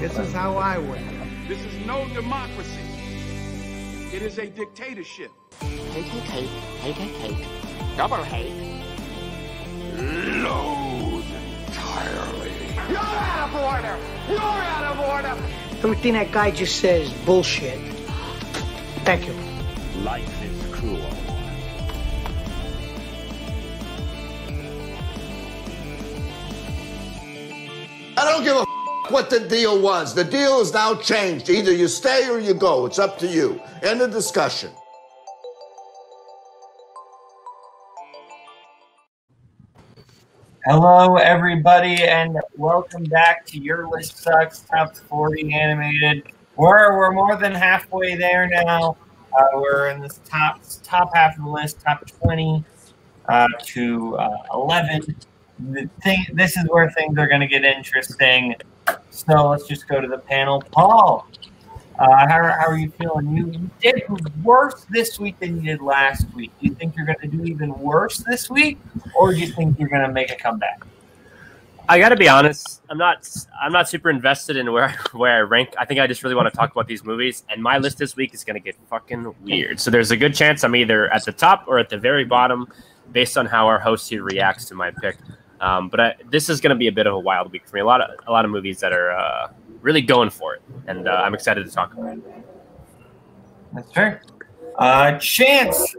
This is how I win. This is no democracy. It is a dictatorship. Hate, double hate. Loathe entirely. You're out of order! You're out of order! Everything that guy just says is bullshit. Thank you. Life is cruel. I don't give a what the deal was. The deal is now changed. Either you stay or you go. It's up to you. End of discussion. Hello, everybody, and welcome back to Your List Sucks Top 40 Animated. We're more than halfway there now. We're in this top half of the list, top 20 to 11. This is where things are going to get interesting. So let's just go to the panel. Paul, how are you feeling? You did worse this week than you did last week. Do you think you're going to do even worse this week, or do you think you're going to make a comeback? I got to be honest. I'm not super invested in where I rank. I think I just really want to talk about these movies, and my list this week is going to get fucking weird. So there's a good chance I'm either at the top or at the very bottom, based on how our host here reacts to my pick. But this is going to be a bit of a wild week for me. A lot of movies that are really going for it, and I'm excited to talk about it. That's fair. Chance,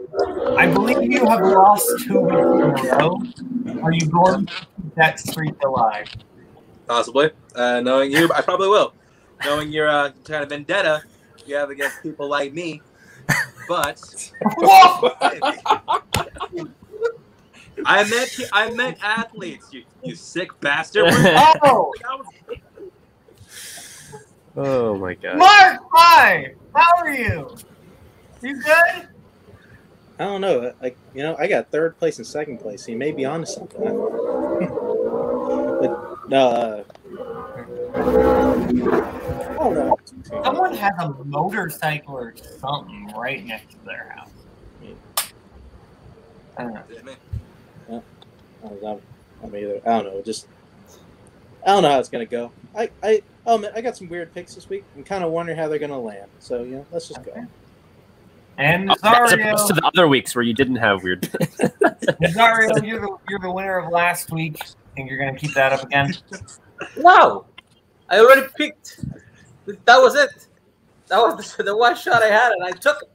I believe you have lost 2 weeks in a row. Are you going to keep that streak alive? Possibly. Knowing you, I probably will. Knowing your kind of vendetta you have against people like me. But I meant athletes, you sick bastard. Oh my god. Mark, hi. How are you? You good? I don't know. I got 3rd place and 2nd place. So you may be onto something. But no. Oh no. Someone has a motorcycle or something right next to their house. I don't know. I'm either. I don't know. I don't know how it's gonna go. I got some weird picks this week. I'm kind of wondering how they're gonna land. So let's just go. And as opposed to the other weeks where you didn't have weird. Nazario, you're the winner of last week. Think you're gonna keep that up again? No, I already picked. That was it. That was the one shot I had, and I took it.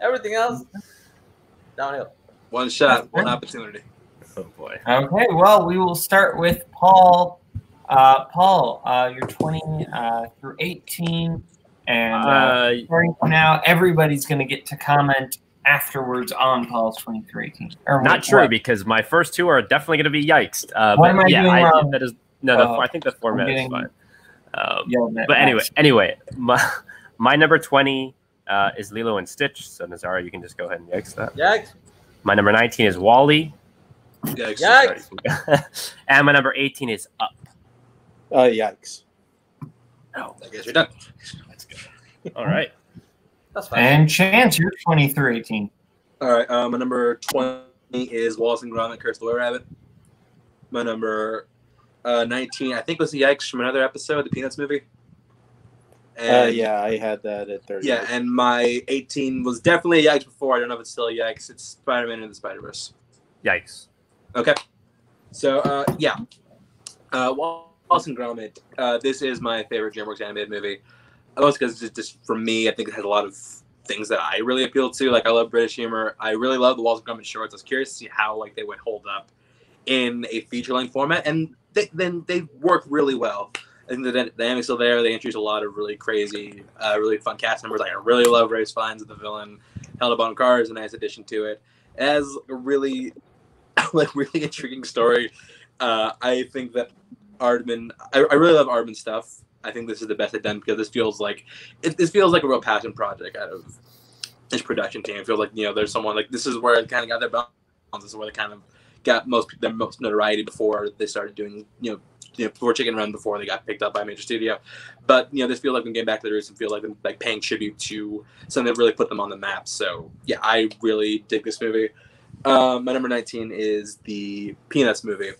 Everything else downhill. One shot, one opportunity. Oh boy. Okay, well, we will start with Paul. Paul, you're 20 through 18, and starting from now, everybody's going to get to comment afterwards on Paul's 20 through 18. Not true, because my first 2 are definitely going to be yikes. What am I doing wrong? That is, no, I think the format is fine. But anyway, my number 20 is Lilo and Stitch. So Nazara, you can just go ahead and yikes that. Yikes. My number 19 is Wall-E. Yikes. Yikes. And my number 18 is Up. Yikes. Oh, I guess you're done. That's good. All right. That's fine. And Chance, you're 20 through 18. All right. My number 20 is Wallace and Gromit: Curse the Were Rabbit. My number 19, I think, was the Yikes from another episode, the Peanuts movie. And, yeah, I had that at 30. Yeah, and my 18 was definitely a Yikes before. I don't know if it's still a Yikes. It's Spider-Man and the Spider-Verse. Yikes. Okay. So, yeah. Wallace and Gromit. This is my favorite DreamWorks animated movie. Mostly because it's just, for me, I think it has a lot of things that I really appeal to. Like, I love British humor. I really love the Wallace and Gromit shorts. I was curious to see how they would hold up in a feature-length format, and they work really well. I think the dynamic's still there. They introduce a lot of really crazy, really fun cast members. Like, I really love Ray Fiennes as the villain. Held Up on Cars is a nice addition to it. It has a really, really intriguing story. I think that Aardman, I really love Aardman's stuff. I think this is the best they've done because this feels like a real passion project out of this production team. I feel like there's someone this is where it kind of got their bounce. This is where they kind of got their most notoriety before they started doing before Chicken Run, before they got picked up by a major studio. But this feels like them getting back to the roots and feel like them paying tribute to something that really put them on the map. So yeah, I really dig this movie. My number 19 is the Peanuts movie.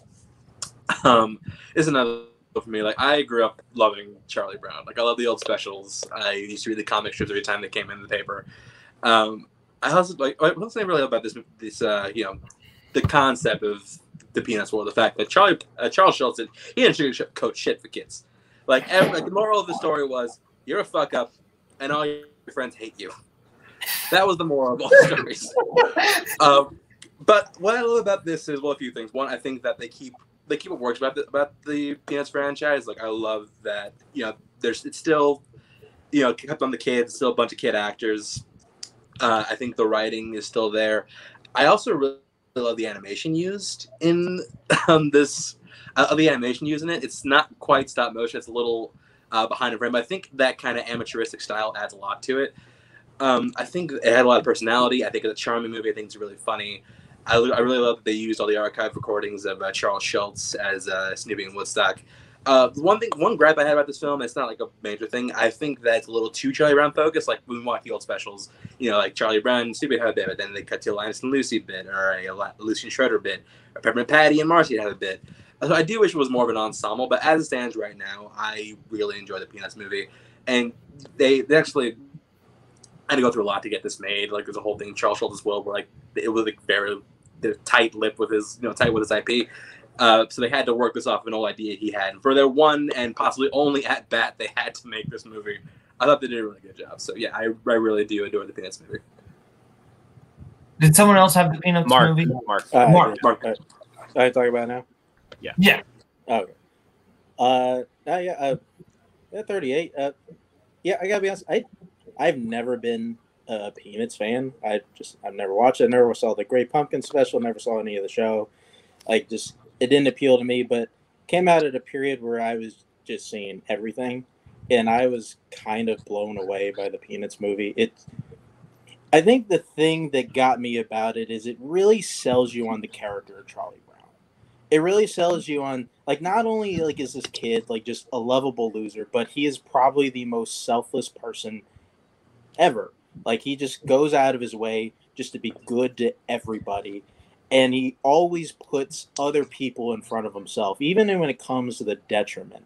Is another for me. Like, I grew up loving Charlie Brown. Like, I love the old specials. I used to read the comic strips every time they came in the paper. I also like what's really about this you know, the concept of the Peanuts world, the fact that Charles Schultz, he didn't sugarcoat shit for kids. Like the moral of the story was, you're a fuck up, and all your friends hate you. That was the moral of all the stories. But what I love about this is, well, a few things. One, I think that they keep it works about the Peanuts franchise. Like, I love that, you know, it's still, you know, kept on the kids, still a bunch of kid actors. I think the writing is still there. I also really love the animation used in this. The animation used in it. It's not quite stop motion. It's a little behind the frame. But I think that kind of amateuristic style adds a lot to it. I think it had a lot of personality. I think it's a charming movie. I think it's really funny. I really love that they used all the archive recordings of Charles Schultz as Snoopy and Woodstock. One gripe I had about this film, it's not like a major thing. I think that it's a little too Charlie Brown focused. Like, when we watch the old specials, you know, like Charlie Brown and Snoopy have a bit, but then they cut to a Linus and Lucy bit, or a Lucy and Schroeder bit, or Peppermint Patty and Marcy have a bit. So I do wish it was more of an ensemble, but as it stands right now, I really enjoy the Peanuts movie. And they actually had to go through a lot to get this made. Like, there's a whole thing, Charles Schultz's will, where like it was like very tight with his IP. So they had to work this off of an old idea he had. And for their one and possibly only at bat, they had to make this movie. I thought they did a really good job. So yeah, I really do adore the Peanuts movie. Did someone else have the Peanuts movie? Mark. I talk about it now? Yeah. Okay. Yeah, 38. Yeah, I gotta be honest. I've never been a Peanuts fan. I've never watched it. Never saw the Great Pumpkin special. Never saw any of the show. Like, just it didn't appeal to me. But came out at a period where I was just seeing everything, and I was kind of blown away by the Peanuts movie. I think the thing that got me about it is it really sells you on the character of Charlie Brown. It really sells you on, like, not only like is this kid like just a lovable loser, but he is probably the most selfless person ever. Like, he just goes out of his way just to be good to everybody, and he always puts other people in front of himself, even when it comes to the detriment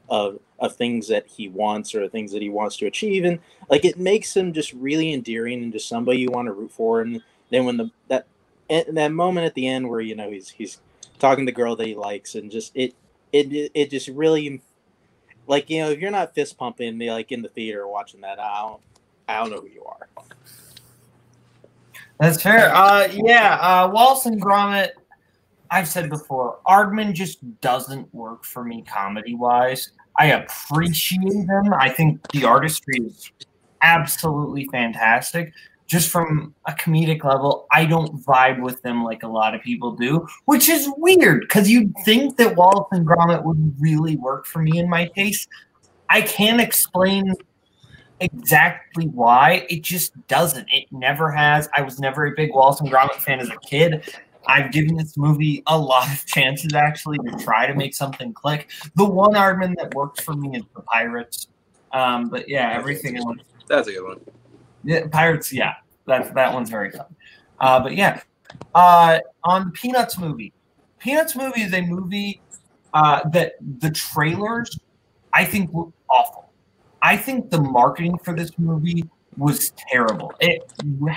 of things that he wants or things that he wants to achieve. And like, it makes him just really endearing and just somebody you want to root for. And then when that moment at the end where, you know, he's talking to the girl that he likes, and just it just really, like, you know, if you're not fist pumping like in the theater watching that, I don't know who you are. That's fair. Wallace and Gromit, I've said before, Aardman just doesn't work for me comedy-wise. I appreciate them. I think the artistry is absolutely fantastic. Just from a comedic level, I don't vibe with them like a lot of people do, which is weird because you'd think that Wallace and Gromit would really work for me in my taste. I can't explain exactly why. It just doesn't. It never has. I was never a big Wallace and Gromit fan as a kid. I've given this movie a lot of chances, actually, to try to make something click. The one Aardman that works for me is the Pirates. But yeah, everything else. That's a good one. Yeah, Pirates, yeah. That one's very fun. But yeah. On the Peanuts movie. Peanuts movie is a movie that the trailers, I think, were awful. I think the marketing for this movie was terrible. It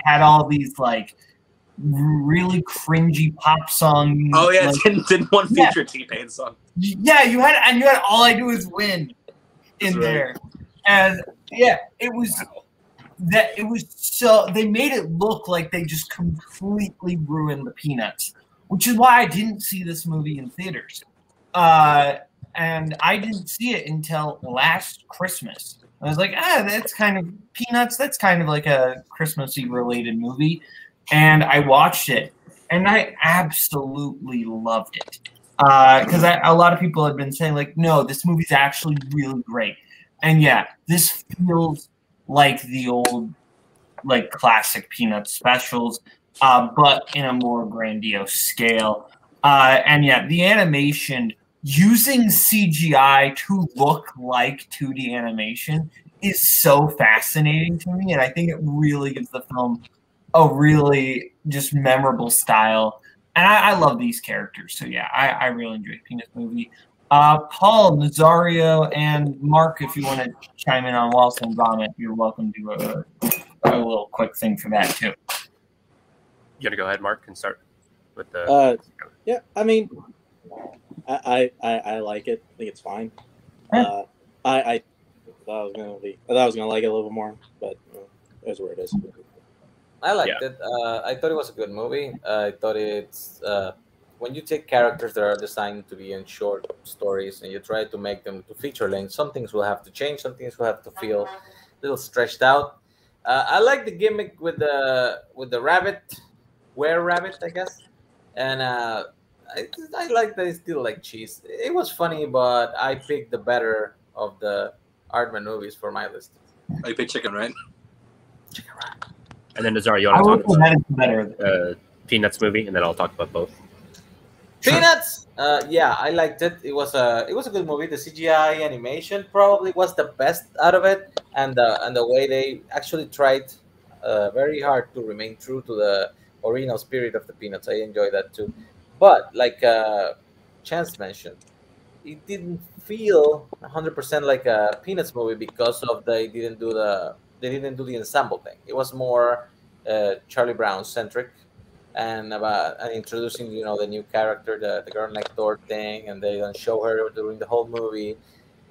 had all these, like, really cringy pop songs. Oh yeah, like, didn't one feature a T-Pain song? Yeah, you had All I Do Is Win in there, and yeah, it was so they made it look like they just completely ruined the Peanuts, which is why I didn't see this movie in theaters, and I didn't see it until last Christmas. I was like, that's kind of Peanuts. That's kind of like a Christmassy related movie. And I watched it, and I absolutely loved it. Because a lot of people had been saying, like, no, this movie's actually really great. And yeah, this feels like the old, like, classic Peanuts specials, but in a more grandiose scale. And yeah, the animation, using CGI to look like 2D animation is so fascinating to me, and I think it really gives the film a really just memorable style. And I love these characters. So yeah, I really enjoyed the Peanuts movie. Paul, Nazario, and Mark, if you want to chime in on Wallace and Gromit, you're welcome to a little quick thing for that too. You gotta go ahead, Mark, and start with the. Yeah, I mean, I like it. I think it's fine. I thought I was gonna like it a little bit more, but it's where it is. I liked it. I thought it was a good movie. I thought it's when you take characters that are designed to be in short stories and you try to make them to feature length, some things will have to change, some things will have to feel a little stretched out. I like the gimmick with the rabbit, were-rabbit, I guess, and I like that it's still like cheese. It was funny, but I picked the better of the Aardman movies for my list. Oh, you picked Chicken, right? Chicken Run. And then Nazario, you want to talk about Peanuts movie, and then I'll talk about both. Peanuts, yeah, I liked it. It was a good movie. The CGI animation probably was the best out of it, and the way they actually tried very hard to remain true to the original spirit of the Peanuts. I enjoyed that too. But like Chance mentioned, it didn't feel 100% like a Peanuts movie because of they didn't do the ensemble thing. It was more Charlie Brown centric. And introducing, the new character, the girl next door thing, and they don't show her during the whole movie.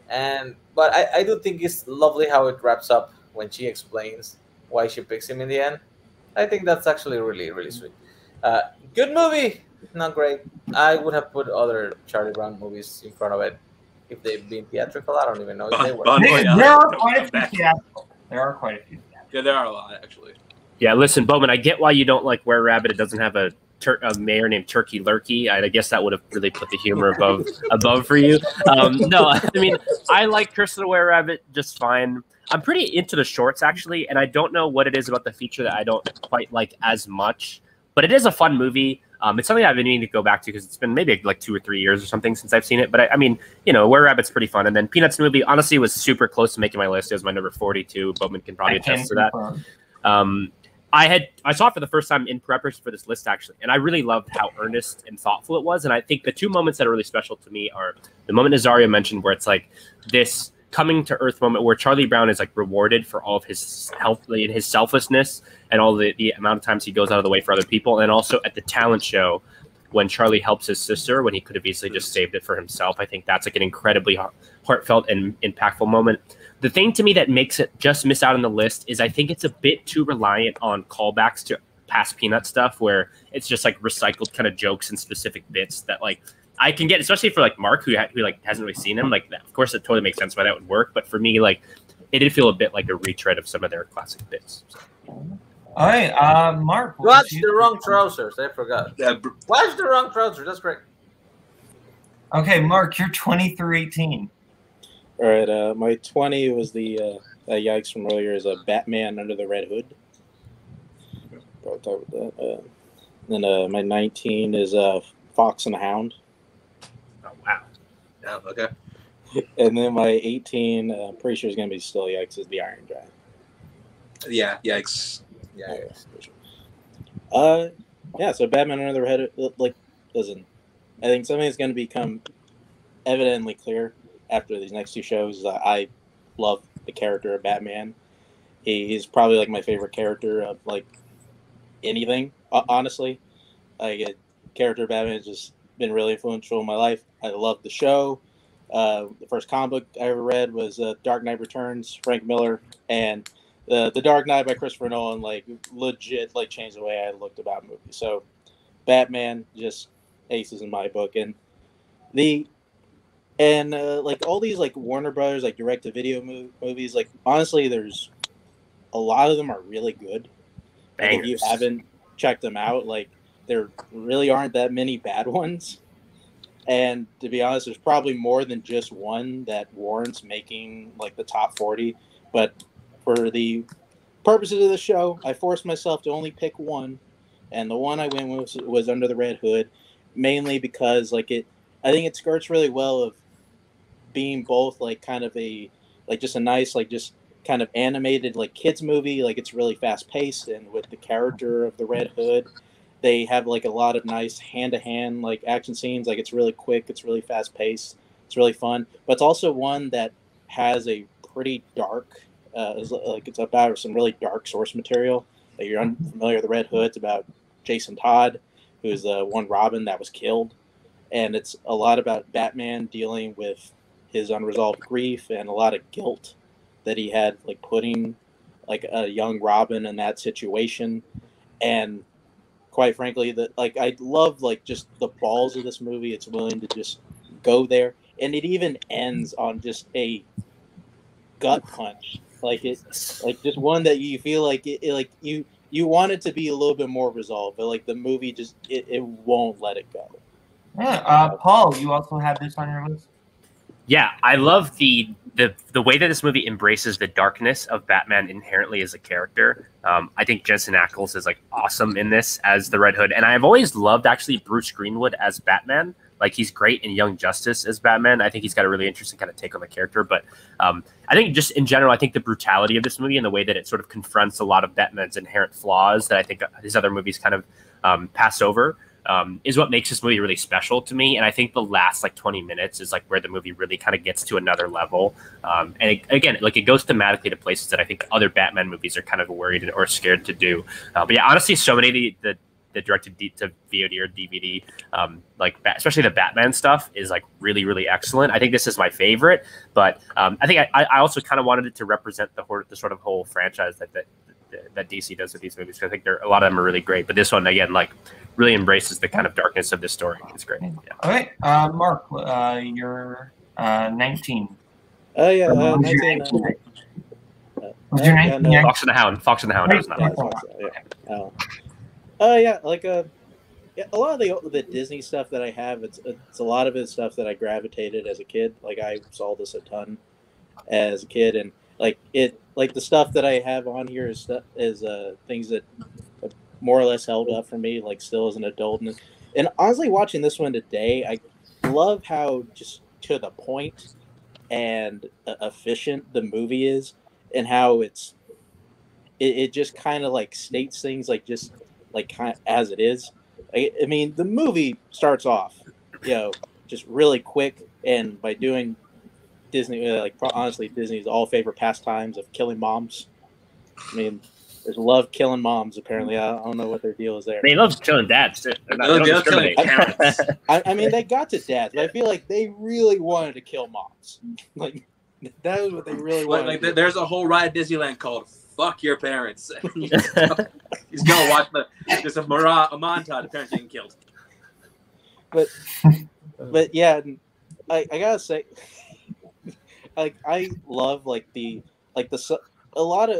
But I do think it's lovely how it wraps up when she explains why she picks him in the end. I think that's actually really, really sweet. Good movie, not great. I would have put other Charlie Brown movies in front of it if they've been theatrical. I don't even know if they were. There are quite a few theatrical. Yeah, there are a lot actually. Yeah, listen, Boatman, I get why you don't like Were Rabbit. It doesn't have a mayor named Turkey Lurkey. I guess that would have really put the humor above for you. No, I mean, I like Curse of the Were Rabbit just fine. I'm pretty into the shorts, actually, and I don't know what it is about the feature that I don't quite like as much. But it is a fun movie. It's something I've been meaning to go back to because it's been maybe like 2 or 3 years or something since I've seen it. But I mean, Were Rabbit's pretty fun. And then Peanuts movie, honestly, was super close to making my list. It was my number 42. Boatman can probably attest to that. I saw it for the first time in preparation for this list, actually, and I really loved how earnest and thoughtful it was. And I think the two moments that are really special to me are the moment Nazario mentioned where it's like this coming to earth moment where Charlie Brown is like rewarded for all of his his selflessness and all the amount of times he goes out of the way for other people. And also at the talent show when Charlie helps his sister when he could have easily just saved it for himself. I think that's like an incredibly heartfelt and impactful moment. The thing to me that makes it just miss out on the list is I think it's a bit too reliant on callbacks to past Peanut stuff where it's just like recycled kind of jokes and specific bits that like I can get, especially for like Mark who like hasn't really seen them. Like, of course, it totally makes sense why that would work. But for me, like it did feel a bit like a retread of some of their classic bits. So. All right, Mark. Watch the wrong trousers. I forgot. Watch the wrong trousers. That's great. Okay, Mark, you're 20 through 18. All right, my 20 was the yikes from earlier is a Batman Under the Red Hood. I'll talk about that. Then my 19 is Fox and the Hound. Oh wow! Oh, okay. And then my 18, I'm pretty sure is going to be still yikes, is the Iron Giant. Yeah, yikes. Yeah. Yeah. So Batman Under the Red Hood, like, listen, I think something is going to become evidently clear after these next two shows. I love the character of Batman. He's probably like my favorite character of like anything. Honestly, like a character of Batman has just been really influential in my life. I love the show. The first comic book I ever read was Dark Knight Returns, Frank Miller, and the Dark Knight by Christopher Nolan. Like legit, like changed the way I looked about movies. So Batman just aces in my book, and like all these like Warner Brothers like direct to video movies. Like honestly, there's a lot of them are really good. Like, if you haven't checked them out, like there really aren't that many bad ones. And to be honest, there's probably more than just one that warrants making like the top 40. But for the purposes of the show, I forced myself to only pick one, and the one I went with was Under the Red Hood, mainly because like I think it skirts really well of being both like kind of a like just a nice like just kind of animated like kids movie. Like it's really fast paced, and with the character of the Red Hood, they have like a lot of nice hand to hand like action scenes. Like it's really quick, it's really fast paced. It's really fun, but it's also one that has a pretty dark, it's about some really dark source material. Like, you're unfamiliar with the Red Hood. It's about Jason Todd, who's the one Robin that was killed. And it's a lot about Batman dealing with his unresolved grief and a lot of guilt that he had, like putting like a young Robin in that situation. And quite frankly, I love like just the balls of this movie. It's willing to just go there, and it even ends on just a gut punch. Like it's like just one that you feel like you want it to be a little bit more resolved, but like the movie just it won't let it go. Yeah, Paul, you also have this on your list. Yeah, I love the way that this movie embraces the darkness of Batman inherently as a character. I think Jensen Ackles is like awesome in this as the Red Hood, and I've always loved actually Bruce Greenwood as Batman. Like, he's great in Young Justice as Batman. I think he's got a really interesting kind of take on the character. But I think just in general, I think the brutality of this movie and the way that it sort of confronts a lot of Batman's inherent flaws that I think his other movies kind of pass over is what makes this movie really special to me. And I think the last like 20 minutes is like where the movie really kind of gets to another level. And again, like, it goes thematically to places that I think other Batman movies are kind of worried or scared to do. But yeah, honestly, so many of the directed to VOD or DVD, especially the Batman stuff, is like really, really excellent. I think this is my favorite, but I think I also kind of wanted it to represent the sort of whole franchise that DC does with these movies. I think a lot of them are really great, but this one again, like, really embraces the kind of darkness of this story. It's great. Yeah. All right, Mark, you're 19. Oh yeah, 19. Was your 19? No. Fox and the Hound. Fox and the Hound. Right. Yeah, like a lot of the Disney stuff that I have, it's a lot of it stuff that I gravitated as a kid. Like, I saw this a ton as a kid, and like the stuff that I have on here is things that more or less held up for me, like, still as an adult. And honestly, watching this one today, I love how just to the point and efficient the movie is, and how it just kind of like states things like just like kind of as it is. I mean, the movie starts off, just really quick, and by doing Disney, honestly, Disney's all favorite pastimes of killing moms. I mean, there's love killing moms. Apparently, I don't know what their deal is there. They love killing dads too. They don't discriminate. I mean, they got to dads, but I feel like they really wanted to kill moms. Like, that was what they really wanted. Like, there's a whole ride at Disneyland called "Fuck Your Parents." He's gonna watch there's a montage of parents getting killed. But yeah, I gotta say, like, I love I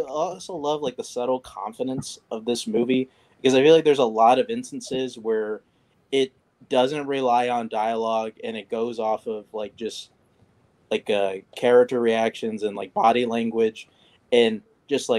also love like the subtle confidence of this movie, because I feel like there's a lot of instances where it doesn't rely on dialogue, and it goes off of like just like character reactions and like body language, and just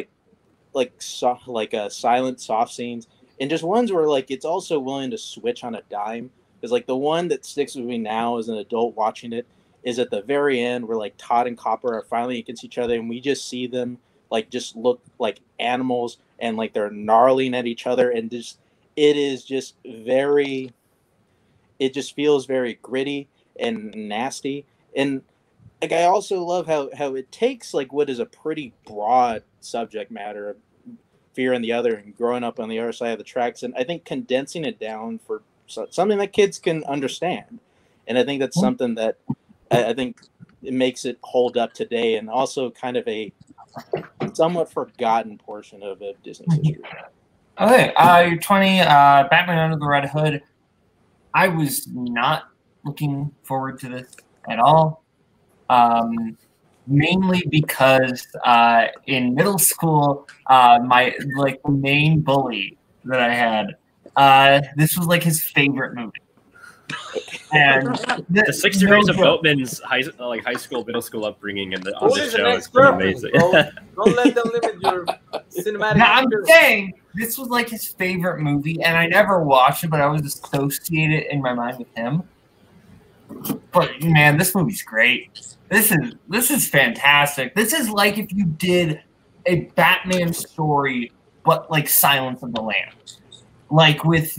silent soft scenes, and just ones where like it's also willing to switch on a dime. Because like the one that sticks with me now as an adult watching it is at the very end where like Todd and Copper are finally against each other, and we just see them like just look like animals, and like they're gnarling at each other, and just it just feels very gritty and nasty. And like, I also love how it takes like what is a pretty broad subject matter of fear and the other, and growing up on the other side of the tracks, and I think condensing it down for something that kids can understand. And I think that's something that I think it makes it hold up today, and also kind of a somewhat forgotten portion of Disney's history. Okay, you're 20. Batman Under the Red Hood. I was not looking forward to this at all. Mainly because in middle school, my main bully that I had, this was like his favorite movie. And the 6 degrees of Boatman's high school, middle school upbringing on this show is amazing. Don't let them limit your cinematic. Now, I'm saying this was like his favorite movie, and I never watched it, but I was associated in my mind with him. But man, this movie's great. This is fantastic. This is like if you did a Batman story, but like Silence of the Lambs. like with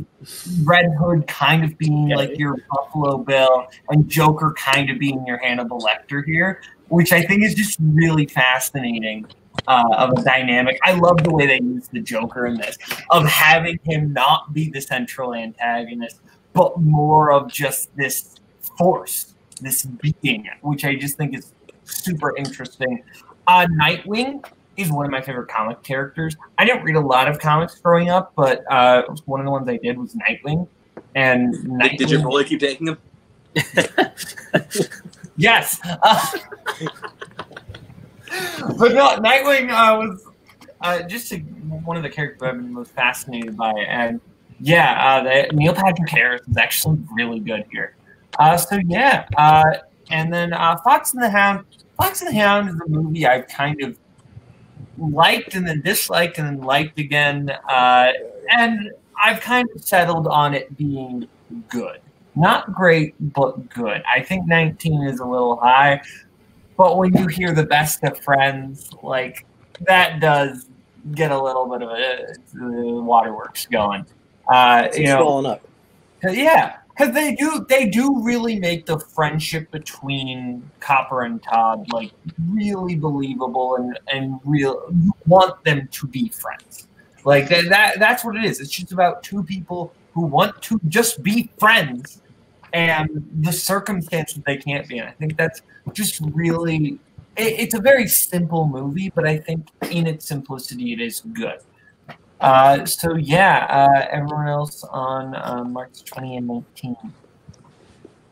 Red Hood kind of being like your Buffalo Bill and Joker kind of being your Hannibal Lecter here, which I think is just really fascinating of a dynamic. I love the way they use the Joker in this, of having him not be the central antagonist, but more of just this force, this being, which I just think is super interesting. Nightwing is one of my favorite comic characters. I didn't read a lot of comics growing up, but one of the ones I did was Nightwing. And Nightwing, did your bully keep taking him? Yes. But no, Nightwing was just one of the characters I've been most fascinated by. And Neil Patrick Harris is actually really good here. And then Fox and the Hound. Fox and the Hound is a movie I've kind of liked and then disliked and then liked again. And I've kind of settled on it being good. Not great, but good. I think 19 is a little high. But when you hear the best of friends, like that does get a little bit of the waterworks going. It's swelling up. Yeah. Because they do really make the friendship between Copper and Todd like really believable and real. You want them to be friends. Like that's what it is. It's just about two people who want to just be friends, and the circumstances they can't be in. I think that's just really. It's a very simple movie, but I think in its simplicity, it is good. Everyone else on March 20 and 19.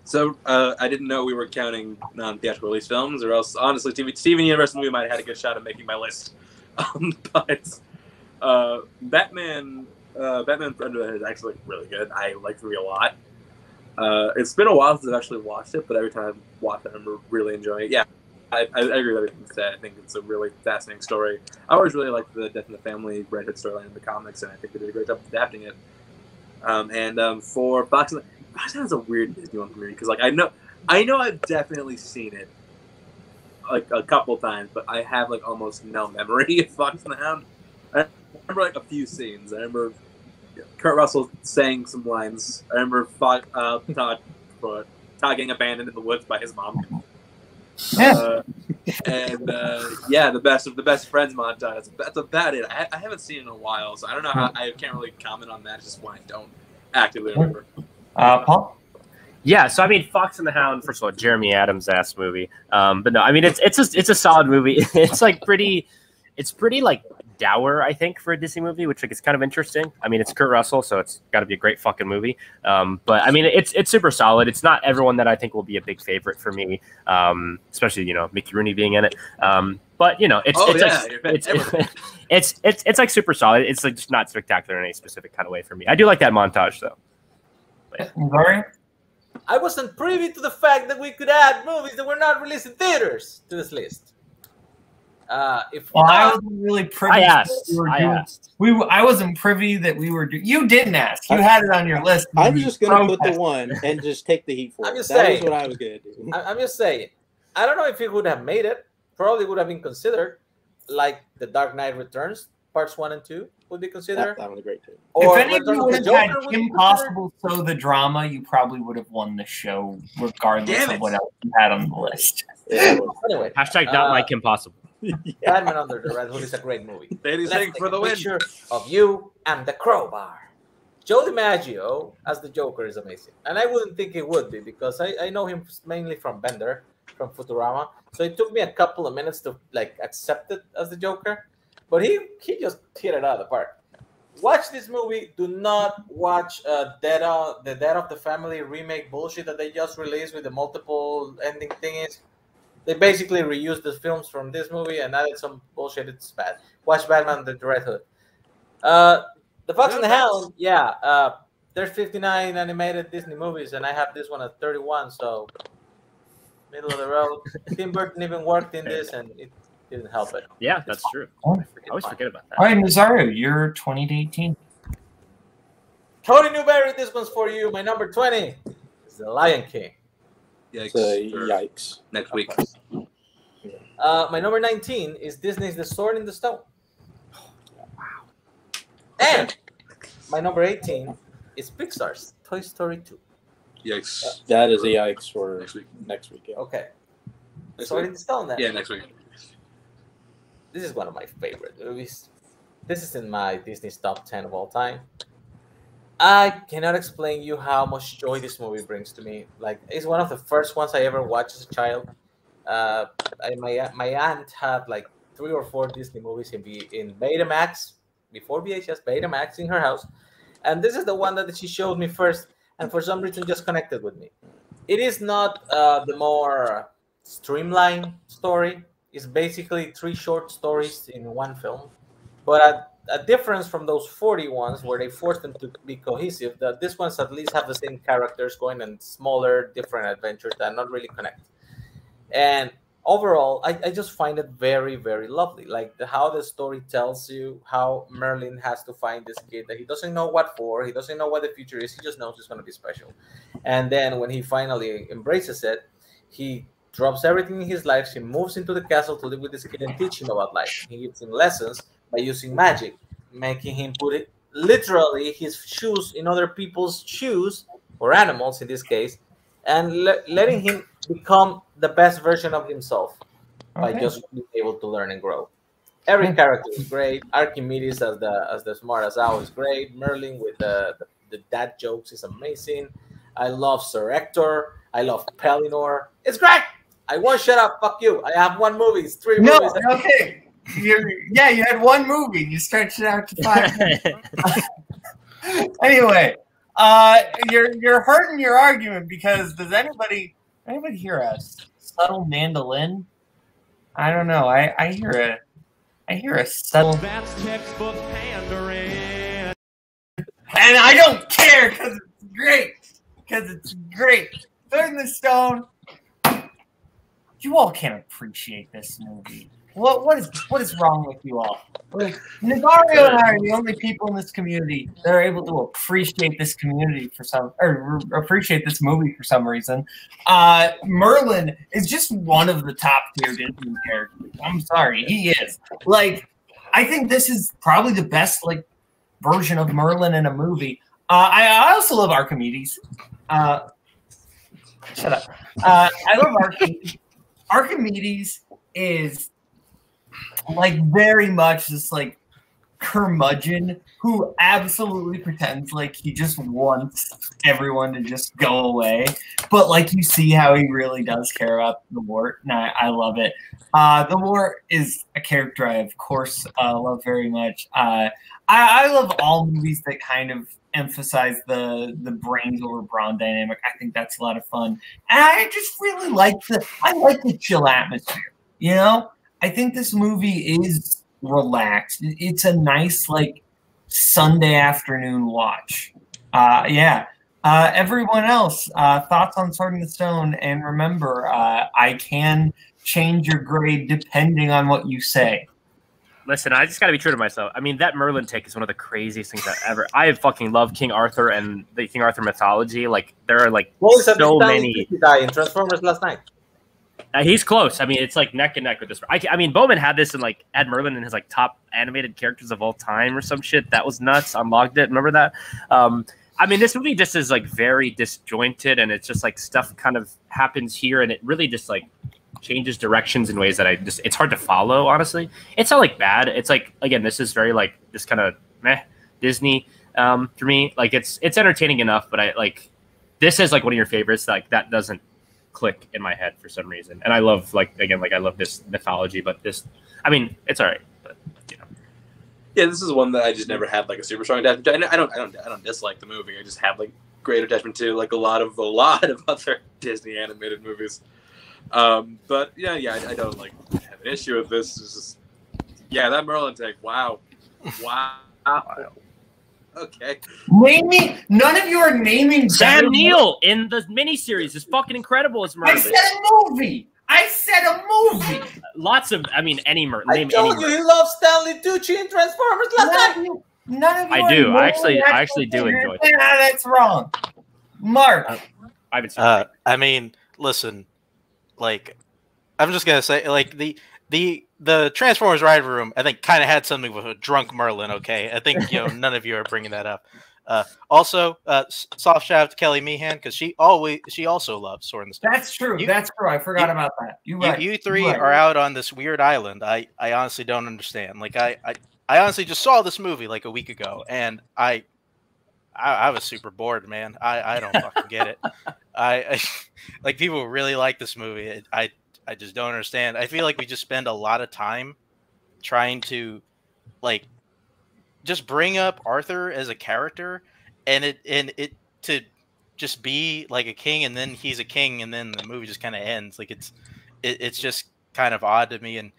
So I didn't know we were counting non-theatrical release films, or else honestly, Steven Universe movie might have had a good shot at making my list. But Batman Forever is actually really good. I like the movie a lot. It's been a while since I've actually watched it, but every time I watch it, I'm really enjoying it. Yeah, I agree with everything you said. I think it's a really fascinating story. I always really liked the Death in the Family Red Hood storyline in the comics, and I think they did a great job adapting it. For Fox and the Hound is a weird Disney one for me because, like, I know I've definitely seen it like a couple times, but I have like almost no memory of Fox and the Hound. I remember like a few scenes. I remember Kurt Russell saying some lines. I remember Todd getting abandoned in the woods by his mom. The best friends montage. That's about it. I haven't seen it in a while, so I don't know how. I can't really comment on that. It's just why I don't actively remember. Paul? Yeah, so I mean, Fox and the Hound. First of all, Jeremy Adams' ass movie. But no, I mean, it's a solid movie. It's pretty like dour, I think, for a Disney movie, which like is kind of interesting. I mean, it's Kurt Russell, so it's got to be a great fucking movie. But I mean, it's super solid. It's not everyone that I think will be a big favorite for me, especially Mickey Rooney being in it. But it's like super solid. It's like just not spectacular in any specific kind of way for me. I do like that montage though. Sorry? I wasn't privy to the fact that we could add movies that were not released in theaters to this list. I wasn't really privy. I wasn't privy that we were. You didn't ask. You had it on your list. I was just going to put the one and just take the heat for it. That is what I was going to do. I'm just saying. I don't know if it would have made it. Probably would have been considered, like The Dark Knight Returns, parts 1 and 2 would be considered. That was great too. If any of you would have had Kim Possible so the drama, you probably would have won the show, regardless of what else you had on the list. Anyway, hashtag not like Kim Possible. Batman Under the Red Hood is a great movie. Ladies sing for the win. Picture of you and the crowbar. Joe DiMaggio as the Joker is amazing, and I wouldn't think it would be because I know him mainly from Bender, from Futurama. So it took me a couple of minutes to like accept it as the Joker, but he just hit it out of the park. Watch this movie. Do not watch the Death of the Family remake bullshit that they just released with the multiple ending thingies. They basically reused the films from this movie and added some bullshit. It's bad. Watch Batman Under the Red Hood. The Fox and the Hound, there's 59 animated Disney movies, and I have this one at 31, so middle of the road. Tim Burton even worked in this, and it didn't help it. Yeah, that's true. I always forget about that. All right, Nazario, you're 20 to 18. Cody Newberry, this one's for you. My number 20 is The Lion King. Yikes. Next week. My number 19 is Disney's The Sword in the Stone. And my number 18 is Pixar's Toy Story 2. Yikes. That is a yikes for next week. Yeah. Okay. Next Sword week? in the Stone then. Yeah, next week. This is one of my favorite movies. This is in my Disney's top 10 of all time. I cannot explain you how much joy this movie brings to me. Like, it's one of the first ones I ever watched as a child. My aunt had like 3 or 4 Disney movies in Betamax, before VHS, Betamax in her house. And this is the one that she showed me first, and for some reason just connected with me. It is not the more streamlined story. It's basically 3 short stories in one film. But a difference from those 40 ones where they forced them to be cohesive, that these ones at least have the same characters going on smaller, different adventures that not really connect. And overall, I just find it very, very lovely. Like how the story tells you how Merlin has to find this kid that he doesn't know what for, he doesn't know what the future is, he just knows it's going to be special. And then when he finally embraces it, he drops everything in his life, he moves into the castle to live with this kid and teach him about life. He gives him lessons by using magic, making him put it literally his shoes in other people's shoes, or animals in this case, and letting him become the best version of himself by just being able to learn and grow. Every character is great. Archimedes as the smartest owl is great. Merlin with the dad jokes is amazing. I love Sir Hector. I love Pellinor. It's great. I won't shut up. Fuck you. I have 1 movie. It's 3 movies. Okay. You had 1 movie. You stretched it out to 5 minutes. Anyway, you're hurting your argument because does anybody hear a subtle mandolin? I don't know. I hear a subtle. That's textbook pandering. And I don't care because it's great. Because it's great. Sword in the Stone. You all can't appreciate this movie. What is wrong with you all? Nazario and I are the only people in this community that are able to appreciate this community appreciate this movie for some reason. Merlin is just one of the top tier Disney characters. I'm sorry, he is. Like, I think this is probably the best version of Merlin in a movie. I also love Archimedes. Shut up. I love Archimedes. Archimedes is very much this curmudgeon who absolutely pretends like he just wants everyone to just go away, but you see how he really does care about the Wart, and I love it. The Wart is a character I of course love very much. I love all movies that kind of emphasize the brains over brawn dynamic. I think that's a lot of fun, and I just really like the chill atmosphere. You know, I think this movie is relaxed. It's a nice Sunday afternoon watch. Everyone else, thoughts on Sword in the Stone? And remember, I can change your grade depending on what you say. Listen, I just got to be true to myself. I mean, that Merlin take is one of the craziest things I've ever. I fucking love King Arthur and the King Arthur mythology. There are so many. In Transformers last night. He's close. I mean, it's neck and neck with this. I mean, Boatman had this and had Merlin in his top animated characters of all time or some shit. That was nuts. Unlocked it. Remember that? I mean, this movie just is very disjointed, and it's just stuff kind of happens here, and it really just changes directions in ways that it's hard to follow. Honestly, it's not bad. It's again, this is very this kind of meh Disney for me. It's entertaining enough, but this is one of your favorites. That doesn't click in my head for some reason, and I love I love this mythology, but this, I mean, it's all right, but yeah, this is one that I just never had a super strong attachment to. I don't dislike the movie. I just have great attachment to a lot of other Disney animated movies. But yeah, I don't have an issue with this. It's just that Merlin take. Wow. Okay. None of you are naming Sam Neill in the miniseries is fucking incredible as Merlin. I said a movie. Lots of, I mean, any Merlin. I told you you love Stanley Tucci in Transformers last night. None of you. I do. I actually do enjoy it. That's wrong, Mark. I haven't seen it. I mean, listen. I'm just gonna say, the the Transformers Ride Room, I think, kind of had something with a drunk Merlin. Okay, I think none of you are bringing that up. Also, soft shout out to Kelly Meehan because she also loves Sword in the Stone. That's true. That's true. I forgot about that. You three are out on this weird island. I honestly don't understand. Like I honestly just saw this movie like a week ago, and I was super bored, man. I don't fucking get it. I like people really like this movie. I just don't understand. I feel like we just spend a lot of time trying to like just bring up Arthur as a character and it to just be like a king, and then he's a king, and then the movie just kind of ends. Like it's just kind of odd to me. And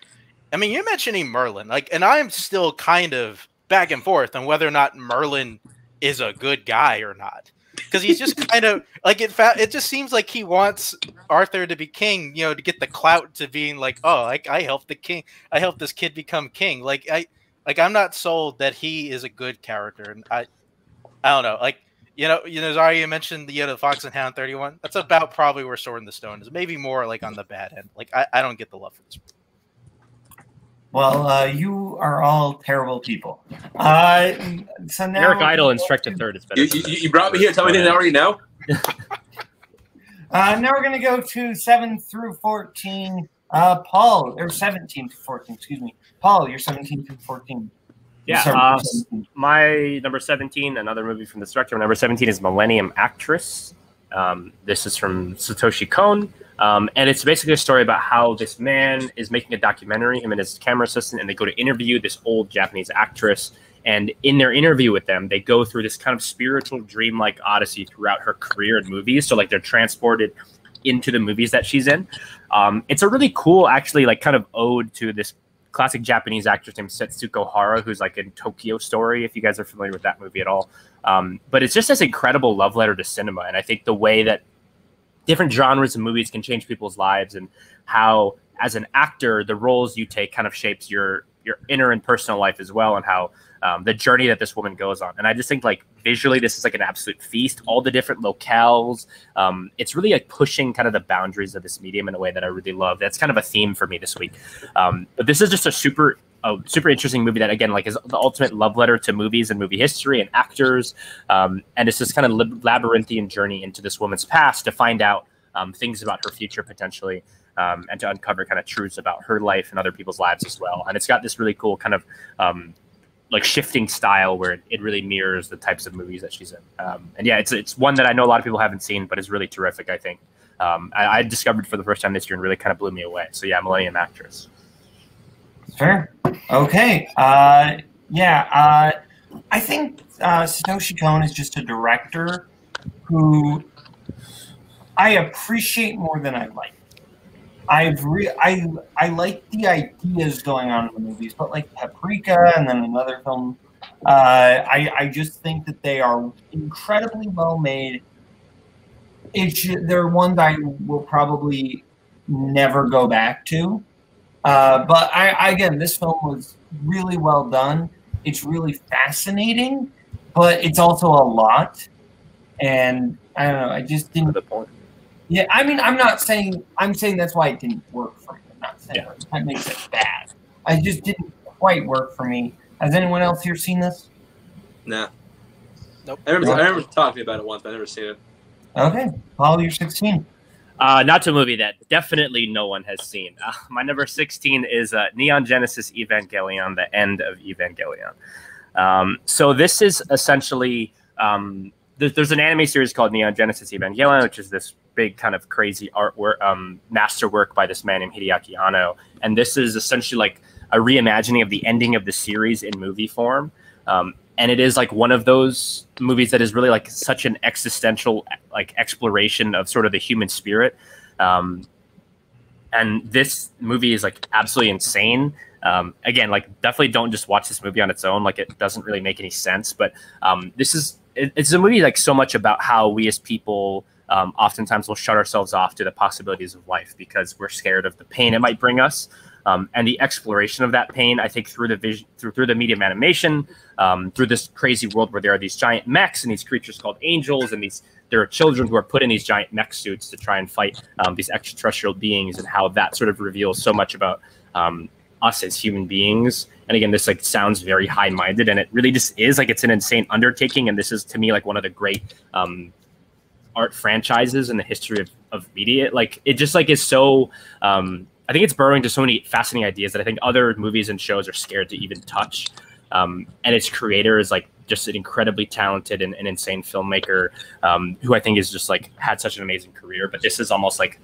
I mean, you're mentioning Merlin, like, and I'm still kind of back and forth on whether or not Merlin is a good guy or not, because he's just kind of like it just seems like he wants Arthur to be king, to get the clout to being like, oh, I helped the king, I helped this kid become king. I'm not sold that he is a good character, and I don't know. Like Zari, you mentioned the Fox and Hound 31. That's about probably where Sword in the Stone is. Maybe more like on the bad end. Like I don't get the love for this. Well, you are all terrible people. So now Eric Idle and Strike the Third is better. You brought me here. Tell me anything I already know. Now we're gonna go to 7 through 14. Paul, or 17 to 14. Excuse me, Paul. You're 17 through 14. Yeah. My number 17, another movie from this director. Number 17 is Millennium Actress. This is from Satoshi Kon. And it's basically a story about how this man is making a documentary, him and his camera assistant, and they go to interview this old Japanese actress. And in their interview with them, they go through this kind of spiritual, dreamlike odyssey throughout her career in movies. So like they're transported into the movies that she's in. It's a really cool, actually, like kind of ode to this classic Japanese actress named Setsuko Hara, who's like in Tokyo Story, if you guys are familiar with that movie at all. But it's just this incredible love letter to cinema. And I think the way that different genres of movies can change people's lives, and how as an actor the roles you take kind of shapes your inner and personal life as well, and how the journey that this woman goes on. And I just think like visually this is like an absolute feast. All the different locales, it's really like pushing kind of the boundaries of this medium in a way that I really love. That's kind of a theme for me this week. But this is just a super interesting movie that, again, like is the ultimate love letter to movies and movie history and actors. And it's this kind of labyrinthian journey into this woman's past to find out things about her future potentially, and to uncover kind of truths about her life and other people's lives as well. And it's got this really cool kind of like shifting style where it really mirrors the types of movies that she's in. And yeah, it's one that I know a lot of people haven't seen, but is really terrific, I think. I discovered for the first time this year and really kind of blew me away. So yeah, Millennium Actress. Sure. Okay. I think Satoshi Kon is just a director who I appreciate more than I like. I like the ideas going on in the movies, but like Paprika and then another film, I just think that they are incredibly well made. They're ones I will probably never go back to. But again, this film was really well done. It's really fascinating, but it's also a lot. And I don't know, I just didn't. Yeah, I mean, I'm saying that's why it didn't work for me. I'm not saying that makes it bad. I just didn't quite work for me. Has anyone else here seen this? Nah. Nope. I remember talking about it once, but I've never seen it. Okay. Paul, you're 16. Not to a movie that definitely no one has seen. My number 16 is Neon Genesis Evangelion, the end of Evangelion. So this is essentially, there's an anime series called Neon Genesis Evangelion, which is this big kind of crazy artwork, masterwork by this man named Hideaki Anno. And this is essentially like a reimagining of the ending of the series in movie form. And it is like one of those movies that is really like such an existential like exploration of sort of the human spirit. And this movie is like absolutely insane. Again, like definitely don't just watch this movie on its own. Like it doesn't really make any sense. But it's a movie like so much about how we as people oftentimes will shut ourselves off to the possibilities of life because we're scared of the pain it might bring us. And the exploration of that pain, I think, through the vision, through the medium animation, through this crazy world where there are these giant mechs and these creatures called angels, and there are children who are put in these giant mech suits to try and fight these extraterrestrial beings, and how that sort of reveals so much about us as human beings. And again, this like sounds very high-minded, and it really just is. Like, it's an insane undertaking, and this is to me like one of the great art franchises in the history of media. Like, it just like is so I think it's burrowing to so many fascinating ideas that I think other movies and shows are scared to even touch. And its creator is like just an incredibly talented and insane filmmaker, who I think is just like had such an amazing career. But this is almost like,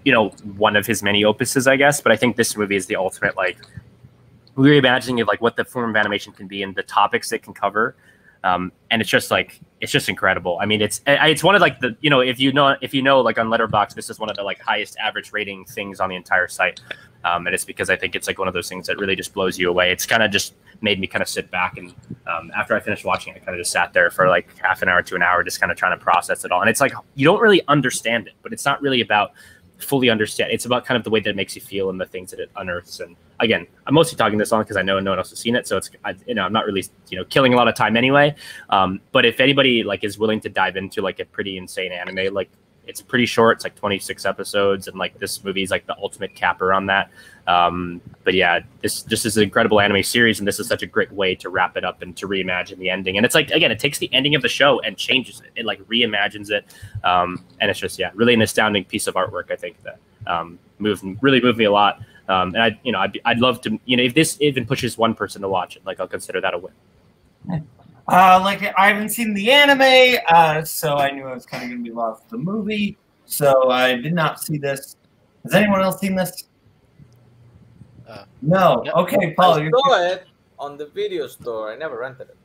you know, one of his many opuses, I guess. But I think this movie is the ultimate like reimagining of like what the form of animation can be and the topics it can cover. And it's just incredible. I mean, it's one of like the, you know, if you know like on Letterboxd, this is one of the like highest average rating things on the entire site. And it's because I think it's like one of those things that really just blows you away. It's kind of just made me kind of sit back, and after I finished watching it, I kind of just sat there for like half an hour to an hour, just kind of trying to process it all. And it's like, you don't really understand it, but it's not really about fully understand. It's about kind of the way that it makes you feel and the things that it unearths. And again, I'm mostly talking this on because I know no one else has seen it, so it's I'm not really killing a lot of time anyway. But if anybody like is willing to dive into like a pretty insane anime, like it's pretty short. It's like 26 episodes, and like this movie is like the ultimate capper on that. But yeah, this just is an incredible anime series, and this is such a great way to wrap it up and to reimagine the ending. And it's like, again, it takes the ending of the show and changes it. It like reimagines it, and it's just really an astounding piece of artwork. I think that really moved me a lot. And I'd love to, if this even pushes one person to watch it, like I'll consider that a win. Like I haven't seen the anime, so I knew I was kind of going to be lost to the movie. So I did not see this. Has anyone else seen this? No. Yep. Okay, Paul. I saw it on the video store. I never rented it.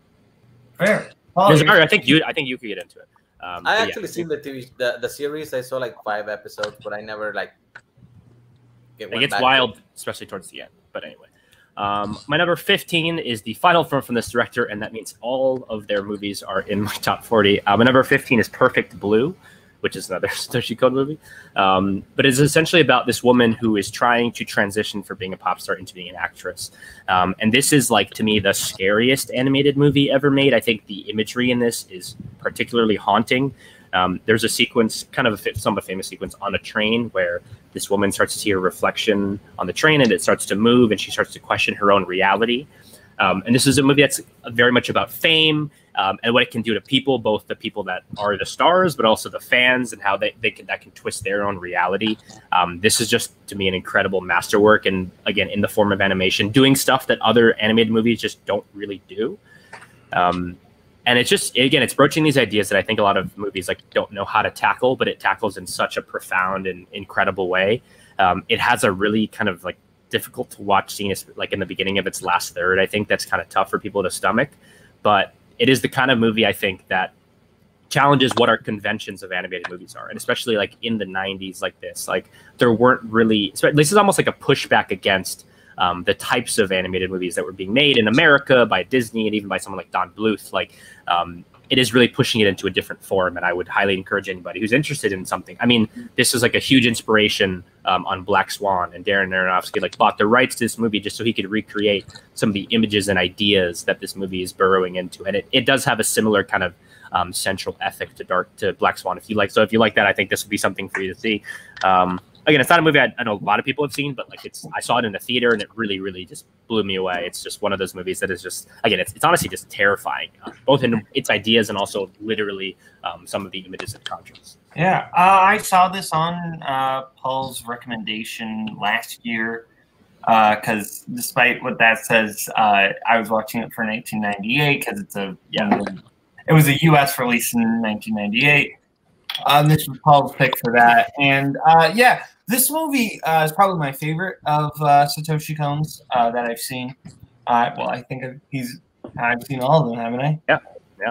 Fair. Paul, I think you could get into it. I actually seen the series. I saw like 5 episodes, but I never like. It gets wild, especially towards the end. But anyway. My number 15 is the final film from this director, and that means all of their movies are in my top 40. My number 15 is Perfect Blue, which is another Satoshi Kon movie. But it's essentially about this woman who is trying to transition from being a pop star into being an actress. And this is, like, to me, the scariest animated movie ever made. I think the imagery in this is particularly haunting. There's a sequence, kind of a somewhat famous sequence on a train where this woman starts to see her reflection on the train, and it starts to move, and she starts to question her own reality. And this is a movie that's very much about fame and what it can do to people, both the people that are the stars, but also the fans, and how that can twist their own reality. This is just, to me, an incredible masterwork, and again, in the form of animation, doing stuff that other animated movies just don't really do. And it's just, again, it's broaching these ideas that I think a lot of movies like don't know how to tackle, but it tackles in such a profound and incredible way. It has a really kind of like difficult to watch scene, like in the beginning of its last third. I think that's kind of tough for people to stomach, but it is the kind of movie I think that challenges what our conventions of animated movies are. And especially like in the 90s like this, like there weren't really, this is almost like a pushback against the types of animated movies that were being made in America by Disney and even by someone like Don Bluth. Like, it is really pushing it into a different form, and I would highly encourage anybody who's interested in something. I mean, this is like a huge inspiration on Black Swan, and Darren Aronofsky like bought the rights to this movie just so he could recreate some of the images and ideas that this movie is burrowing into, and it does have a similar kind of central ethic to Black Swan. If you like that, I think this would be something for you to see. Again, it's not a movie I know a lot of people have seen, but like I saw it in the theater, and it really, really just blew me away. It's just one of those movies that is just, again, it's honestly just terrifying, both in its ideas and also literally some of the images it conjures. Yeah, I saw this on Paul's recommendation last year because despite what that says, I was watching it for 1998 because it was a U.S. release in 1998. This was Paul's pick for that, and this movie is probably my favorite of Satoshi Kon's that I've seen. Well, I think I've seen all of them, haven't I?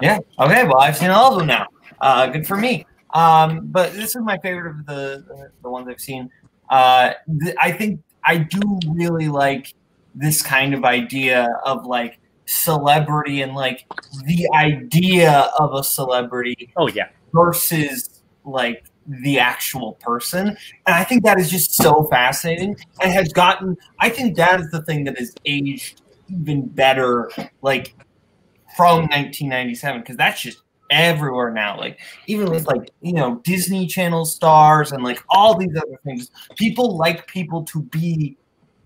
Yeah. Okay, well, I've seen all of them now. Good for me. But this is my favorite of the ones I've seen. I think I do really like this kind of idea of like celebrity and like the idea of a celebrity. Oh yeah. Versus like the actual person. And I think that is just so fascinating and has gotten, I think that is the thing that has aged even better, like from 1997, because that's just everywhere now. Like even with like, Disney Channel stars and like all these other things, people like people to be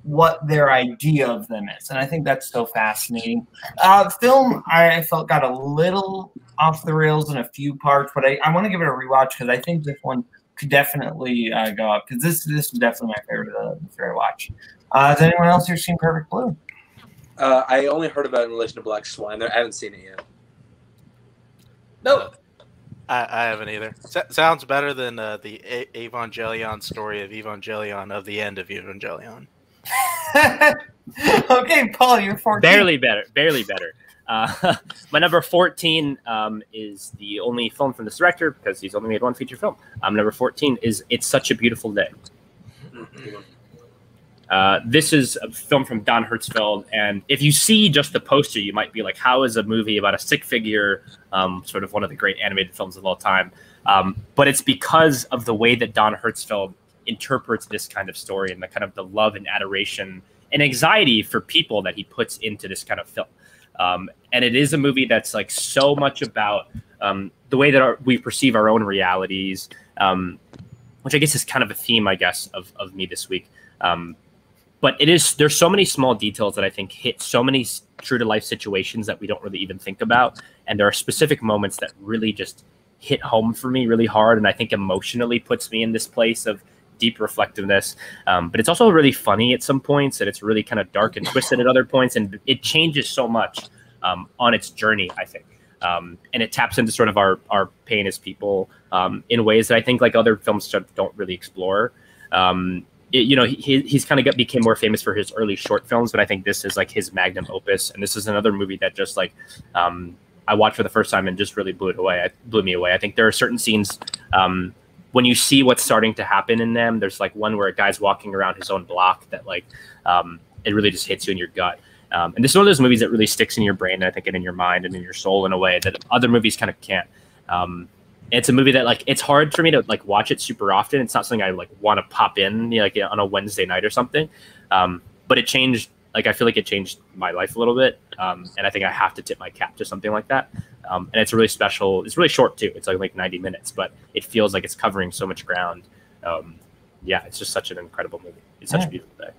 what their idea of them is, and I think that's so fascinating. Film, I felt got a little off the rails in a few parts, but I want to give it a rewatch because I think this one could definitely go up because this is definitely my favorite watch. Has anyone else here seen Perfect Blue? I only heard about it in relation to Black Swan. I haven't seen it yet. No. I haven't either. Sounds better than the Evangelion story of Evangelion of the end of Evangelion. Okay, Paul, you're 14. Barely better. My number 14 is the only film from this director because he's only made one feature film. Number 14 is It's Such a Beautiful Day. This is a film from Don Hertzfeldt, and if you see just the poster, you might be like, how is a movie about a stick figure sort of one of the great animated films of all time? But it's because of the way that Don Hertzfeldt interprets this kind of story and the kind of the love and adoration and anxiety for people that he puts into this kind of film. And it is a movie that's like so much about the way that we perceive our own realities, which I guess is kind of a theme, I guess, of me this week. But there's so many small details that I think hit so many true to life situations that we don't really even think about. And there are specific moments that really just hit home for me really hard. And I think emotionally puts me in this place of deep reflectiveness. But it's also really funny at some points, and it's really kind of dark and twisted at other points. And it changes so much on its journey, I think. And it taps into sort of our pain as people in ways that I think like other films don't really explore. He's kind of became more famous for his early short films, but I think this is like his magnum opus. And this is another movie that just like I watched for the first time and just really blew me away. I think there are certain scenes when you see what's starting to happen in them. There's like one where a guy's walking around his own block that like it really just hits you in your gut. And this is one of those movies that really sticks in your brain, and I think, and in your mind and in your soul in a way that other movies kind of can't. It's a movie that like it's hard for me to like watch it super often. It's not something I like want to pop in like on a Wednesday night or something. But it changed. Like I feel like it changed my life a little bit, and I think I have to tip my cap to something like that. And it's really special. It's really short too. It's like 90 minutes, but it feels like it's covering so much ground. Yeah, it's just such an incredible movie. It's such a beautiful day.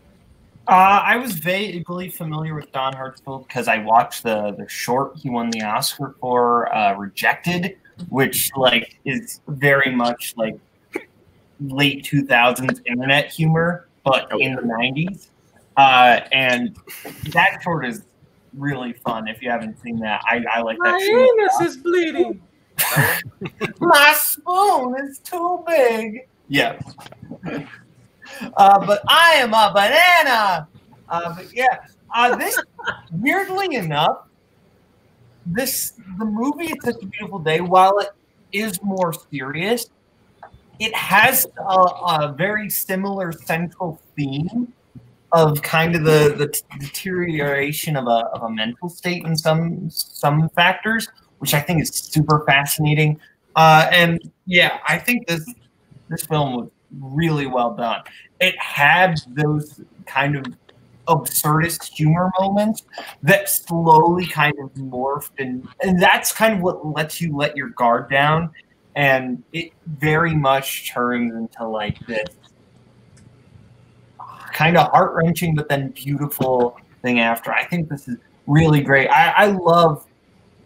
I was vaguely familiar with Don Hertzfeldt because I watched the short he won the Oscar for, Rejected, which like is very much like late 2000s internet humor, but in the 90s. And that short is really fun. If you haven't seen that, I like that. My anus is bleeding. My spoon is too big. Yeah. But I am a banana. But yeah, this weirdly enough, the movie It's Such a Beautiful Day, while it is more serious, it has a very similar central theme of kind of the deterioration of a mental state in some factors, which I think is super fascinating. And yeah, I think this film was really well done. It had those kind of absurdist humor moments that slowly kind of morphed, and that's kind of what lets you let your guard down, and it very much turns into like this kind of heart-wrenching but then beautiful thing after. I think this is really great. I love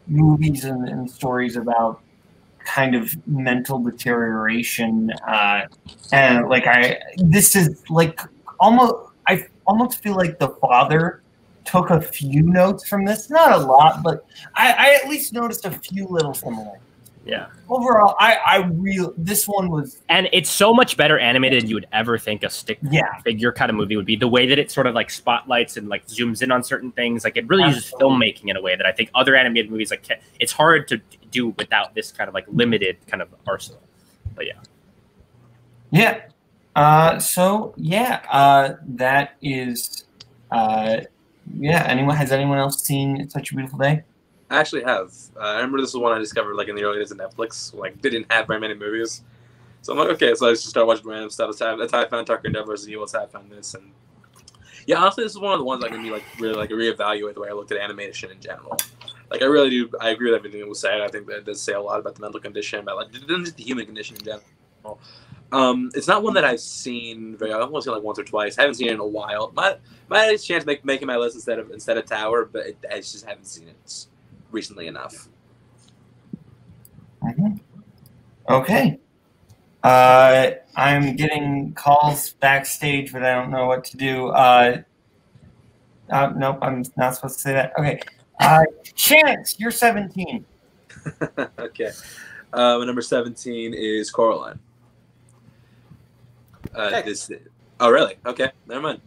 movies and stories about kind of mental deterioration, and like this is like I almost feel like the father took a few notes from this, not a lot, but I at least noticed a few little similarities. Yeah. Overall, this one was, and it's so much better animated than you would ever think a stick figure kind of movie would be. The way that it sort of like spotlights and like zooms in on certain things, like it really uses filmmaking in a way that I think other animated movies like it's hard to do without this kind of like limited kind of arsenal. But yeah. That is has anyone else seen It's Such a Beautiful Day? I actually have. I remember this was one I discovered like in the early days of Netflix. Like they didn't have very many movies, so I'm like, okay, so I just started watching random stuff. That's how I found Tucker and Dale vs. Evil. That's how I found this, and yeah, honestly, this is one of the ones that made me like really like reevaluate the way I looked at animation in general. Like I really do. I agree with everything that was said. I think that it does say a lot about the mental condition, about like just the human condition in general. It's not one that I've seen very. I've only seen like once or twice. I haven't seen it in a while. Might have a chance of making my list instead of Tower, but I just haven't seen it recently enough. Okay. I'm getting calls backstage, but I don't know what to do. Nope, I'm not supposed to say that. Okay. Chance, you're 17. Okay. Number 17 is Coraline. Oh, really? Okay, never mind.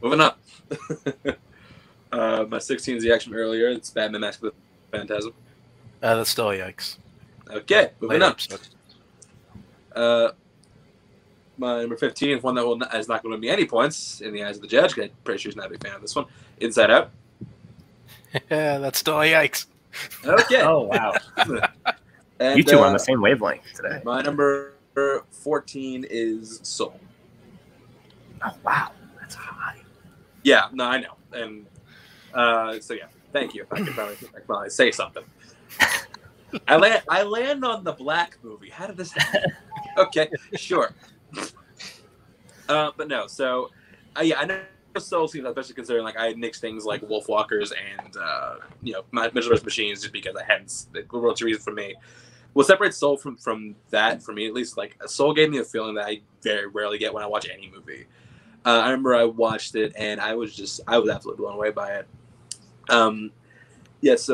Moving up. My 16 is the action earlier. It's Batman Mask with Phantasm. That's still yikes. Okay, moving Later up. episode. My number 15 is one that is not going to win me any points in the eyes of the judge. I'm pretty sure he's not a big fan of this one. Inside Out. Yeah, that's still yikes. Okay. Oh, wow. And, you two are on the same wavelength today. My number 14 is Soul. Oh, wow. That's high. Yeah, no, I know. And so, yeah, thank you. I can finally say something. I land on the Black movie. How did this happen? Okay, sure. But no, so, yeah, I know Soul seems, especially considering, like, I had nixed things like Wolfwalkers and, Mitchell vs. Machines just because I hadn't, the real reason for me. What separates Soul from that, for me at least, like, Soul gave me a feeling that I very rarely get when I watch any movie. I remember I watched it, and I was absolutely blown away by it. This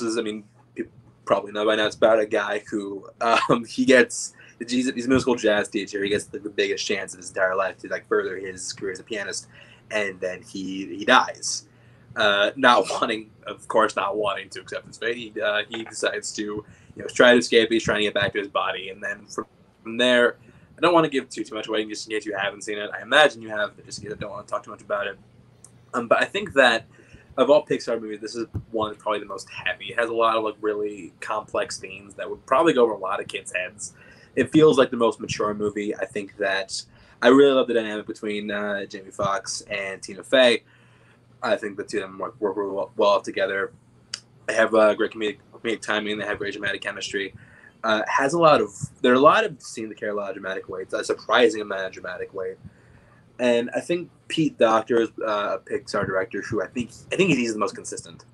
is, I mean, people probably know by now, it's about a guy who, he's a musical jazz teacher. He gets the biggest chance of his entire life to, like, further his career as a pianist, and then he dies. Not wanting to accept his fate. He decides to, try to escape. He's trying to get back to his body, and then from there, I don't want to give too much away, just in case you haven't seen it. I imagine you have, but just in case I don't want to talk too much about it. But I think that of all Pixar movies, this is one that's probably the most heavy. It has a lot of, like, really complex themes that would probably go over a lot of kids' heads. It feels like the most mature movie. I think that I really love the dynamic between Jamie Foxx and Tina Fey. I think the two of them work really well together. They have great comedic timing. They have great dramatic chemistry. There are a lot of scenes that carry a lot of dramatic weight. A surprising amount of dramatic weight. And I think Pete Docter is a Pixar director who I think he's the most consistent.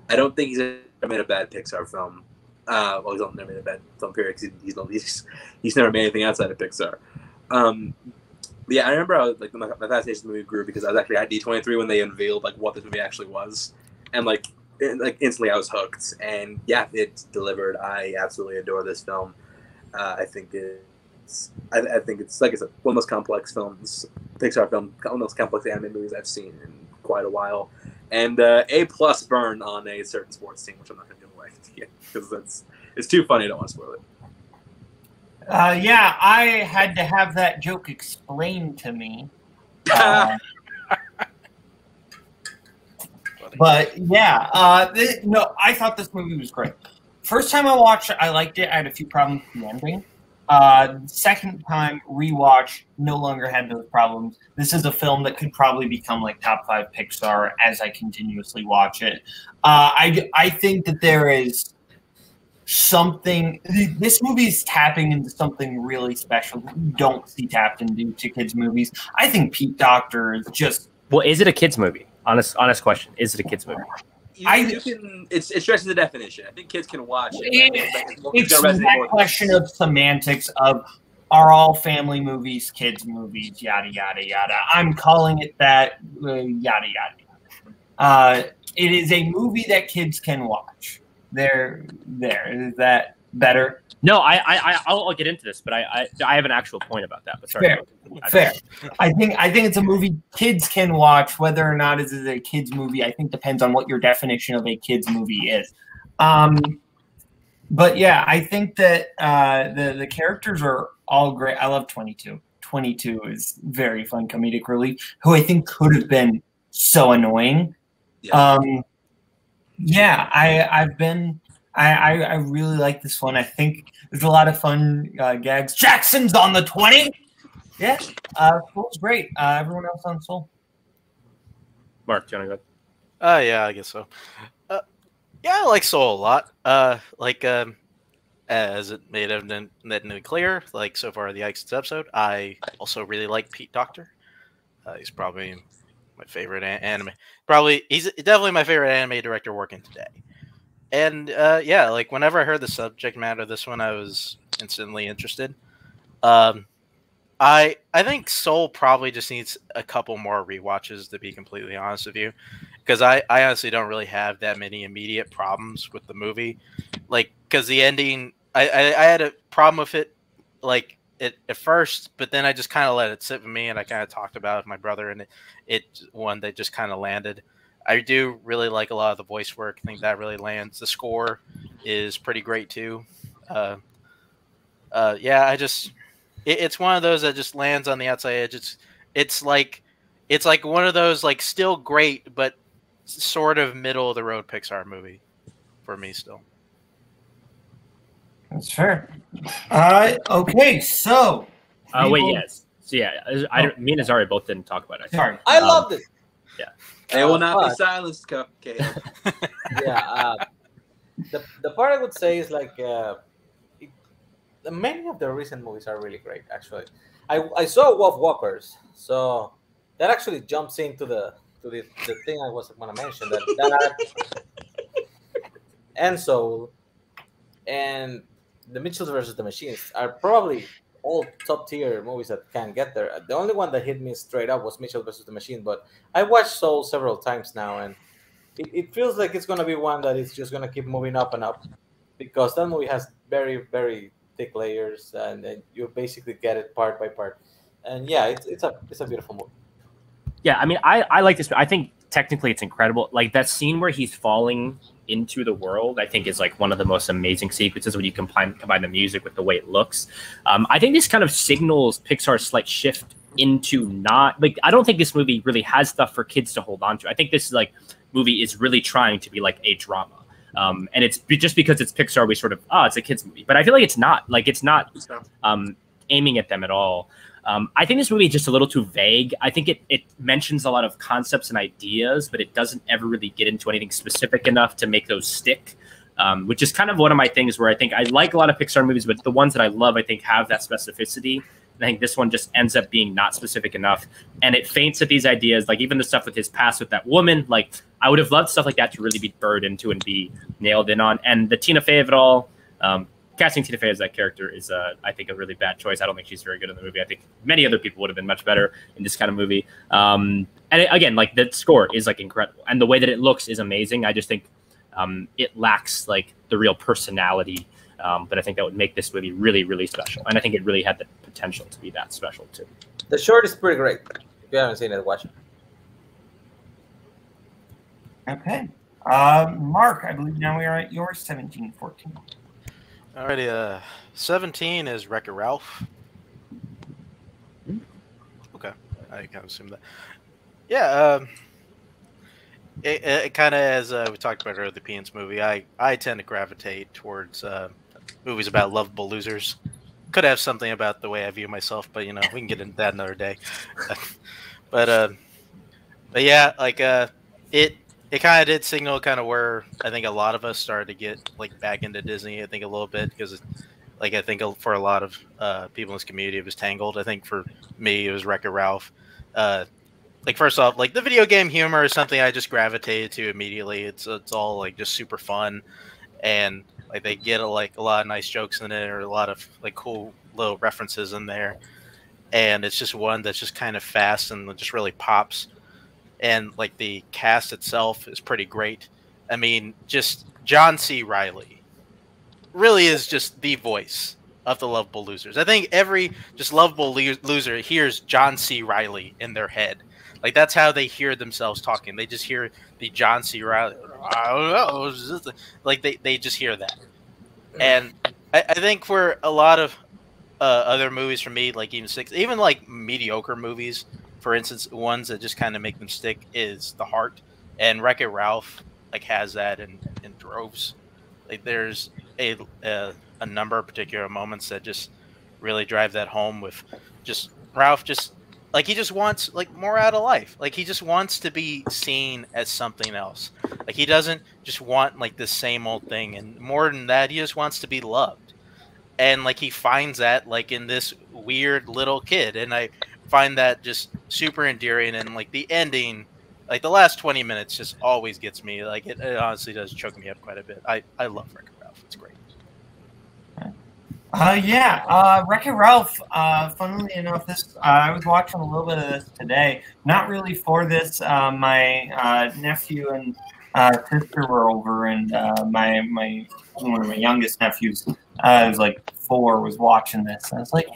I don't think he's ever made a bad Pixar film. He's never made a bad film period because he's never made anything outside of Pixar. Yeah, I remember my fascination with the movie grew because I was actually at D23 when they unveiled like what this movie actually was, and like instantly I was hooked. And yeah, it delivered. I absolutely adore this film. I think it's like I said, one of the most complex films, Pixar film, one of the most complex anime movies I've seen in quite a while, and A+ burn on a certain sports team, which I'm not going to give away because it's too funny. I don't want to spoil it. Yeah, I had to have that joke explained to me. But yeah, I thought this movie was great. First time I watched it, I liked it. I had a few problems with the ending. Second time rewatch, no longer had those problems. This is a film that could probably become like top 5 Pixar as I continuously watch it. I think that there is something. This movie is tapping into something really special that you don't see tapped into kids' movies. I think Pete Docter is just. Well, is it a kids' movie? Honest question. Is it a kids' movie? It stretches the definition. I think kids can watch it. It's that question of semantics of are all family movies kids' movies? Yada yada yada. I'm calling it that. Yada yada. It is a movie that kids can watch. There. Is that better? No, I'll get into this, but I have an actual point about that. But sorry. Fair. I think it's a movie kids can watch. Whether or not it is a kids movie, I think depends on what your definition of a kids movie is. But yeah, I think that the characters are all great. I love 22. 22 is very fun comedic relief, who I think could have been so annoying. Yeah. I really like this one. I think there's a lot of fun gags. Jackson's on the 20. Yeah, Soul's great. Everyone else on Soul. Mark, do you want to go? Yeah, I guess so. Yeah, I like Soul a lot. as it made evidently clear, like so far in the Ike's episode, I also really like Pete Docter. He's probably my favorite anime. He's definitely my favorite anime director working today. And yeah, like whenever I heard the subject matter of this one, I was instantly interested. I think Soul probably just needs a couple more rewatches, to be completely honest with you, because I honestly don't really have that many immediate problems with the movie. Like, because the ending, I had a problem with it, like at first, but then I just kind of let it sit with me, and I kind of talked about it with my brother, and it one that just kind of landed. I do really like a lot of the voice work. I think that really lands. The score is pretty great too. Yeah, it's one of those that just lands on the outside edge. It's like one of those like still great but sort of middle of the road Pixar movie for me still. That's fair. Okay, so wait, yes. So yeah, me and Azari both didn't talk about it. Sorry, I loved it. Yeah, it will not be silenced, Caleb. Yeah, the part I would say is like many of the recent movies are really great. Actually, I saw Wolf Walkers, so that actually jumps into the thing I was going to mention that and Soul and the Mitchells versus the Machines are probably all top tier movies that can get there. The only one that hit me straight up was Mitchell versus the Machine, but I watched Soul several times now, and it feels like it's going to be one that is just going to keep moving up and up, because that movie has very, very thick layers, and you basically get it part by part. And yeah, it's a beautiful movie. Yeah, I mean, I like this. I think technically it's incredible. Like that scene where he's falling into the world, I think is like one of the most amazing sequences when you combine the music with the way it looks. I think this kind of signals Pixar's slight shift into not like, I don't think this movie really has stuff for kids to hold on to. I think this movie is really trying to be like a drama. And it's just because it's Pixar, we sort of, it's a kids movie, but I feel like it's not aiming at them at all. I think this movie is just a little too vague. I think it mentions a lot of concepts and ideas, but it doesn't ever really get into anything specific enough to make those stick, which is kind of one of my things where I think I like a lot of Pixar movies, but the ones that I love, I think, have that specificity. And I think this one just ends up being not specific enough. And it faints at these ideas, like even the stuff with his past with that woman. Like, I would have loved stuff like that to really be burrowed into and be nailed in on. And the Tina Fey of it all, casting Tina Fey as that character is, I think, a really bad choice. I don't think she's very good in the movie. I think many other people would have been much better in this kind of movie. And again, like the score is like incredible, and the way that it looks is amazing. I just think it lacks like the real personality, but I think that would make this movie really, really special. And I think it really had the potential to be that special too. The short is pretty great. If you haven't seen it, watch it. Okay, Mark, I believe now we are at your 17-14. Alrighty, 17 is Wreck-It Ralph. Okay, I kind of assume that. Yeah, it kind of, as we talked about earlier, the Peanuts movie, I tend to gravitate towards movies about lovable losers. Could have something about the way I view myself, but, you know, we can get into that another day. but yeah, like, it kind of did signal kind of where I think a lot of us started to get like back into Disney. I think a little bit because, like, I think for a lot of people in this community, it was Tangled. I think for me, it was Wreck-It Ralph. Like, first off, like the video game humor is something I just gravitated to immediately. It's all like just super fun, and like they get a lot of nice jokes in it, or a lot of like cool little references in there. And it's just one that's just kind of fast and just really pops. And like the cast itself is pretty great. I mean, just John C. Reilly really is just the voice of the lovable losers. I think every just lovable loser hears John C. Reilly in their head. Like that's how they hear themselves talking. They just hear the John C. Reilly. I don't know. Like they just hear that. And I think for a lot of other movies for me, like even like mediocre movies, for instance, ones that just kind of make them stick is The Heart, and Wreck-It Ralph like has that in droves. Like there's a number of particular moments that just really drive that home with just Ralph just like he just wants like more out of life. Like he just wants to be seen as something else. Like he doesn't just want like the same old thing, and more than that, he just wants to be loved. and like he finds that like in this weird little kid, and I find that just super endearing. And like the ending, like the last 20 minutes just always gets me. Like it honestly does choke me up quite a bit. I love Wreck-It Ralph. It's great. Wreck-It Ralph, funnily enough, this I was watching a little bit of this today. Not really for this. My nephew and sister were over, and one of my youngest nephews, was like 4, was watching this. And I was like,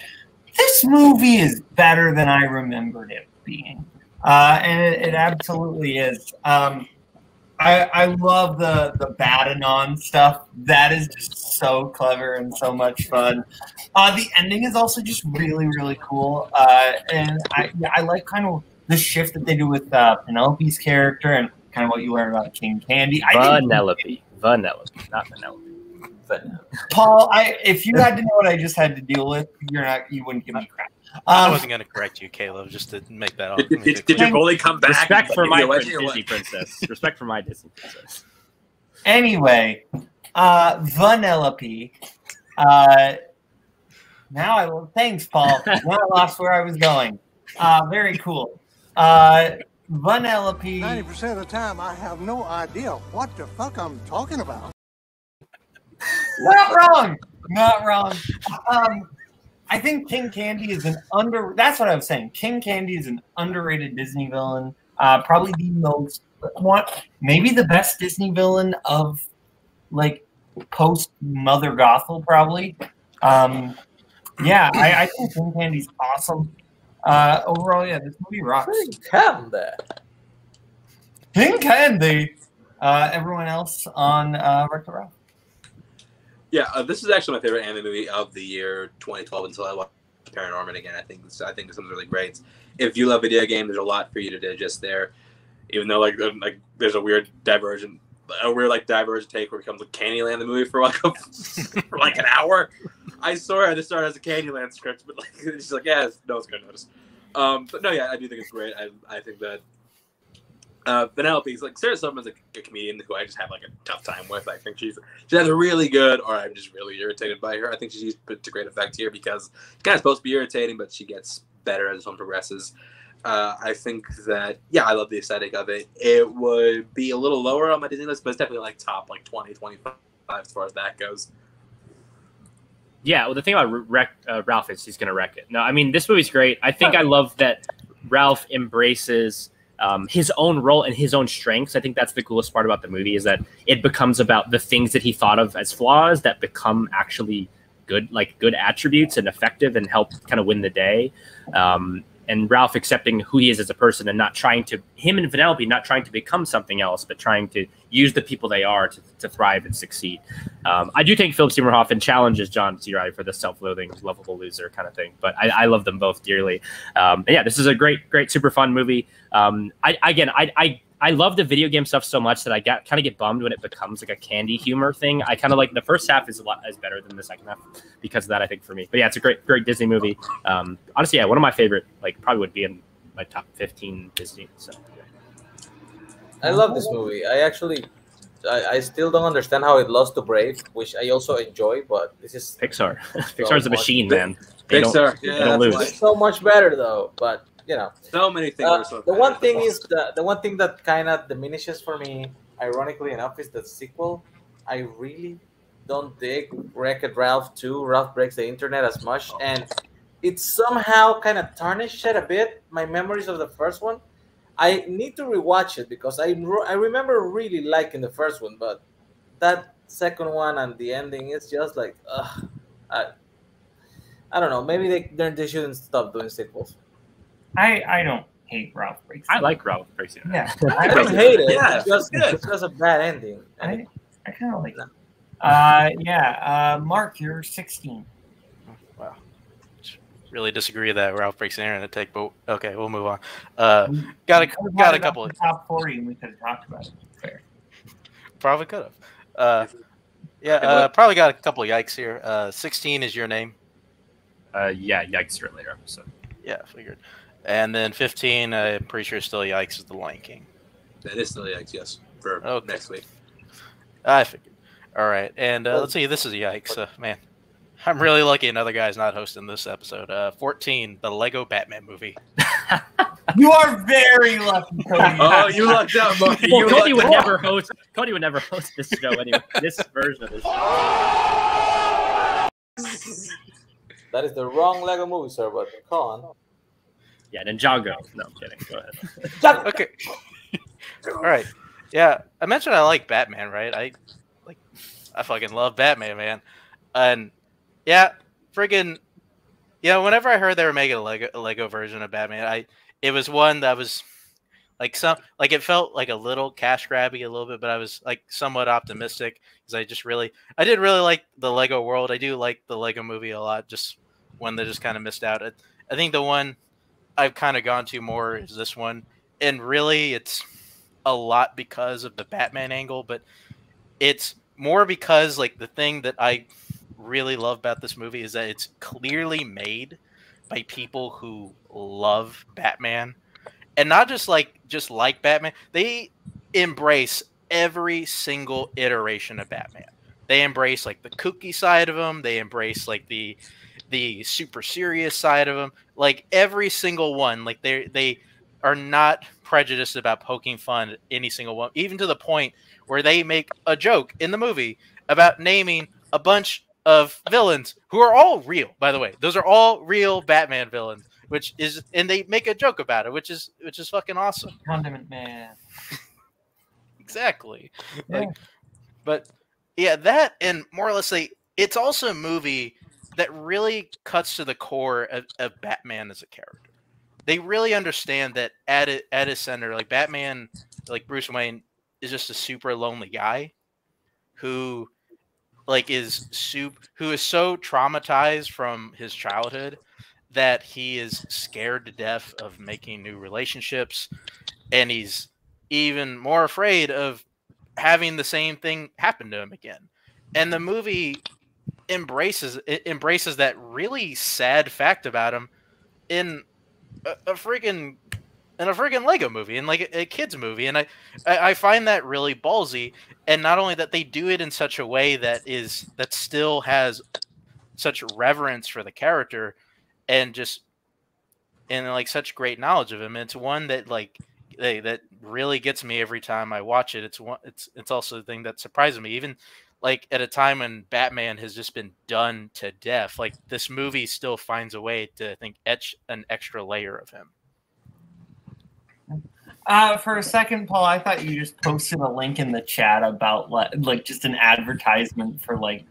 this movie is better than I remembered it being. And it absolutely is. I love the Badanon stuff. That is just so clever and so much fun. The ending is also just really, really cool. And I like kind of the shift that they do with Penelope's character and kind of what you learn about King Candy. Vanellope, not Vanellope. Paul, if you had to know what I just had to deal with, you wouldn't give me crap. I wasn't going to correct you, Caleb, just to make that off. Did your bully come back? Respect for my Disney princess. Respect for my Disney princess. Anyway, Vanellope. Thanks, Paul. Now I lost where I was going. Very cool. Vanellope. 90% of the time, I have no idea what the fuck I'm talking about. Not wrong. I think King Candy is that's what I was saying. King Candy is an underrated Disney villain. Probably maybe the best Disney villain of like post Mother Gothel, probably. I think King Candy's awesome. Overall, this movie rocks. King Candy. Everyone else on Wreck-It Ralph? Yeah, this is actually my favorite anime movie of the year 2012 until I watched Paranorman again. I think this one's really great. If you love video games, there's a lot for you to digest there. Even though like there's a weird divergent take where it becomes like Candyland the movie for like an hour. I swear this started as a Candyland script, but like it's just like no one's gonna notice. But no, I do think it's great. I think that Vanellope's like Sarah Silverman's a comedian who I just have like a tough time with. I think she's either really good or I'm just really irritated by her. I think she's put to great effect here because it's kind of supposed to be irritating, but she gets better as this one progresses. I think that I love the aesthetic of it. It would be a little lower on my Disney list, but it's definitely like top like 20, 25 as far as that goes. Yeah, well, the thing about Ralph is he's going to wreck it. No, I mean, this movie's great. I think I love that Ralph embraces his own role and his own strengths. I think that's the coolest part about the movie is that it becomes about the things that he thought of as flaws that become actually good attributes and effective and help kind of win the day. And Ralph accepting who he is as a person and him and Vanellope not trying to become something else, but trying to use the people they are to thrive and succeed. I do think Philip Seymour Hoffman challenges John C. Reilly for the self-loathing, lovable loser kind of thing, but I love them both dearly. This is a great, super fun movie. I love the video game stuff so much that I kind of get bummed when it becomes like a candy humor thing. I kind of like the first half is better than the second half because of that, I think, for me. But it's a great Disney movie. Honestly, one of my favorite, probably would be in my top 15 Disney. So, I love this movie. I still don't understand how it lost to Brave, which I also enjoy, but this is Pixar. Pixar's a machine, man. They don't lose. It's so much better though, but so many things. The one thing that kind of diminishes for me, ironically enough, is the sequel. I really don't dig Wreck-It Ralph 2, Ralph Breaks the Internet as much, and it somehow kind of tarnished it a bit. My memories of the first one. I need to rewatch it because I remember really liking the first one, but that second one and the ending is just like, I don't know. Maybe they shouldn't stop doing sequels. I don't hate Ralph Breaks. I like Ralph Breaks the Internet. Yeah, I don't hate it. Yeah, it's just a bad ending. I kind of like that. Mark, you're 16. Wow. Really disagree with that. Ralph Breaks the Internet take, but okay, we'll move on. Got a couple of top 40, and we could have talked about it. Fair. Probably could have. Probably got a couple of yikes here. 16 is your name. Yikes for a later episode. Yeah, figured. And then 15, I'm pretty sure still yikes is the Lion King. That is still yikes, yes, for next week. I figured. All right, and let's see. This is a yikes, man. I'm really lucky another guy's not hosting this episode. 14, the Lego Batman movie. You are very lucky, Cody. Oh, you lucked out, Mark. Well, Cody would never host. Cody would never host this show anyway. This version of this show. That is the wrong Lego movie, sir. But come on. Yeah, Ninjago. No, I'm kidding. Go ahead. Okay. All right. Yeah, I mentioned I like Batman, right? I fucking love Batman, man. And yeah, friggin' whenever I heard they were making a Lego version of Batman, it was one that was like it felt like a little cash grabby a little bit, but I was like somewhat optimistic because I did really like the Lego world. I do like the Lego movie a lot, just one that just kind of missed out. I think the one I've kind of gone to more is this one, and really it's a lot because of the Batman angle, but it's more because like the thing that I really love about this movie is that it's clearly made by people who love Batman, and not just like Batman. They embrace every single iteration of Batman. They embrace like the kooky side of him. They embrace like the super serious side of him. Like every single one. Like they are not prejudiced about poking fun at any single one, even to the point where they make a joke in the movie about naming a bunch of villains who are all real, by the way. Those are all real Batman villains, and they make a joke about it, which is fucking awesome. Condiment Man. Exactly. Yeah. But yeah, that, and more or less it's also a movie that really cuts to the core of Batman as a character. They really understand that at his center, like Batman, like Bruce Wayne, is just a super lonely guy who is so traumatized from his childhood that he is scared to death of making new relationships, and he's even more afraid of having the same thing happen to him again. And the movie embraces that really sad fact about him in a freaking Lego movie, in like a kids movie, and I find that really ballsy. And not only that, they do it in such a way that still has such reverence for the character, and like such great knowledge of him. And it's one that that really gets me every time I watch it. It's also the thing that surprises me, even like at a time when Batman has just been done to death. Like this movie still finds a way to, I think, etch an extra layer of him. For a second, Paul, I thought you just posted a link in the chat about like just an advertisement for like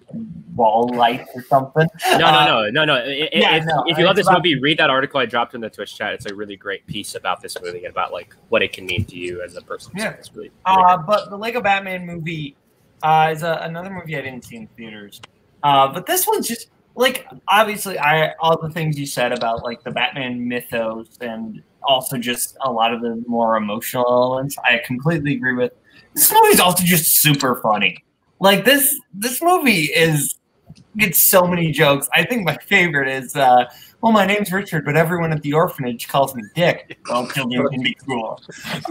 wall light or something. No. If you love this movie, read that article I dropped in the Twitch chat. It's a really great piece about this movie and about like what it can mean to you as a person. Yeah. So it's really but the Lego Batman movie is another movie I didn't see in theaters. But this one's just like, obviously, all the things you said about like the Batman mythos and also just a lot of the more emotional elements, I completely agree with. This movie's also just super funny. Like this movie gets so many jokes. I think my favorite is, well, my name's Richard, but everyone at the orphanage calls me Dick. Well, children can be cruel.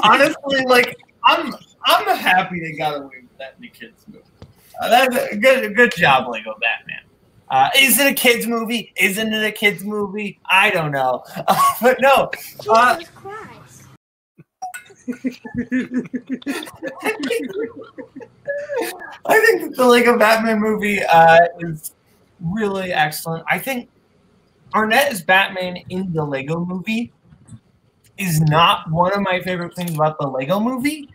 Honestly, like I'm happy they got away with that in the kids movie. That's a good job, Lego Batman. Is it a kids movie? Isn't it a kids movie? I don't know. But no. Jesus Christ. I think that the Lego Batman movie is really excellent. I think Arnett as Batman in the Lego movie is not one of my favorite things about the Lego movie.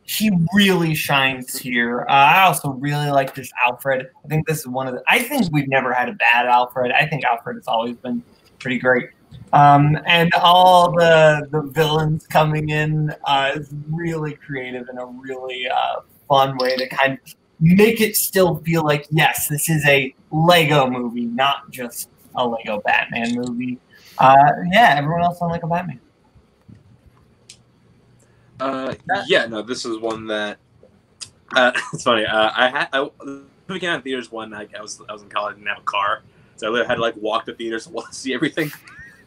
He really shines here. I also really like this Alfred. I think this is I think we've never had a bad Alfred. I think Alfred has always been pretty great. And all the villains coming in is really creative and a really fun way to kind of make it still feel like, yes, this is a Lego movie, not just a Lego Batman movie. Yeah, everyone else on Lego Batman. This is one that it's funny. We came out in theaters one night. I was in college and didn't have a car, so I literally had to like walk to theaters to see everything.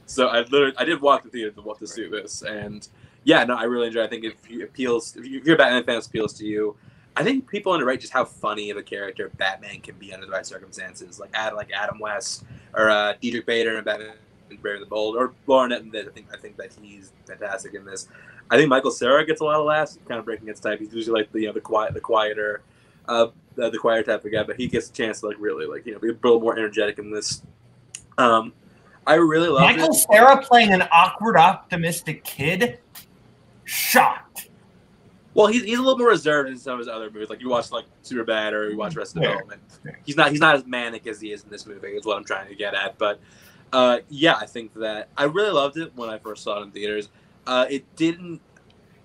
So I did walk to theater to see this, and I really enjoy it. I think if you're a Batman fan, it appeals to you. I think people underrate just how funny of a character Batman can be under the right circumstances. Like Adam West or Diedrich Bader and Batman Brave and the Bold, or Lauren Ettenborough. I think that he's fantastic in this. I think Michael Cera gets a lot of laughs, kind of breaking its type. He's usually like the quieter type of guy, but he gets a chance to like really like be a little more energetic in this. I really love Michael Cera playing an awkward, optimistic kid. Shocked. Well, he's a little more reserved in some of his other movies. Like you watch like Superbad or you watch Arrested Development. He's not as manic as he is in this movie. Is what I'm trying to get at. But yeah, I think that I really loved it when I first saw it in theaters. It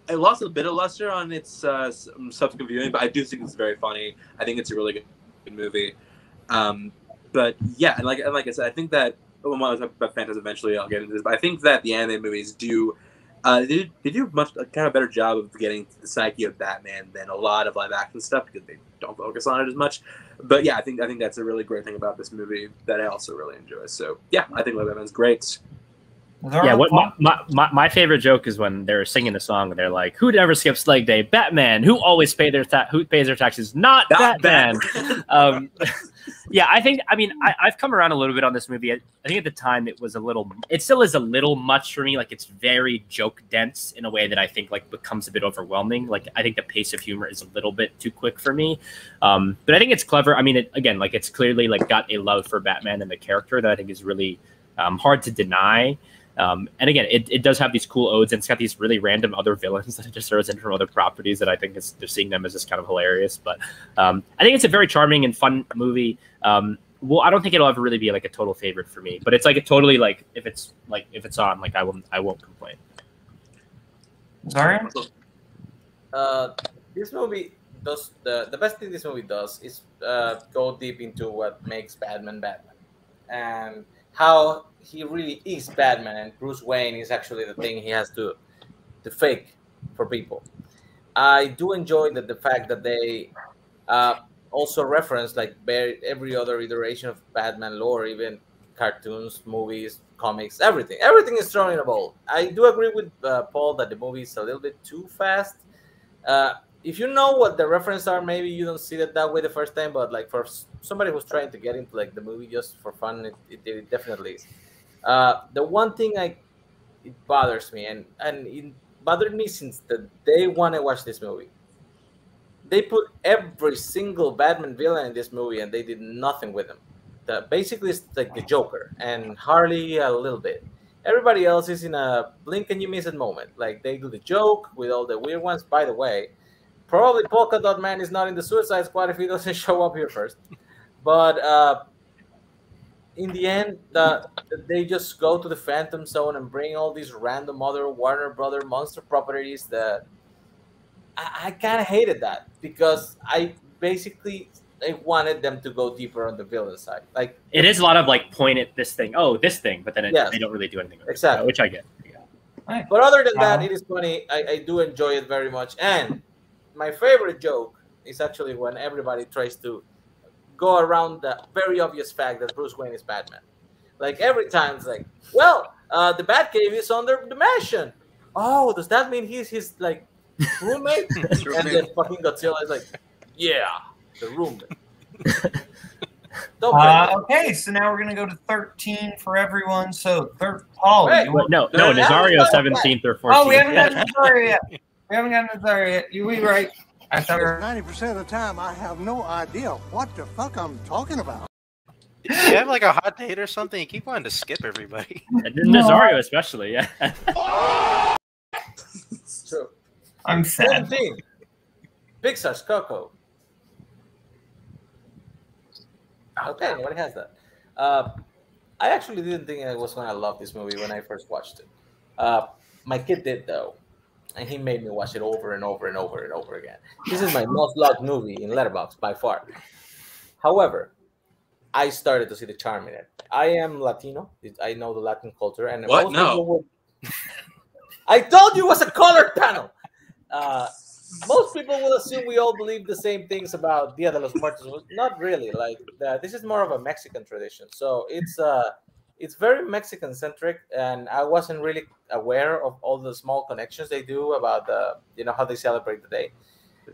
lost a bit of luster on its subsequent viewing, but I do think it's very funny. I think it's a really good movie. But yeah, and like I said, I think that when I was talking about Phantasm, eventually I'll get into this. But I think that the anime movies do. They do a kind of better job of getting to the psyche of Batman than a lot of live action stuff because they don't focus on it as much. But yeah, I think that's a really great thing about this movie that I also really enjoy. So yeah, I think Batman's great. Yeah, what my favorite joke is when they're singing the song and they're like, "Who never skips leg day? Batman. Who always pays their taxes? Not Batman." Yeah, I've come around a little bit on this movie. I think at the time it still is a little much for me. Like it's very joke dense in a way that I think like becomes a bit overwhelming. Like I think the pace of humor is a little bit too quick for me. But I think it's clever. I mean, it's clearly like got a love for Batman and the character that I think is really hard to deny. And again, it does have these cool odes, and it's got these really random other villains that it just throws in from other properties that I think they're seeing them as just kind of hilarious. But I think it's a very charming and fun movie. Well, I don't think it'll ever really be like a total favorite for me, but it's like a totally like if it's on, like I won't complain. Sorry. This movie does the best thing this movie does is go deep into what makes Batman Batman, and how he really is Batman, and Bruce Wayne is actually the thing he has to fake for people. I do enjoy the fact that they also reference like every other iteration of Batman lore, even cartoons, movies, comics, everything. Everything is thrown in a bowl. I do agree with Paul that the movie is a little bit too fast. If you know what the references are, maybe you don't see it that way the first time, but like for somebody who's trying to get into like the movie just for fun, it definitely is. The one thing it bothers me, and it bothered me since the day one I watched this movie. They put every single Batman villain in this movie, and they did nothing with them. Basically, it's like the Joker and Harley a little bit. Everybody else is in a blink and you miss it moment. Like they do the joke with all the weird ones. By the way, probably Polka Dot Man is not in the Suicide Squad if he doesn't show up here first. But in the end, they just go to the Phantom Zone and bring all these random other Warner Brother monster properties that I kind of hated that because I wanted them to go deeper on the villain side. Like it is a lot of like point at this thing, this thing, but then they don't really do anything with exactly, it, which I get. Yeah. But other than that, it is funny. I do enjoy it very much. And my favorite joke is actually when everybody tries to go around the very obvious fact that Bruce Wayne is Batman. Like every time it's like, well, the Batcave is under the mansion. Oh, does that mean he's his like roommate? And then fucking Godzilla is like, yeah, the roommate. Okay, so now we're gonna go to 13 for everyone. So Paul, no, Nazario 17th or 14th. Oh, we haven't gotten Nazario yet. We haven't gotten Nazario yet. You were right. I thought 90% of the time, I have no idea what the fuck I'm talking about. You have like a hot date or something? You keep wanting to skip everybody. Nazario especially, yeah. So I'm sad. Pixar's Coco. Okay, nobody has that. I actually didn't think I was going to love this movie when I first watched it. My kid did, though, and he made me watch it over and over and over and over again. This is my most loved movie in Letterboxd by far. However, I started to see the charm in it. I am Latino. I know the Latin culture. And what? No. I told you it was a colored panel. Most people will assume we all believe the same things about Dia de los Muertos. Not really. Like this is more of a Mexican tradition, so it's very Mexican centric, and I wasn't really aware of all the small connections they do about how they celebrate the day.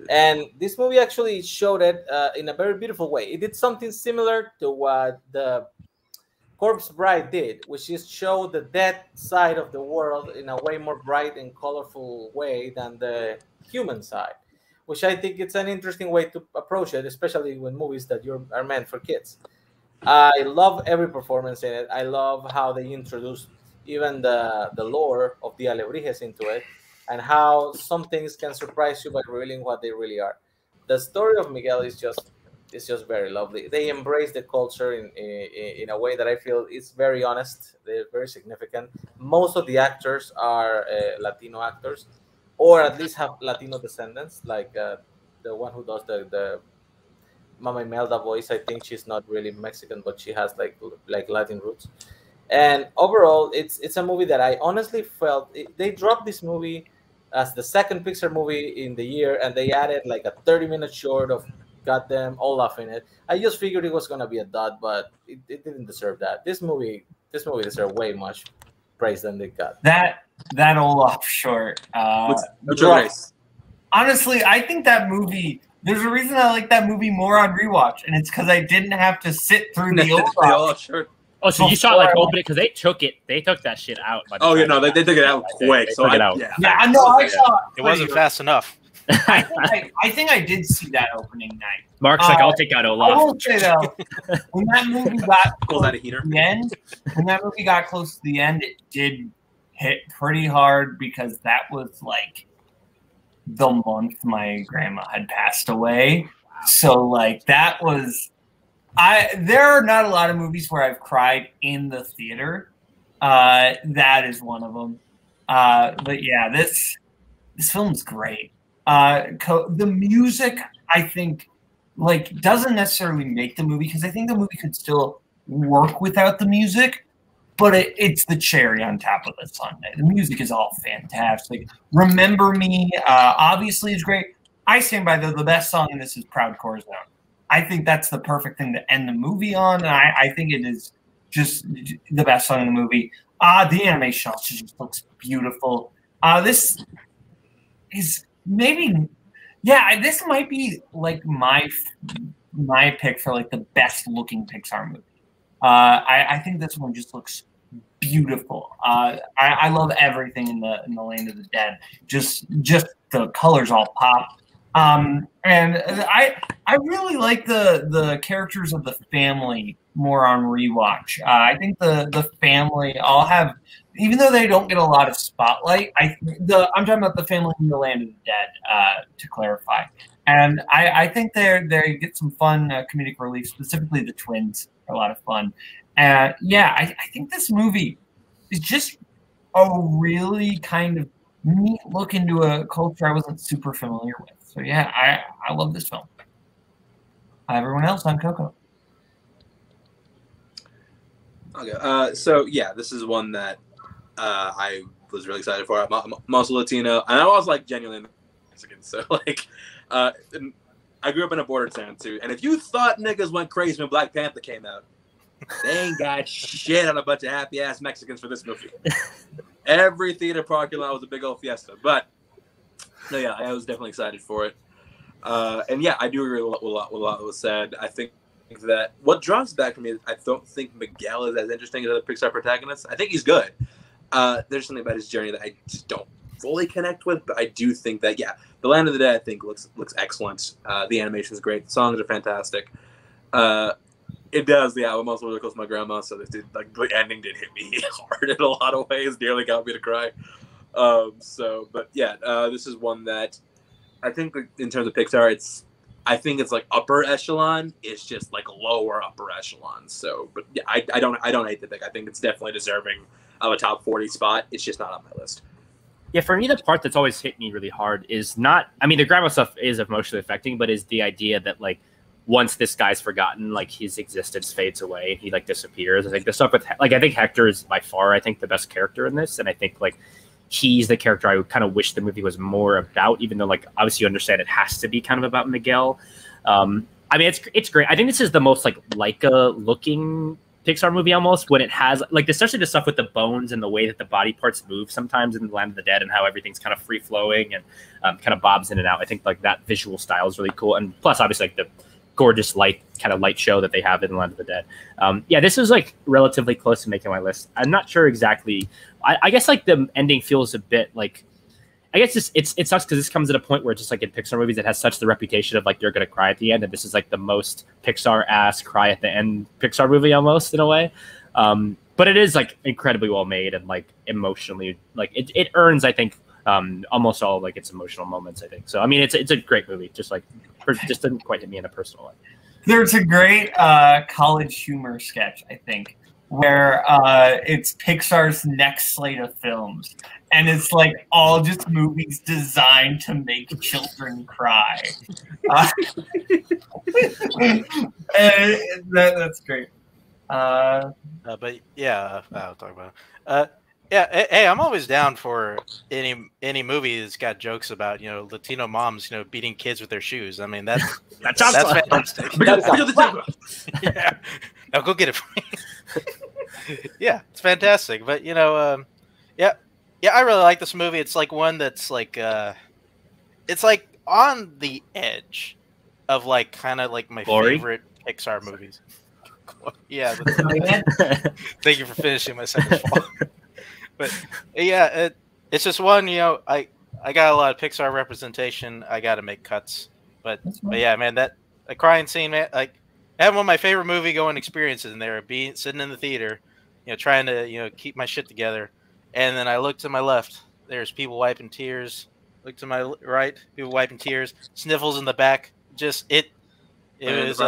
And this movie actually showed it in a very beautiful way. It did something similar to what the Corpse Bride did, which is show the dead side of the world in a way more bright and colorful way than the human side, which I think it's an interesting way to approach it, especially when movies that are meant for kids. I love every performance in it. I love how they introduced even the lore of the Alebrijes into it, and how some things can surprise you by revealing what they really are. The story of Miguel is just very lovely. They embrace the culture in a way that I feel is very honest. They're very significant. Most of the actors are Latino actors, or at least have Latino descendants, like the one who does the Mama Imelda voice. I think she's not really Mexican, but she has like Latin roots. And overall, it's a movie that I honestly felt they dropped this movie as the second Pixar movie in the year, and they added like a 30-minute short of goddamn Olaf in it. I just figured it was gonna be a dud, but it didn't deserve that. This movie deserved way much praise than they got. That Olaf short. What's your race? Honestly, I think that movie. There's a reason I like that movie more on rewatch, and it's because I didn't have to sit through the Olaf short. Oh, so you saw like open it because they took that shit out. By the Oh, time you know, they took it out quick. They So took it I, out. Yeah, I know. I saw. It wasn't fast enough. I think I did see that opening night. Mark's like, I'll take out I Olaf. will say though, when that movie got Pulls close out a to heater. the end, it did hit pretty hard because that was like the month my grandma had passed away. So like that was there are not a lot of movies where I've cried in the theater. That is one of them. But yeah, this film's great. The music, I think, like doesn't necessarily make the movie because I think the movie could still work without the music, but it's the cherry on top of the sundae. The music is all fantastic. Remember Me, obviously is great. I stand by the best song in this is Proud Corazon. I think that's the perfect thing to end the movie on. And I think it is just the best song in the movie. The animation also just looks beautiful. This is maybe, this might be like my pick for like the best looking Pixar movie. I think this one just looks beautiful. I love everything in the Land of the Dead. Just the colors all pop. And I really like the characters of the family more on rewatch. I think the family all have, even though they don't get a lot of spotlight, I'm talking about the family in the Land of the Dead, to clarify. And I think they get some fun comedic relief, specifically the twins are a lot of fun. I think this movie is just a really kind of neat look into a culture I wasn't super familiar with. So yeah, I love this film. Everyone else on Coco. Okay, so yeah, this is one that I was really excited for. I'm also Latino, and I was like genuinely Mexican. So like, I grew up in a border town too. And if you thought niggas went crazy when Black Panther came out, they ain't got shit on a bunch of happy ass Mexicans for this movie. Every theater parking lot was a big old fiesta. But no, yeah, I was definitely excited for it. And yeah, I do agree with a lot that was said. I think that what draws back from me is I don't think Miguel is as interesting as other Pixar protagonists. I think he's good. There's something about his journey that I just don't fully connect with, but I do think that, yeah, The Land of the Dead, I think, looks excellent. The animation is great. The songs are fantastic. It does, the album also really close to my grandma, so the ending did hit me hard in a lot of ways. Nearly got me to cry. But yeah, this is one that I think in terms of Pixar, I think it's like upper echelon. It's just like lower upper echelon. So, but yeah, I don't hate the pick. I think it's definitely deserving of a top 40 spot. It's just not on my list. Yeah, for me, the part that's always hit me really hard is not, I mean, the grandma stuff is emotionally affecting, but is the idea that like once this guy's forgotten, like his existence fades away, he like disappears. I think the stuff with like, I think Hector is by far, I think, the best character in this. And I think like he's the character I would kind of wish the movie was more about, even though like obviously you understand it has to be kind of about Miguel. I mean, it's great. I think this is the most like Laika looking Pixar movie almost, when it has like, especially the stuff with the bones and the way that the body parts move sometimes in the Land of the Dead, and how everything's kind of free flowing and kind of bobs in and out. I think like that visual style is really cool, and plus obviously like the gorgeous light show that they have in the Land of the Dead. Yeah, this is like relatively close to making my list. I'm not sure exactly. I guess like the ending feels a bit like, I guess it sucks because this comes at a point where it's just like in Pixar movies, it has such the reputation of like you're gonna cry at the end, and this is like the most Pixar-ass cry at the end Pixar movie almost in a way. But it is like incredibly well made and like emotionally like it earns, I think, almost all like its emotional moments, I think. So I mean, it's a great movie. Just didn't quite hit me in a personal way. There's a great College Humor sketch, I think, where it's Pixar's next slate of films, and it's like all just movies designed to make children cry. That's great. But yeah, I'll talk about it. Yeah, hey, I'm always down for any movie that's got jokes about, you know, Latino moms, you know, beating kids with their shoes. I mean, that's fantastic. Yeah, now go get it for me. Yeah, it's fantastic. But you know, yeah, I really like this movie. It's like one that's like, it's like on the edge of like kind of like my favorite Pixar movies. Yeah. Thank you for finishing my sentence. But yeah, it's just one, you know, I got a lot of Pixar representation. I got to make cuts. But yeah, man, that a crying scene, man, like I had one of my favorite movie going experiences in there, sitting in the theater, you know, trying to, you know, keep my shit together. And then I look to my left, there's people wiping tears. Look to my right, people wiping tears. Sniffles in the back. Just it was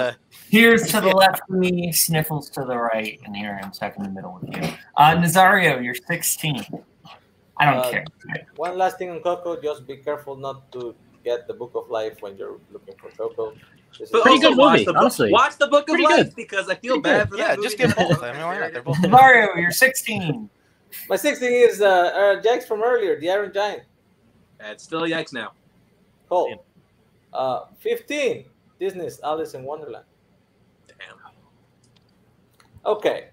tears to the left of me, sniffles to the right, and here I'm stuck in the middle with you. Nazario, you're 16. I don't care. One last thing on Coco, just be careful not to get the Book of Life when you're looking for Coco. But pretty good movie, honestly. Watch the Book of Life because I feel bad for that movie. Just get both. I mean, why not? They're both. Nazario, you're 16. My 16 is Jax from earlier, the Iron Giant. It's still Yikes now. Cool. 15. Disney's Alice in Wonderland. Damn. Okay.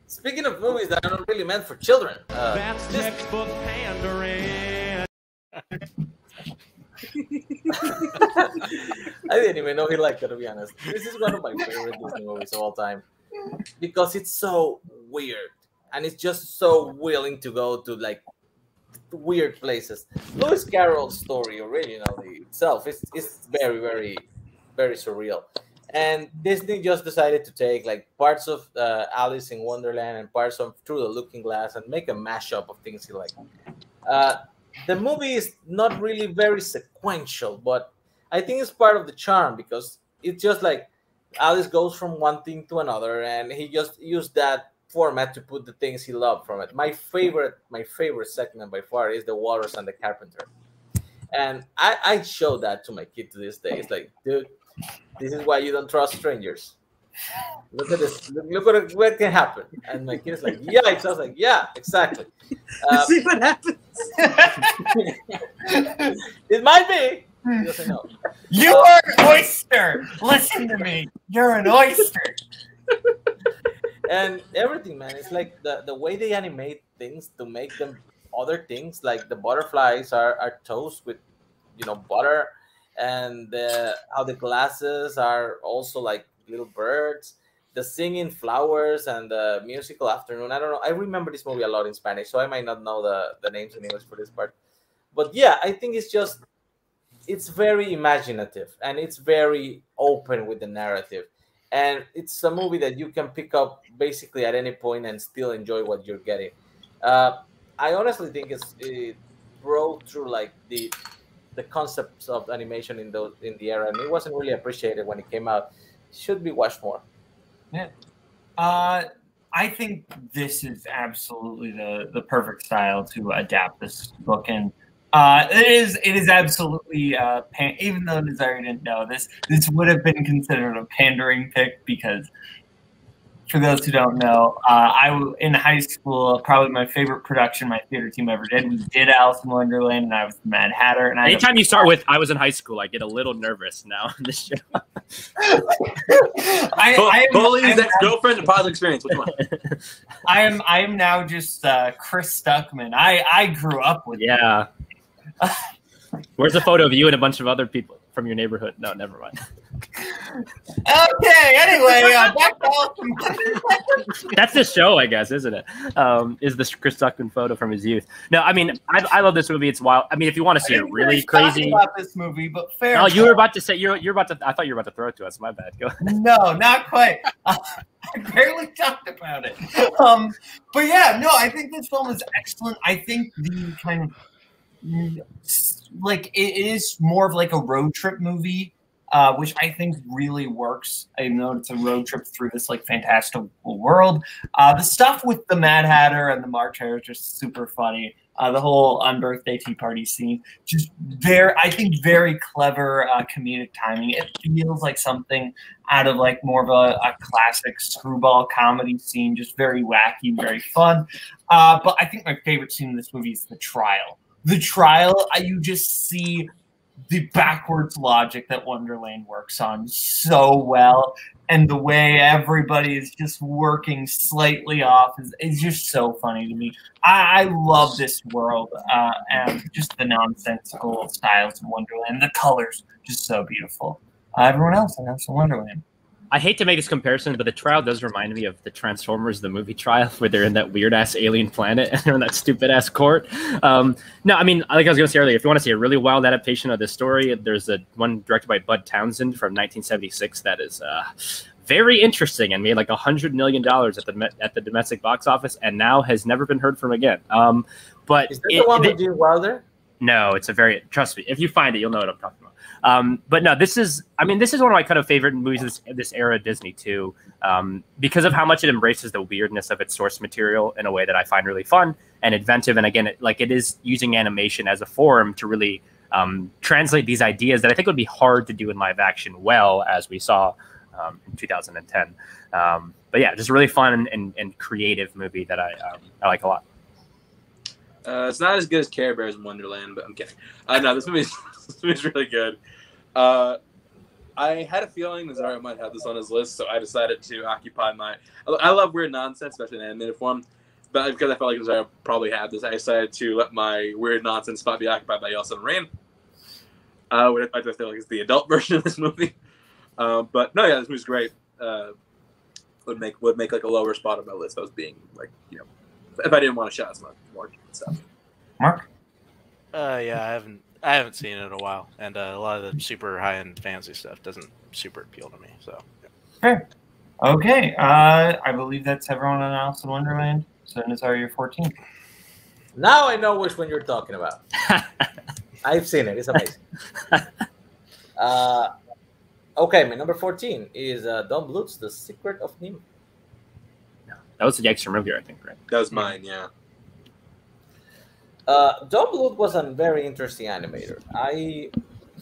Speaking of movies that are not really meant for children. That's textbook pandering. I didn't even know he liked it, to be honest. This is one of my favorite Disney movies of all time because it's so weird and it's just so willing to go to like weird places. Lewis Carroll's story originally itself is very, very, very surreal, and Disney just decided to take like parts of Alice in Wonderland and parts of Through the Looking Glass and make a mashup of things he liked. The movie is not really very sequential, but I think it's part of the charm because it's just like Alice goes from one thing to another, and he just used that format to put the things he loved from it. My favorite segment by far is the Walrus and the Carpenter, and I show that to my kid to this day. It's like, dude, this is why you don't trust strangers. Look at this. Look what can happen. And my kid's like, yikes. I was like, yeah, exactly. See what happens. It might be. He doesn't know. You are an oyster. Listen to me. You're an oyster. And everything, man. It's like the way they animate things to make them other things. Like the butterflies are toast with, you know, butter, and how the glasses are also like little birds. The singing flowers and the musical afternoon. I don't know. I remember this movie a lot in Spanish, so I might not know the names in English for this part. But yeah, I think it's very imaginative and it's very open with the narrative. And it's a movie that you can pick up basically at any point and still enjoy what you're getting. I honestly think it broke through like the concepts of animation in the era, and it wasn't really appreciated when it came out. It should be watched more. Yeah. I think this is absolutely the perfect style to adapt this book in. It is absolutely even though Nazario didn't know this would have been considered a pandering pick because for those who don't know, in high school, probably my favorite production my theater team ever did. We did Alice in Wonderland, and I was the Mad Hatter. And anytime you start with "I was in high school," I get a little nervous now on this show. Bullies, ex-girlfriend, and positive experience. Which one? I am now just Chris Stuckman. I grew up with yeah. Where's a photo of you and a bunch of other people from your neighborhood? No, never mind. Okay, anyway, back to Awesome. That's the show, I guess, isn't it? Is the Chris Stuckman photo from his youth? No, I mean, I love this movie. It's wild. I mean, if you want to see it really crazy about this movie, but fair. No, you were about to say you're about to. I thought you were about to throw it to us. My bad. Go ahead. No, not quite. I barely talked about it. But yeah, no, I think this film is excellent. I think the kind of like it is more of like a road trip movie. Which I think really works. I know it's a road trip through this like fantastical world. The stuff with the Mad Hatter and the March Hare is just super funny. The whole unbirthday tea party scene, just I think very clever comedic timing. It feels like something out of like more of a classic screwball comedy scene, just very wacky, very fun. But I think my favorite scene in this movie is the trial. The trial, you just see the backwards logic that Wonderland works on so well, and the way everybody is just working slightly off is just so funny to me. I love this world and just the nonsensical styles of Wonderland. The colors, just so beautiful. Everyone else in Alice in Wonderland. I hate to make this comparison, but the trial does remind me of the Transformers, the movie trial, where they're in that weird-ass alien planet and they're in that stupid-ass court. No, I mean, like I was going to say earlier, if you want to see a really wild adaptation of this story, there's one directed by Bud Townsend from 1976 that is very interesting and made like $100 million at the domestic box office and now has never been heard from again. But is that the one with Gene Wilder? No, it's trust me, if you find it, you'll know what I'm talking about. But no, this is one of my kind of favorite movies this era of Disney too, because of how much it embraces the weirdness of its source material in a way that I find really fun and inventive. And again, it is using animation as a form to really translate these ideas that I think would be hard to do in live action well, as we saw in 2010. But yeah, just a really fun and creative movie that I like a lot. It's not as good as Care Bears in Wonderland, but I'm kidding. No, this movie's really good. I had a feeling Nazaro might have this on his list, so I decided to occupy I love weird nonsense, especially in animated form, but because I felt like Nazaro probably had this, I decided to let my weird nonsense spot be occupied by Yellow Sun Rain. Which I feel like is the adult version of this movie. But no, yeah, this movie's great. Would make like a lower spot on my list. I was being like, if I didn't want to shout as much more stuff. Mark? Yeah, I haven't seen it in a while, and a lot of the super high-end fancy stuff doesn't super appeal to me. So, yeah. Okay. I believe that's everyone on Alice in Wonderland. So, Nazar, you're 14. Now I know which one you're talking about. I've seen it. It's amazing. Okay, my number 14 is Don Bluth's The Secret of NIMH. That was the extra movie, I think, right? That was mine, yeah. Don Bluth was a very interesting animator.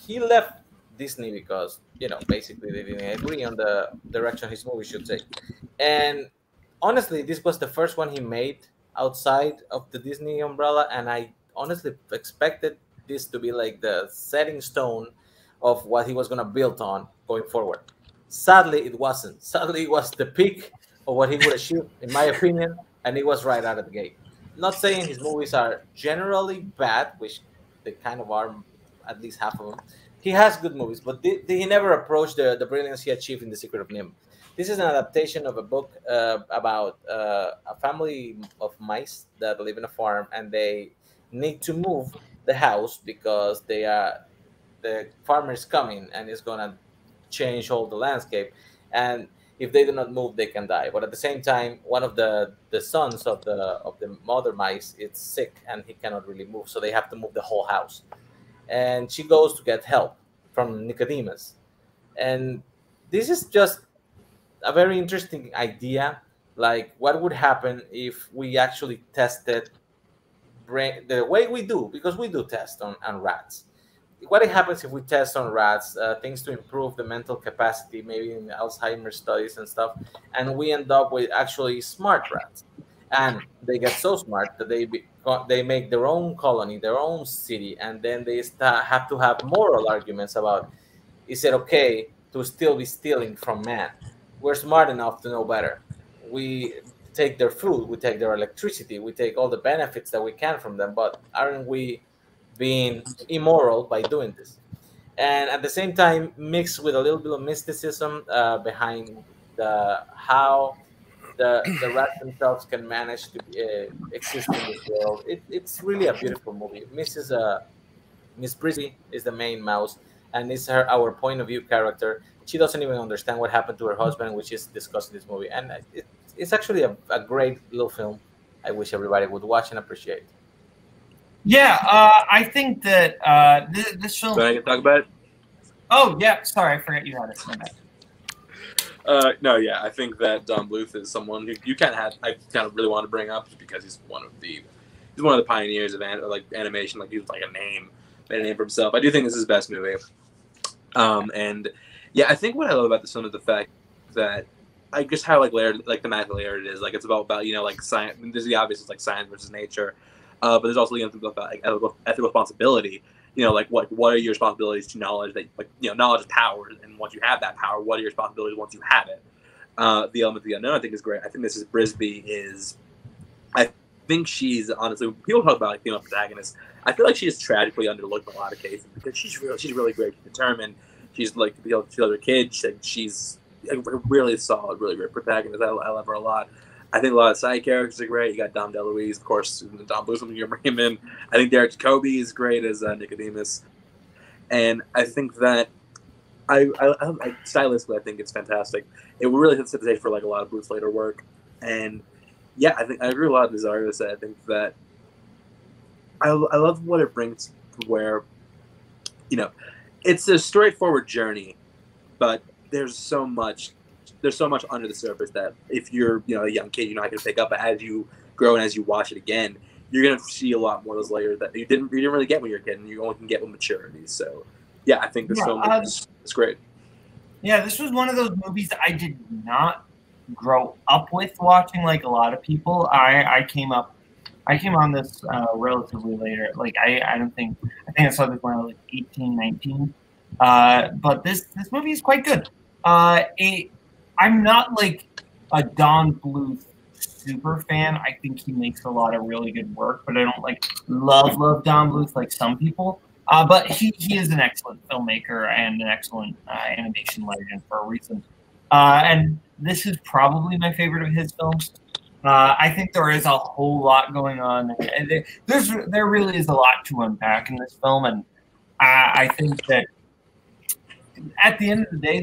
He left Disney because, basically they didn't agree on the direction his movie should take. And honestly, this was the first one he made outside of the Disney umbrella, and I honestly expected this to be like the setting stone of what he was going to build on going forward. Sadly, it wasn't. Sadly, it was the peak of what he would achieve, in my opinion, and it was right out of the gate. Not saying his movies are generally bad, which they kind of are, at least half of them. He has good movies, but he never approached the brilliance he achieved in The Secret of NIMH. This is an adaptation of a book about a family of mice that live in a farm, and they need to move the house because the farmer is coming and is going to change all the landscape. And if they do not move, they can die. But at the same time, one of the sons of the mother mice is sick and he cannot really move, so they have to move the whole house. And she goes to get help from Nicodemus. And this is just a very interesting idea. Like, what would happen if we actually tested brain the way we do, because we do test on rats. what happens if we test on rats, things to improve the mental capacity, maybe in Alzheimer's studies and stuff, and we end up with actually smart rats, and they get so smart that they make their own colony, their own city, and then they have to have moral arguments about, is it okay to still be stealing from man? We're smart enough to know better. We take their food, we take their electricity, we take all the benefits that we can from them, but aren't we being immoral by doing this? And at the same time, mixed with a little bit of mysticism behind how the rats themselves can manage to exist in this world. It's really a beautiful movie. Miss Brizzy is the main mouse, and it's our point of view character. She doesn't even understand what happened to her husband, which is discussed in this movie. And it's actually a great little film. I wish everybody would watch and appreciate. Yeah, I think that this film. So I can talk about it? Oh yeah, sorry, I forgot you had it. No, yeah, I think that Don Bluth is someone who I kind of really want to bring up, just because he's one of the pioneers of animation. Like, he was like made a name for himself. I do think this is his best movie. And yeah, I think what I love about this film is the fact that I just how layered, thematically layered it is. Like, it's about science. I mean, there's the obvious, it's like science versus nature, but there's also about ethical responsibility. What are your responsibilities to knowledge? That knowledge is power, and once you have that power, what are your responsibilities once you have it? The element of the unknown, I think, is great. I think Mrs. Brisby is. I think she's honestly, people talk about female protagonists. I feel like she is tragically underlooked in a lot of cases, because she's really great. She's determined. She's to be able to tell her kids. She's a really solid, really great protagonist. I love her a lot. I think a lot of side characters are great. You got Dom DeLuise, of course, Don Bluth, when you bring him in. I think Derek Jacobi is great as Nicodemus. And I think that stylistically, I think it's fantastic. It really sets the stage for a lot of Bluth's later work. And yeah, I think I agree with a lot of these artists. I think that I love what it brings to where, it's a straightforward journey, but there's so much under the surface that if you're a young kid, you're not going to pick up. But as you grow and as you watch it again, you're going to see a lot more of those layers that you didn't really get when you're a kid, and you only can get with maturity. So yeah, I think this film is great. Yeah, this was one of those movies that I did not grow up with watching like a lot of people. I came on this relatively later. I think I saw this when I was 18, 19. But this movie is quite good. I'm not a Don Bluth super fan. I think he makes a lot of really good work, but I don't love Don Bluth like some people. But he is an excellent filmmaker and an excellent animation legend for a reason. And this is probably my favorite of his films. I think there is a whole lot going on. There really is a lot to unpack in this film, and I think that at the end of the day,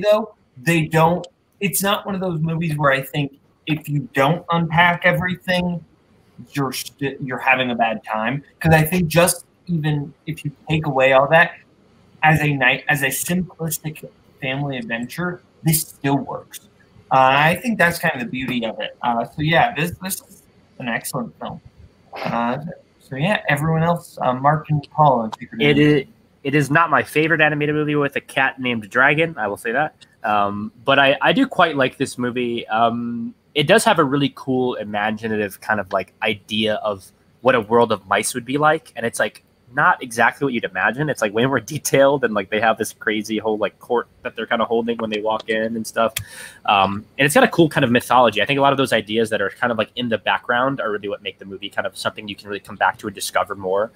though, it's not one of those movies where I think if you don't unpack everything, you're having a bad time. Because I think just even if you take away all that, as a simplistic family adventure, this still works. I think that's kind of the beauty of it. So yeah, this is an excellent film. So yeah, everyone else, Mark and Paul. It is not my favorite animated movie with a cat named Dragon. I will say that. But I do quite like this movie. It does have a really cool, imaginative kind of idea of what a world of mice would be like, and it's not exactly what you'd imagine. It's way more detailed, and they have this crazy whole court that they're kind of holding when they walk in and stuff. And it's got a cool kind of mythology. I think a lot of those ideas that are kind of in the background are really what make the movie kind of something you can really come back to and discover more.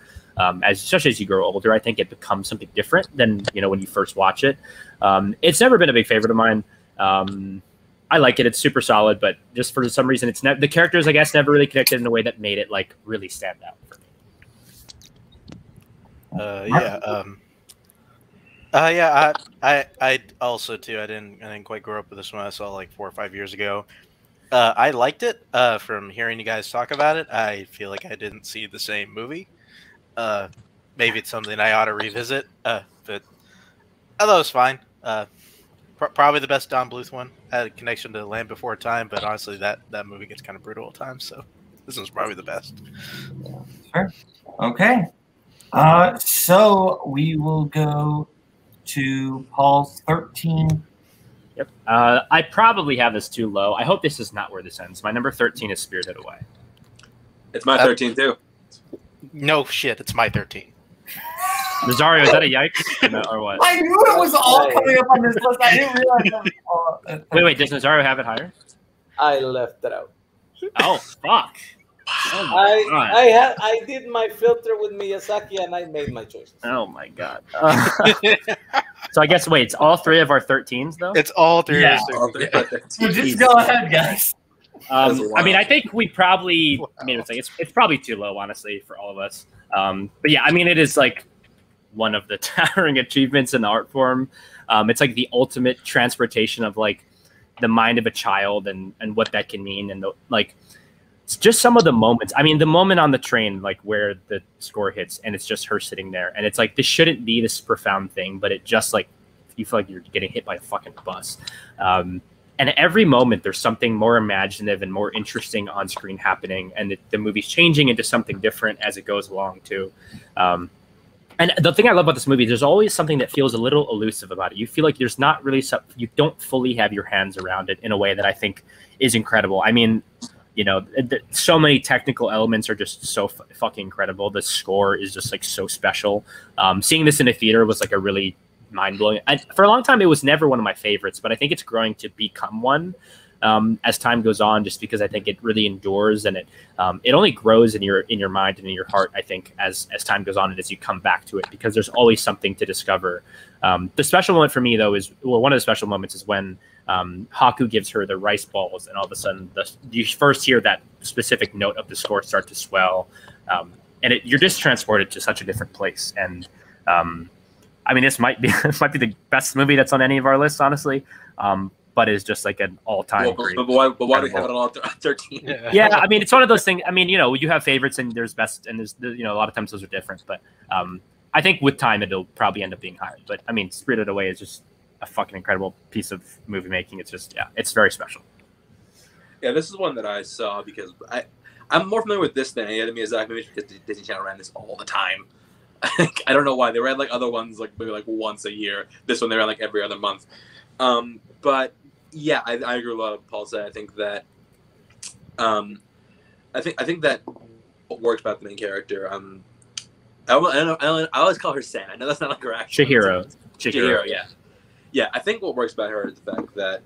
Especially as you grow older, I think it becomes something different than when you first watch it. It's never been a big favorite of mine. I like it; it's super solid, but just for some reason, the characters, I guess, never really connected in a way that made it really stand out for me. I also too. I didn't quite grow up with this one. I saw 4 or 5 years ago. I liked it. From hearing you guys talk about it, I feel like I didn't see the same movie. Maybe it's something I ought to revisit. But I thought it was fine. Probably the best Don Bluth one. I had a connection to Land Before Time, but honestly, that movie gets kind of brutal at times. So this one's probably the best. Sure. Okay. So we will go to Paul's 13. Yep. I probably have this too low. I hope this is not where this ends. My number 13 is Spirited Away. It's my 13 too. No shit, it's my 13. Rosario, is that a yikes or what? I knew it was all coming up on this list. I didn't realize that was all. Wait, does Rosario have it higher? I left it out. Oh, fuck. I did my filter with Miyazaki and I made my choices. Oh my god. So I guess it's all three of our 13s though. It's all three. Yeah. Of our So just go ahead, guys. I mean, I think we probably made a mistake. It's probably too low, honestly, for all of us. But yeah, I mean, it is like one of the towering achievements in the art form. It's like the ultimate transportation of like the mind of a child and what that can mean, and like it's just some of the moments. I mean, the moment on the train, like where the score hits, and it's just her sitting there, and it's like this shouldn't be this profound thing, but it just like you feel like you're getting hit by a fucking bus. And every moment there's something more imaginative and more interesting on screen happening, and the movie's changing into something different as it goes along too. And the thing I love about this movie, there's always something that feels a little elusive about it. You feel like there's not really you don't fully have your hands around it in a way that I think is incredible. I mean, you know, so many technical elements are just so fucking incredible. The score is just like so special. Seeing this in a theater was like a really mind-blowing. For a long time, it was never one of my favorites, but I think it's growing to become one as time goes on, just because I think it really endures, and it only grows in your mind and in your heart, I think, as time goes on and as you come back to it, because there's always something to discover. The special moment for me, though, one of the special moments is when Haku gives her the rice balls, and all of a sudden you first hear that specific note of the score start to swell, and you're just transported to such a different place. And I mean, this might be the best movie that's on any of our lists, honestly. But is just like an all-time great. But why do we have it on 13? Yeah, I mean, it's one of those things. I mean, you know, you have favorites and there's best, and there's, you know, a lot of times those are different. But I think with time it'll probably end up being higher. But I mean, Spirited Away is just a fucking incredible piece of movie making. It's just, yeah, it's very special. Yeah, this is one that I saw because I'm more familiar with this than any other Miyazaki movies because Disney Channel ran this all the time. I don't know why. They ran like other ones like maybe like once a year. This one they ran like every other month. But yeah, I agree with what Paul said. I think that I think that what works about the main character. I always call her San. I know that's not like her actual Chihiro, yeah. Yeah, I think what works about her is the fact that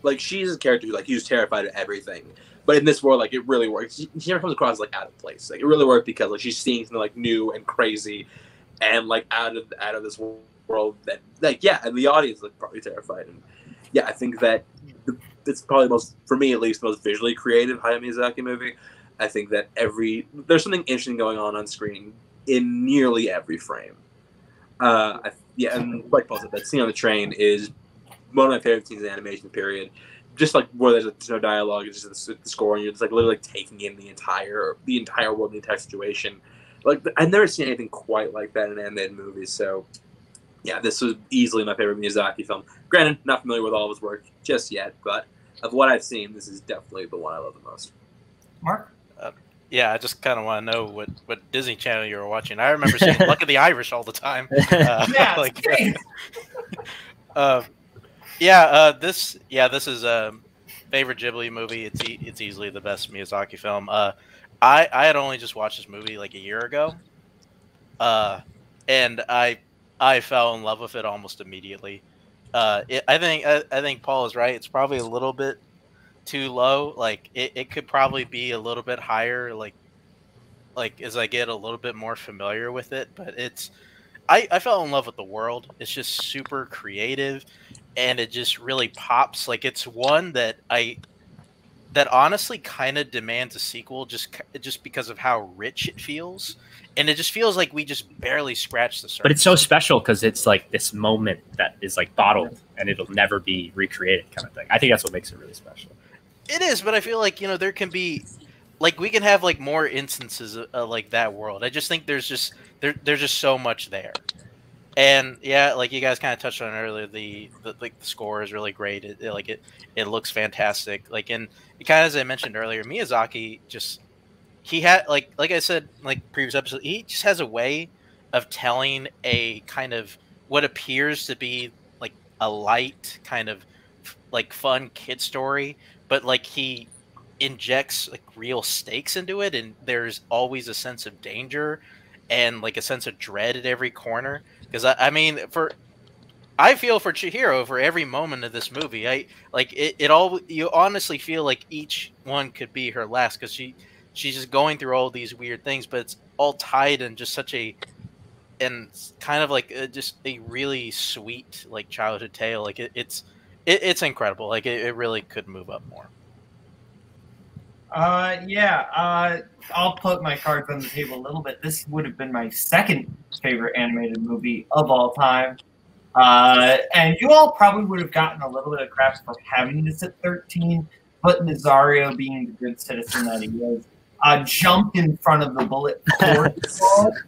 like she's a character who like who's terrified of everything. But in this world, like it really works. She never comes across like out of place. Like it really worked because like she's seeing something like new and crazy, and like out of this world that like and the audience is like probably terrified. And yeah, I think that it's probably most, for me at least, the most visually creative Hayao Miyazaki movie. I think that there's something interesting going on screen in nearly every frame. And like Paul said, that scene on the train is one of my favorite scenes in the animation period. Just like where there's no dialogue, it's just the score, and you're just like literally taking in the entire world, the entire situation. Like I've never seen anything quite like that in an animated movie. So yeah, this was easily my favorite Miyazaki film. Granted, not familiar with all of his work just yet, but of what I've seen, this is definitely the one I love the most. Mark? Yeah, I just kind of want to know what Disney Channel you were watching. I remember seeing Luck of the Irish all the time. This is a favorite Ghibli movie. It's easily the best Miyazaki film. I had only just watched this movie like a year ago, and I fell in love with it almost immediately. I think Paul is right. It's probably a little bit too low. Like it could probably be a little bit higher. Like as I get a little bit more familiar with it, but I fell in love with the world. It's just super creative, and it just really pops. Like it's one that honestly kind of demands a sequel, just because of how rich it feels. And it just feels like we just barely scratched the surface. But it's so special because it's like this moment that is like bottled and it'll never be recreated kind of thing. I think that's what makes it really special. It is, but I feel like, you know, there can be, like, we can have like more instances of like that world. I just think there's just so much there. And yeah, like you guys kind of touched on earlier, the score is really great. It looks fantastic. Like, and kind of as I mentioned earlier, Miyazaki just, he had like I said, like previous episode, he just has a way of telling a kind of what appears to be like a light kind of like fun kid story, but like he injects like real stakes into it, and there's always a sense of danger and like a sense of dread at every corner. Because I mean, I feel for Chihiro for every moment of this movie. I like it all. You honestly feel like each one could be her last, because she's just going through all these weird things, but it's all tied in just such a, and kind of like just a really sweet like childhood tale. Like it's incredible. Like it really could move up more. I'll put my cards on the table a little bit. This would have been my second favorite animated movie of all time. And you all probably would have gotten a little bit of crap for having this at 13, but Nazario, being the good citizen that he is, jumped in front of the bullet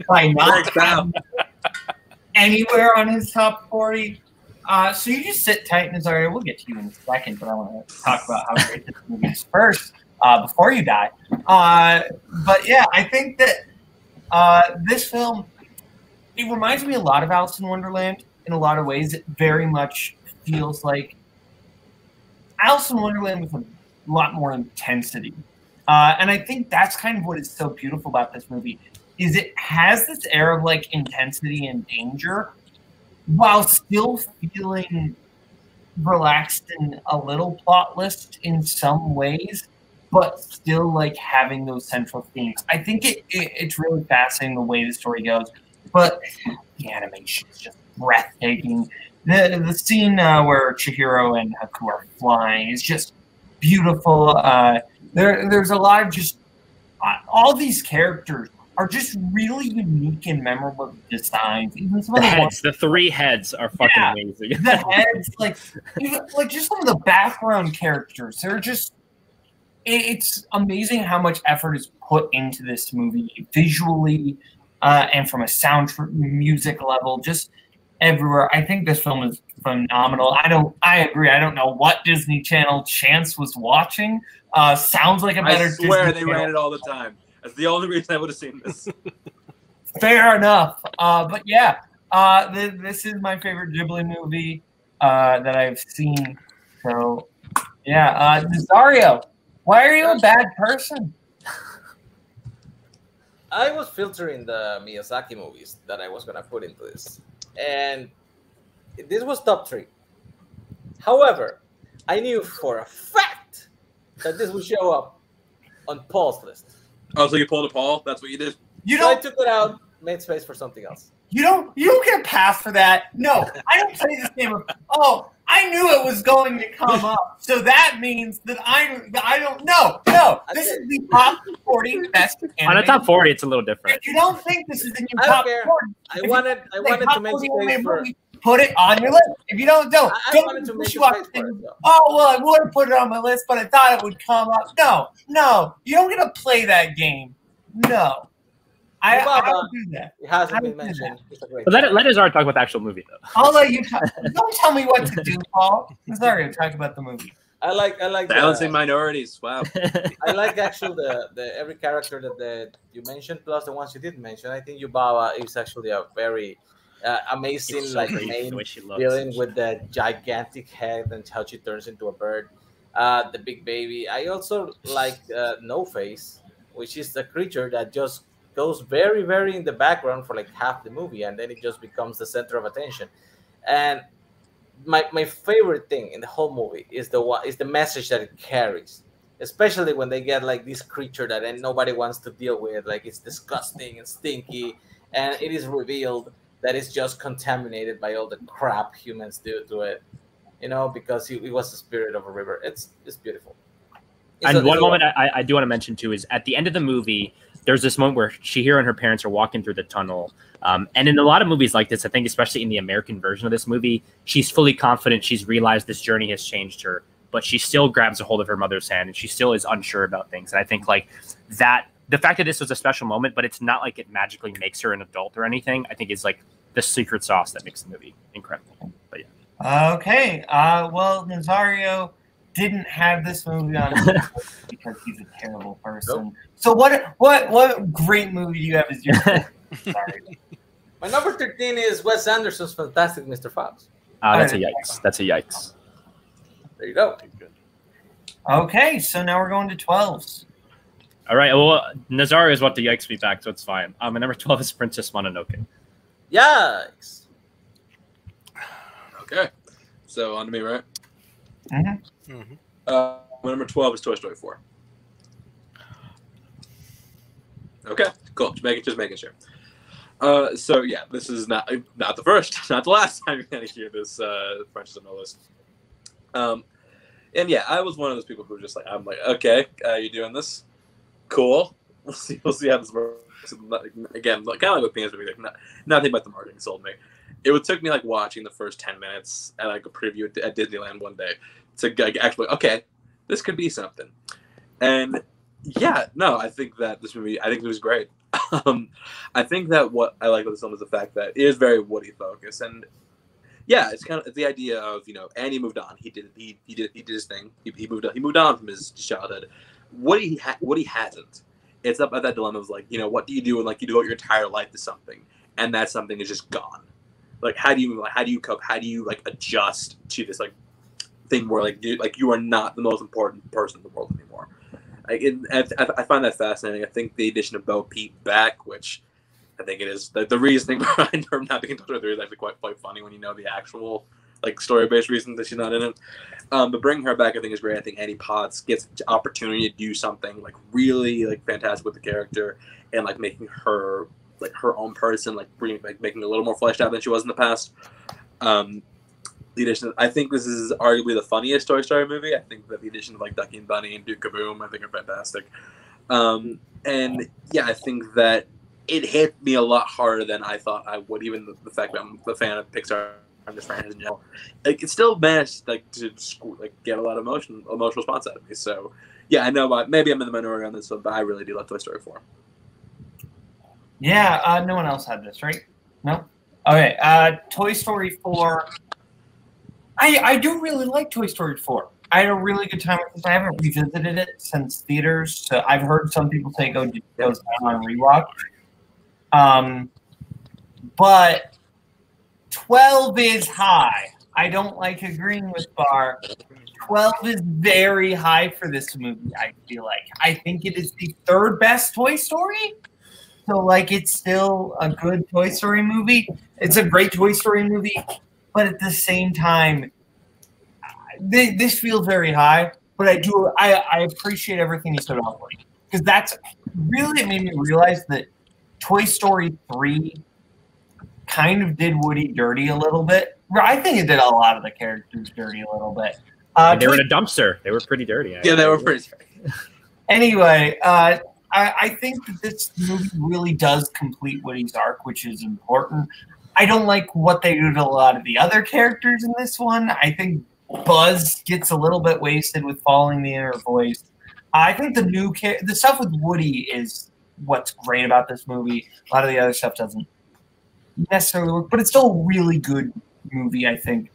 by not having anywhere on his top 40. So you just sit tight, Nazario. We'll get to you in a second, but I want to talk about how great this movie is first. Before you die. But yeah, I think that this film, it reminds me a lot of Alice in Wonderland in a lot of ways. It very much feels like Alice in Wonderland with a lot more intensity. And I think that's kind of what is so beautiful about this movie, is it has this air of like intensity and danger while still feeling relaxed and a little plotless in some ways, but still like having those central themes. I think it's really fascinating the way the story goes, but the animation is just breathtaking. The scene where Chihiro and Haku are flying is just beautiful. There's a lot of just all these characters are just really unique and memorable designs. Even some of the three heads are fucking amazing. The heads, like just some of the background characters, they're just. It's amazing how much effort is put into this movie visually and from a sound music level, just everywhere. I think this film is phenomenal. I agree. I don't know what Disney Channel Chance was watching. Sounds like a better Disney I swear they Channel. ran it all the time. That's the only reason I would have seen this. Fair enough. But yeah, this is my favorite Ghibli movie that I've seen. So yeah, Nazario. Why are you a bad person? I was filtering the Miyazaki movies that I was going to put into this. And this was top 3. However, I knew for a fact that this would show up on Paul's list. Oh, so you pulled a Paul? That's what you did? So I took it out, made space for something else. You don't get a pass for that. No, I don't play this game of, oh, I knew it was going to come up, so that means that I don't know. No, this is the top 40 best animated. On a top 40, it's a little different. If you don't think this is in your I top don't care. 40, I wanted to make space for. Put it on your list. If you don't, I wanted to make space for it, though. Oh well, I would have put it on my list, but I thought it would come up. No, you don't get to play that game. No. I don't do that. It hasn't been mentioned. But let Nazario talk about the actual movie, though. I'll let you talk. Don't tell me what to do, Paul. Nazario, talk about the movie. I like balancing minorities. Wow. I like actually the every character that you mentioned, plus the ones you didn't mention. I think Yubaba is actually a very amazing main villain with the gigantic head and how she turns into a bird. The big baby. I also like No Face, which is the creature that just goes very, very in the background for like half the movie, and then it just becomes the center of attention. And my favorite thing in the whole movie is the message that it carries, especially when they get like this creature that nobody wants to deal with, like it's disgusting and stinky, and it is revealed that it's just contaminated by all the crap humans do to it, because it was the spirit of a river. It's beautiful. And one moment I do want to mention too is at the end of the movie, there's this moment where Chihiro and her parents are walking through the tunnel. And in a lot of movies like this, I think especially in the American version of this movie, she's fully confident. She's realized this journey has changed her, but she still grabs a hold of her mother's hand and she still is unsure about things. And I think like that, the fact that this was a special moment, but it's not like it magically makes her an adult or anything, I think is like the secret sauce that makes the movie incredible. But yeah. Okay. Well, Nazario didn't have this movie on his list because he's a terrible person. Nope. So what great movie do you have as your Sorry. My number 13 is Wes Anderson's Fantastic Mr. Fox. That's a yikes. That's a yikes. There you go. Okay, so now we're going to 12s. All right. Well, Nazario is what the yikes me back, so it's fine. My number 12 is Princess Mononoke. Yikes. Okay. So on to me, right? Mm-hmm. My number 12 is Toy Story 4. Okay, cool. Just making sure. So yeah, this is not the first, not the last time you're gonna hear this franchise on my list. And yeah, I was one of those people who were just like, I'm like, okay, you're doing this, cool. We'll see how this works. Again, kind of like with Penis movie, like, nothing but the marketing sold me. It took me like watching the first 10 minutes at like a preview at Disneyland one day to like, actually, okay, this could be something. And yeah, no, I think that this movie, I think it was great. I think that what I like about this film is the fact that it is very Woody focused, and yeah, it's the idea of, you know, Andy moved on. He did his thing. He moved on from his childhood. Woody hasn't. It's up at that dilemma of like, you know, what do you do when like you devote your entire life to something and that something is just gone? Like how do you cope? How do you like adjust to this like thing where like you are not the most important person in the world anymore? I find that fascinating. I think the addition of Bo Peep back, which I think it is the reasoning behind her not being in Toy Story 3 is actually quite funny when you know the actual like story-based reasons that she's not in it. But bringing her back, I think, is great. I think Annie Potts gets the opportunity to do something like really like fantastic with the character and like making her like her own person, like making her a little more fleshed out than she was in the past. The addition, I think this is arguably the funniest Toy Story movie. I think that the addition of like Ducky and Bunny and Duke Kaboom, I think, are fantastic. And yeah, I think that it hit me a lot harder than I thought I would. Even the fact that I'm a fan of Pixar and this franchise in general, like it still managed like to like get a lot of emotional response out of me. So yeah, I know maybe I'm in the minority on this one, but I really do love Toy Story 4. Yeah, no one else had this, right? No. Okay, Toy Story 4. I do really like Toy Story 4. I had a really good time with this. I haven't revisited it since theaters, so I've heard some people say it goes down on rewatch. But 12 is high. I don't like agreeing with Bar. 12 is very high for this movie, I feel like. I think it is the third best Toy Story. So, like, it's still a good Toy Story movie. It's a great Toy Story movie. But at the same time, this feels very high. But I appreciate everything you said about Woody. Because that's really, it made me realize that Toy Story 3 kind of did Woody dirty a little bit. I think it did a lot of the characters dirty a little bit. They were in a dumpster. They were pretty dirty. Yeah, they were pretty dirty. Anyway, I think that this movie really does complete Woody's arc, which is important. I don't like what they do to a lot of the other characters in this one. I think Buzz gets a little bit wasted with following the inner voice. I think the stuff with Woody is what's great about this movie. A lot of the other stuff doesn't necessarily work, but it's still a really good movie, I think.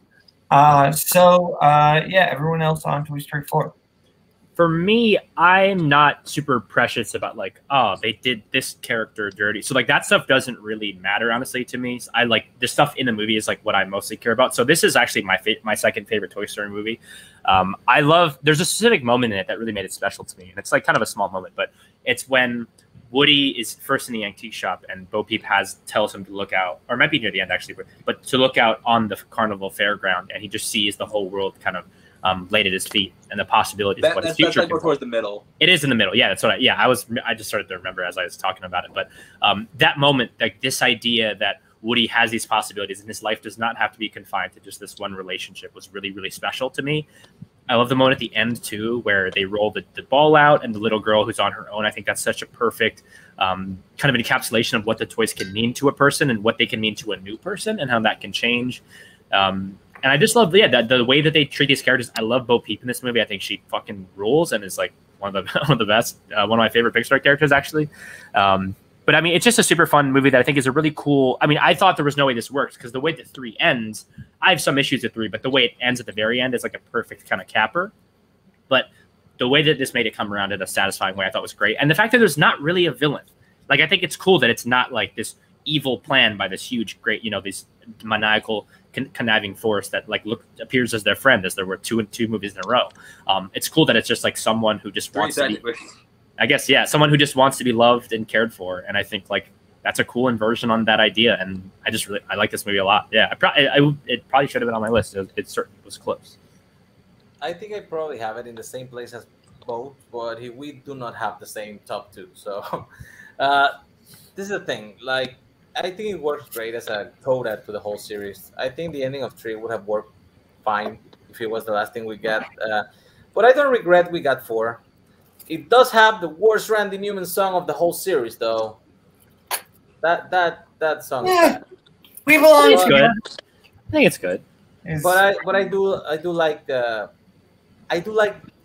Yeah, everyone else on Toy Story 4. For me, I'm not super precious about like, oh, they did this character dirty. So like that stuff doesn't really matter, honestly, to me. I like the stuff in the movie is like what I mostly care about. So this is actually my second favorite Toy Story movie. There's a specific moment in it that really made it special to me. And it's like kind of a small moment, but it's when Woody is first in the antique shop and Bo Peep tells him to look out, or it might be near the end actually, but to look out on the carnival fairground, and he just sees the whole world kind of laid at his feet and the possibilities of what his future. That's like towards the middle. It is in the middle. Yeah, that's what I just started to remember as I was talking about it. But that moment, like this idea that Woody has these possibilities and his life does not have to be confined to just this one relationship was really, really special to me. I love the moment at the end too, where they roll the ball out and the little girl who's on her own. I think that's such a perfect kind of encapsulation of what the toys can mean to a person and what they can mean to a new person and how that can change. And I just love, the way that they treat these characters. I love Bo Peep in this movie. I think she fucking rules and is like one of the best, one of my favorite Pixar characters, actually. But I mean, it's just a super fun movie that I think is a really cool. I mean, I thought there was no way this works because the way that 3 ends, I have some issues with 3, but the way it ends at the very end is like a perfect kind of capper. But the way that this made it come around in a satisfying way, I thought was great. And the fact that there's not really a villain. Like, I think it's cool that it's not like this evil plan by this huge, great, this maniacal, conniving force that like appears as their friend, as there were two movies in a row. It's cool that it's just like someone who just wants to be, I guess, yeah, someone who just wants to be loved and cared for. And I think like that's a cool inversion on that idea. And I like this movie a lot. Yeah, it probably should have been on my list. It certainly was close. I think I probably have it in the same place as both, but we do not have the same top two. So this is the thing. Like, I think it works great as a coda to the whole series. I think the ending of 3 would have worked fine if it was the last thing we get. But I don't regret we got 4. It does have the worst Randy Newman song of the whole series, though. That song. Yeah, we belong. It's good. I think it's good. But I do like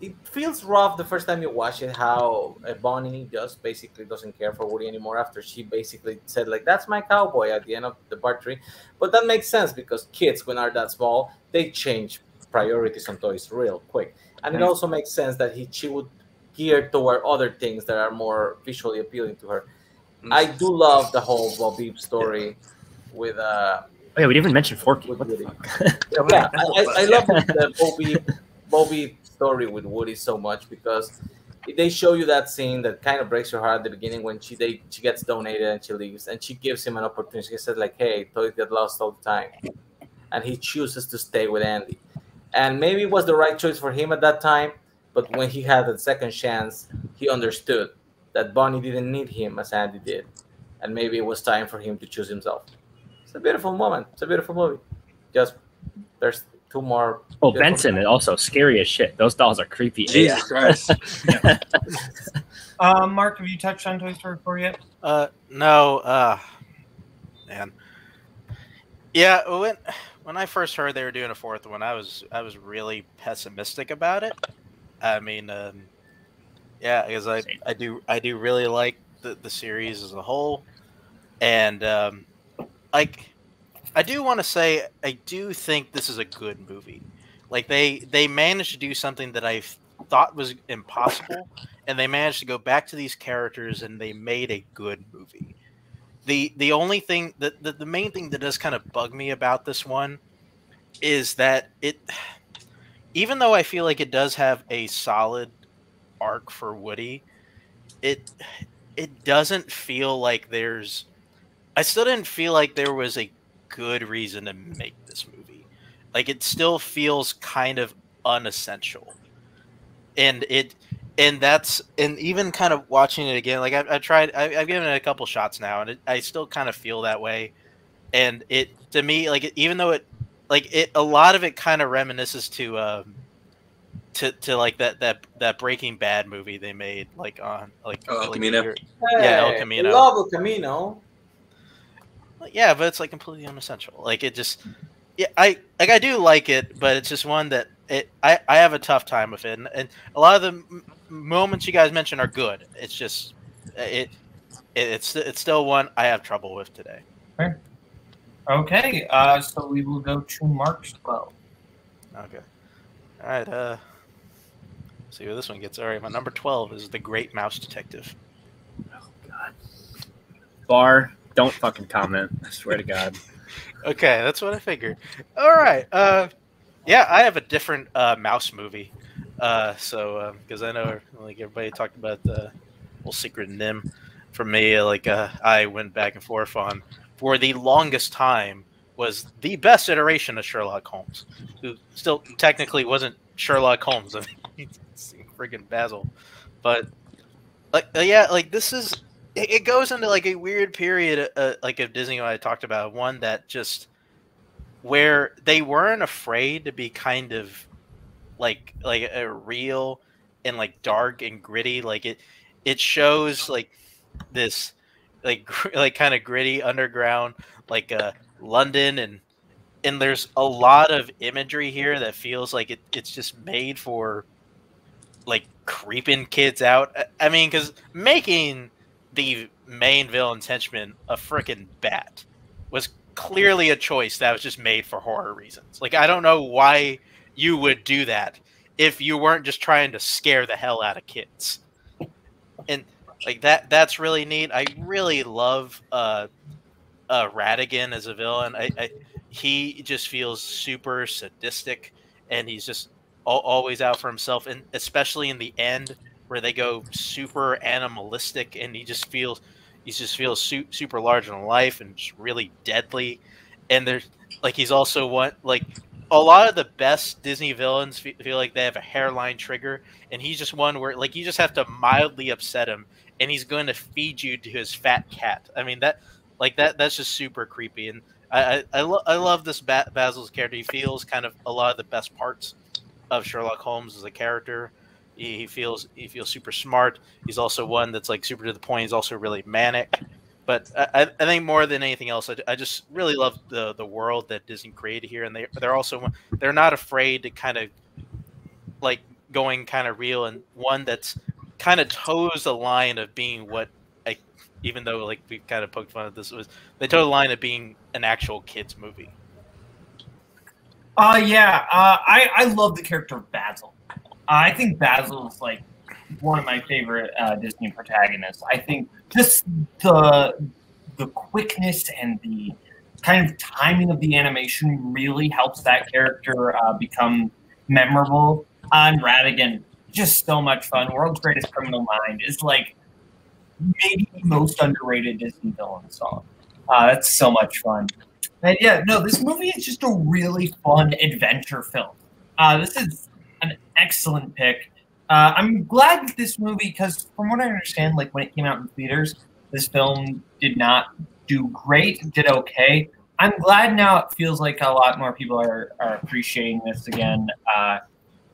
it feels rough the first time you watch it, how Bonnie just basically doesn't care for Woody anymore after she basically said like, that's my cowboy at the end of the part 3. But that makes sense because kids, when are that small, they change priorities on toys real quick. And it also makes sense that she would gear toward other things that are more visually appealing to her. I do love the whole Bobby story with oh yeah, we didn't even mention Forky. What the fuck? Yeah, I love the Bobby story with Woody so much because they show you that scene that kind of breaks your heart at the beginning when she gets donated and she leaves and she gives him an opportunity. She says like, hey, toys get lost all the time, and he chooses to stay with Andy. And maybe it was the right choice for him at that time, but when he had a second chance, he understood that Bonnie didn't need him as Andy did, and maybe it was time for him to choose himself. It's a beautiful moment. It's a beautiful movie. Just there's 2 more. Oh, Benson is also scary as shit. Those dolls are creepy. Jesus Christ. Mark, have you touched on Toy Story 4 yet? No. Man. Yeah, when I first heard they were doing a 4th one, I was really pessimistic about it. I mean, yeah, because I do really like the series as a whole, and like I do want to say I do think this is a good movie. Like they managed to do something that I thought was impossible, and they managed to go back to these characters and they made a good movie. The only thing the main thing that does kind of bug me about this one is that even though I feel like it does have a solid arc for Woody, it doesn't feel like I still didn't feel like there was a good reason to make this movie. Like it still feels kind of unessential, and even kind of watching it again, like I've given it a couple shots now, and I still kind of feel that way. And to me, like even though a lot of it kind of reminisces to like that Breaking Bad movie they made, like on El Camino. El Camino. Love El Camino. Yeah, but it's like completely unessential. Like it just, yeah, I do like it, but it's just one that I have a tough time with it, and a lot of the moments you guys mentioned are good. It's just it's still one I have trouble with today. Okay, so we will go to Mark's 12. Okay, all right. See where this one gets. All right, my number 12 is The Great Mouse Detective. Oh God. Bar, don't fucking comment. I swear to God. Okay, that's what I figured. All right. Yeah, I have a different mouse movie. Because I know like everybody talked about the whole Secret Nim. For me, like I went back and forth on, for the longest time, was the best iteration of Sherlock Holmes, who still technically wasn't Sherlock Holmes. I mean, he's friggin' Basil. But like yeah, like this is it goes into like a weird period like of Disney I talked about, one that just where they weren't afraid to be kind of like a real and like dark and gritty. Like it shows like this like kind of gritty underground like London, and there's a lot of imagery here that feels like it's just made for like creeping kids out. I mean, because making the main villain's henchman a freaking bat was clearly a choice that was just made for horror reasons. Like, I don't know why you would do that if you weren't just trying to scare the hell out of kids. And like that's really neat. I really love Radigan as a villain. He just feels super sadistic, and he's just always out for himself. And especially in the end, where they go super animalistic, and he just feels super large in life and just really deadly. And there's like he's also one like a lot of the best Disney villains feel like they have a hairline trigger, and he's just one where like you just have to mildly upset him, and he's going to feed you to his fat cat. I mean that's just super creepy, and I love this Basil's character. He feels kind of a lot of the best parts of Sherlock Holmes as a character. He feels super smart. He's also one that's like super to the point. He's also really manic. But I think more than anything else, I just really love the world that Disney created here, and they're not afraid to kind of like going kind of real, and one that's kind of toes the line of being what, even though like we kind of poked fun at this, they toe the line of being an actual kids movie. I love the character of Basil. I think Basil is like one of my favorite Disney protagonists. I think just the quickness and the kind of timing of the animation really helps that character become memorable. On Radigan, just so much fun. World's Greatest Criminal Mind is like maybe the most underrated Disney villain song. That's so much fun. And yeah, no, this movie is just a really fun adventure film. This is an excellent pick. I'm glad that this movie, because from what I understand, like when it came out in theaters, this film did not do great, did okay. I'm glad now it feels like a lot more people are appreciating this again.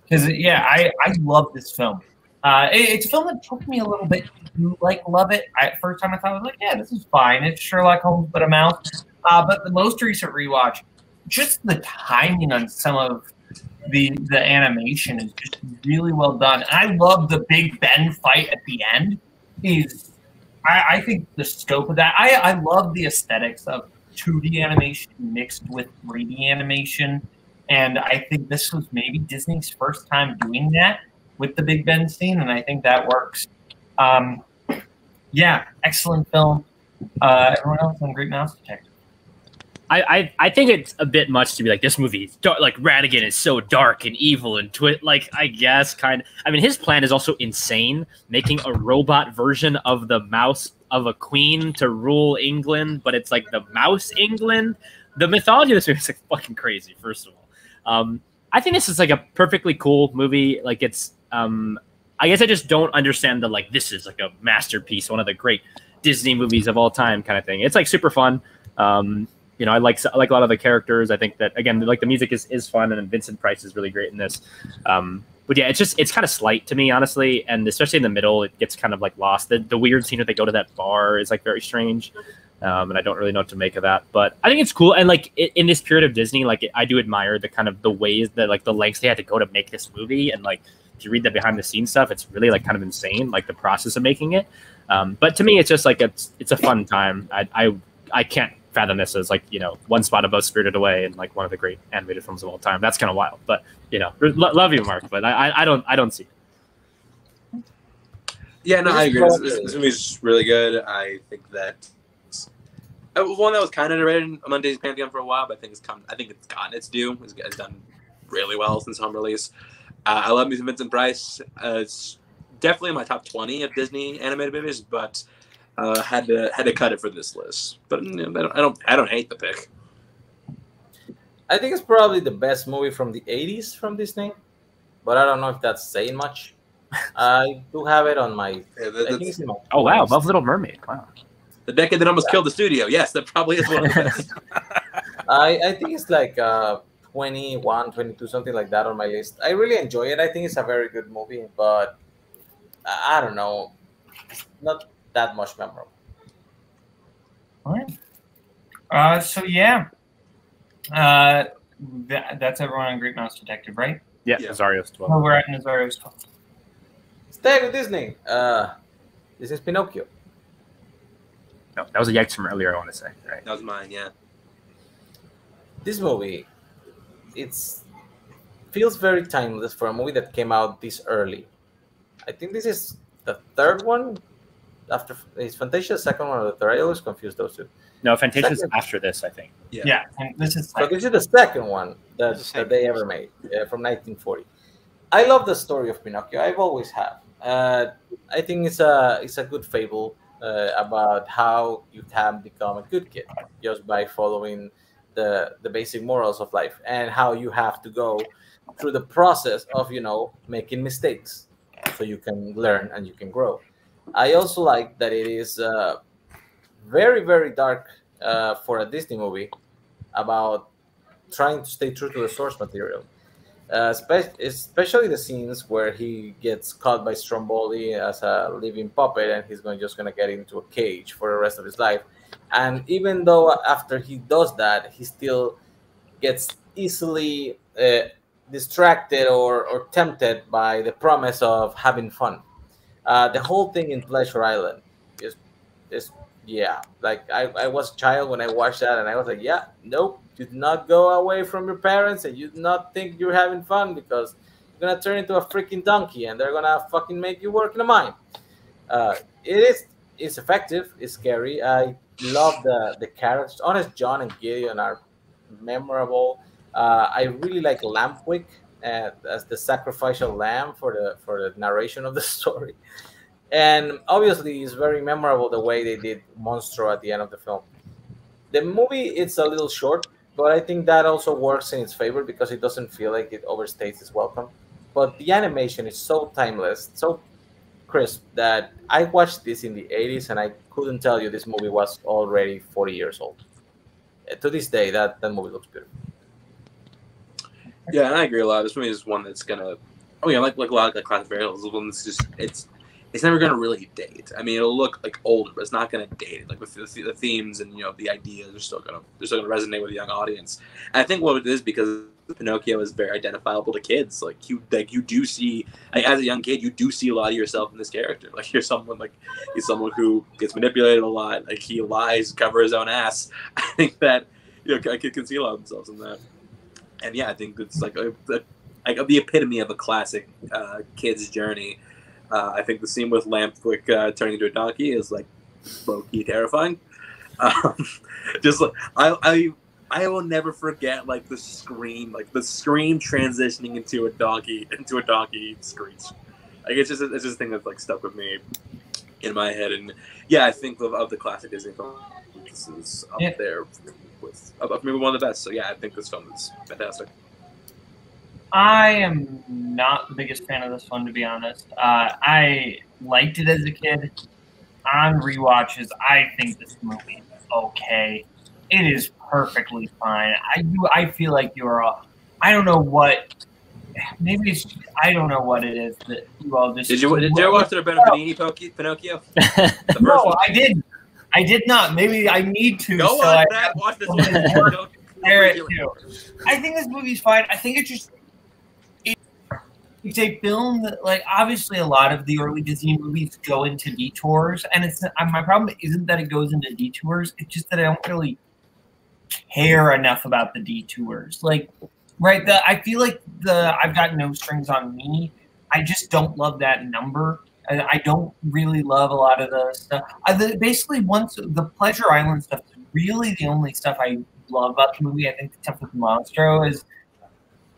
Because, yeah, I love this film. It's a film that took me a little bit to love it. First time I thought, I was like, yeah, this is fine. It's Sherlock Holmes but a mouse. But the most recent rewatch, just the timing on some of the animation is just really well done. And I love the Big Ben fight at the end. I think the scope of that, I love the aesthetics of 2D animation mixed with 3D animation. And I think this was maybe Disney's first time doing that with the Big Ben scene, and I think that works. Yeah, excellent film. Everyone else on Great Mouse Detective? I think it's a bit much to be like, this movie is dark, like Radigan is so dark and evil and like I guess kind of. I mean, his plan is also insane, making a robot version of the mouse of a queen to rule England, but it's like the mouse England. The mythology of this movie is like fucking crazy. First of all, I think this is like a perfectly cool movie. Like it's, I guess I just don't understand the like this is like a masterpiece, one of the great Disney movies of all time kind of thing. It's like super fun. You know, I like a lot of the characters. I think that again, like the music is fun, and Vincent Price is really great in this. But yeah, it's kind of slight to me, honestly, and especially in the middle, it gets kind of like lost. The weird scene where they go to that bar is like very strange, and I don't really know what to make of that. But I think it's cool, and like in this period of Disney, like I do admire the kind of the ways that like the lengths they had to go to make this movie, and like if you read the behind the scenes stuff, it's really like kind of insane, like the process of making it. But to me, it's just like it's a fun time. I can't fathom this as like, you know, one spot above Spirited Away and like one of the great animated films of all time. That's kind of wild, but you know, love you, Mark, but I don't see it. Yeah, no, I agree. This movie's really good. I think that it was one that was kind of underrated among Disney's Pantheon for a while, but I think it's gotten its due. It's done really well since home release. I love Vincent Price. It's definitely in my top 20 of Disney animated movies, but had to cut it for this list. But you know, I don't hate the pick. I think it's probably the best movie from the 80s from Disney, but I don't know if that's saying much. I do have it on my. I think it's in my oh wow, above Little Mermaid. Wow. The decade that almost killed the studio. Yes, that probably is one of the best. I think it's like 21, 22, something like that on my list. I really enjoy it. I think it's a very good movie, but I don't know. It's not that much memorable. All right. So yeah. That's everyone on Great Mouse Detective, right? Yeah. Nazario's 12. Oh, we're at Nazario's 12. Stay with Disney. This is Pinocchio. No, that was a Yikes from earlier, I want to say. Right. That was mine, yeah. This movie, feels very timeless for a movie that came out this early. I think this is the third one. After is Fantasia the second one or the third? I always confuse those two. No, Fantasia's Second. after this, I think. Yeah, and this is So this is the second one that they ever made from 1940. I love the story of Pinocchio. I've always have. I think it's a good fable about how you can become a good kid just by following the basic morals of life, and how you have to go through the process of making mistakes so you can learn and you can grow. I also like that it is very, very dark for a Disney movie about trying to stay true to the source material. Especially the scenes where he gets caught by Stromboli as a living puppet, and he's just going to get into a cage for the rest of his life. And even though after he does that, he still gets easily distracted or tempted by the promise of having fun. The whole thing in Pleasure Island is like I was a child when I watched that, and I was like, yeah, nope, you do not go away from your parents, and you do not think you're having fun, because you're gonna turn into a freaking donkey, and they're gonna fucking make you work in a mine. It's effective, it's scary. I love the characters. Honest John and Gideon are memorable. I really like Lampwick as the sacrificial lamb for the narration of the story. And obviously, it's very memorable the way they did Monstro at the end of the film. The movie, it's a little short, but I think that also works in its favor because it doesn't feel like it overstays its welcome. But the animation is so timeless, so crisp, that I watched this in the 80s and I couldn't tell you this movie was already 40 years old. To this day, that movie looks beautiful. Yeah, and I agree a lot. This movie is one that's gonna, like a lot of like classic variables. This one that's just it's never gonna really date. I mean, it'll look like older, but it's not gonna date it. Like with the themes and the ideas are still gonna resonate with a young audience. And I think what it is because Pinocchio is very identifiable to kids. Like you do see, as a young kid, you do see a lot of yourself in this character. Like he's someone who gets manipulated a lot. Like he lies to cover his own ass. I think that a kid can see a lot of themselves in that. And yeah, I think it's like the epitome of a classic kid's journey. I think the scene with Lampwick turning into a donkey is like low-key terrifying. Just like I will never forget like the scream transitioning into a donkey screech. Like it's just a thing that's like stuck with me in my head. And yeah, I think of the classic Disney films, this is up there with maybe one of the best. So yeah, I think this film is fantastic. I am not the biggest fan of this one, to be honest. I liked it as a kid. On rewatches, I think this movie is okay. It is perfectly fine. I feel like I don't know what. Maybe it's. I don't know what it is that you all just. Did you watch the Benvenuti Pinocchio? No, I didn't. I did not. Maybe I need to. Go so on, Brad. Watch this movie. I think this movie's fine. I think it's a film that, like, obviously a lot of the early Disney movies go into detours, and my problem isn't that it goes into detours. It's just that I don't really care enough about the detours. Like, right? I feel like I've got no strings on me. I just don't love that number. I don't really love a lot of the stuff. Basically, once the Pleasure Island stuff is really the only stuff I love about the movie. I think the stuff with Monstro is,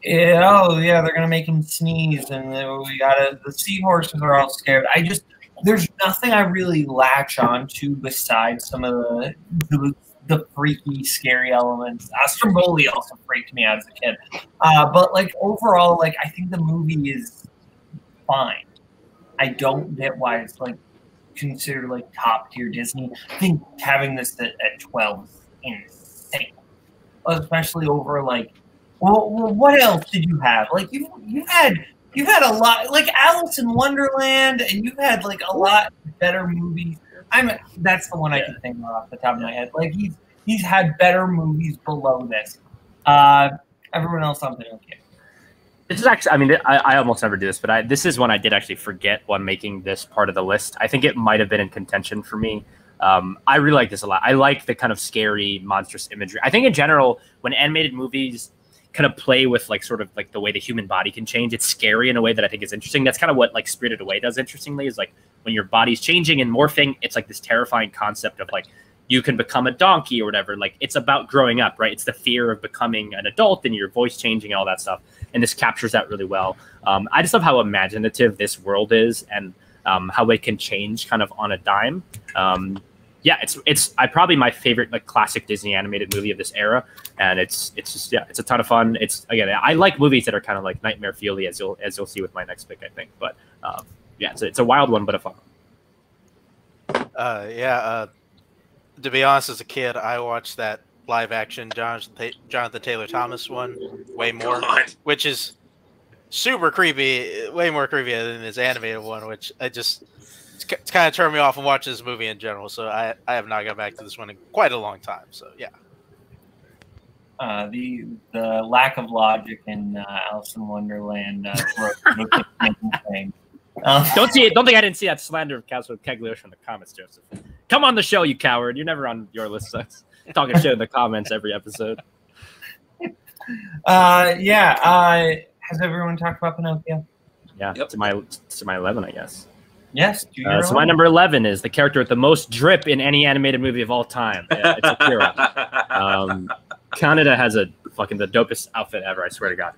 they're gonna make him sneeze, and the seahorses are all scared. There's nothing I really latch on to besides some of the freaky, scary elements. Stromboli also freaked me out as a kid, but like overall, like I think the movie is fine. I don't get why it's like considered like top tier Disney. I think having this at 12 is insane, especially over like. Well, what else did you have? Like you had a lot, like Alice in Wonderland, and you've had like a lot better movies. That's the one I can think of off the top of my head. Like he's had better movies below this. Everyone else, something okay. This is actually, I mean, I almost never do this, but this is one I did actually forget when making this part of the list. I think it might have been in contention for me. I really like this a lot. I like the kind of scary, monstrous imagery. I think in general, when animated movies kind of play with like sort of like the way the human body can change, it's scary in a way that I think is interesting. That's kind of what like Spirited Away does interestingly, is like when your body's changing and morphing, it's like this terrifying concept of like you can become a donkey or whatever. Like, it's about growing up, right? It's the fear of becoming an adult and your voice changing, all that stuff. And this captures that really well. I just love how imaginative this world is, and how it can change kind of on a dime. Yeah, it's probably my favorite like classic Disney animated movie of this era, and it's just it's a ton of fun. It's again, I like movies that are kind of like nightmare fuely, as you'll see with my next pick, I think. But yeah, it's a wild one, but a fun one. To be honest, as a kid, I watched that live action Jonathan Taylor Thomas one way more, which is super creepy, way more creepy than his animated one, which it's kind of turned me off from watching this movie in general. So I have not got back to this one in quite a long time. So yeah. The lack of logic in Alice in Wonderland Don't think I didn't see that slander of Castle Kegliosh in the comments, Joseph. Come on the show, you coward. You're never on your list. Talking shit in the comments every episode. Has everyone talked about Pinocchio? Yeah, yep. to my 11, I guess. Yes. So my number 11 is the character with the most drip in any animated movie of all time. Yeah, it's Akira. Canada has the dopest outfit ever, I swear to God.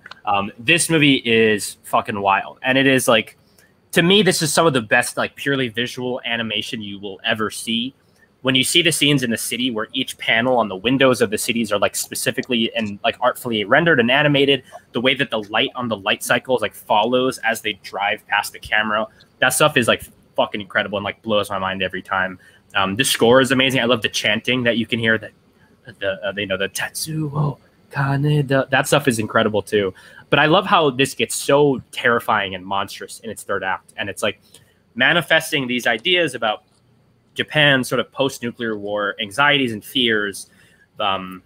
This movie is fucking wild. And it is like, to me, this is some of the best like purely visual animation you will ever see. When you see the scenes in the city where each panel on the windows of the cities are like specifically and like artfully rendered and animated, the way that the light on the light cycles like follows as they drive past the camera, that stuff is like fucking incredible and like blows my mind every time. The score is amazing. I love the chanting that you can hear, the Tetsuo Kaneda. That stuff is incredible too. But I love how this gets so terrifying and monstrous in its third act, and it's like manifesting these ideas about Japan's sort of post-nuclear war anxieties and fears. I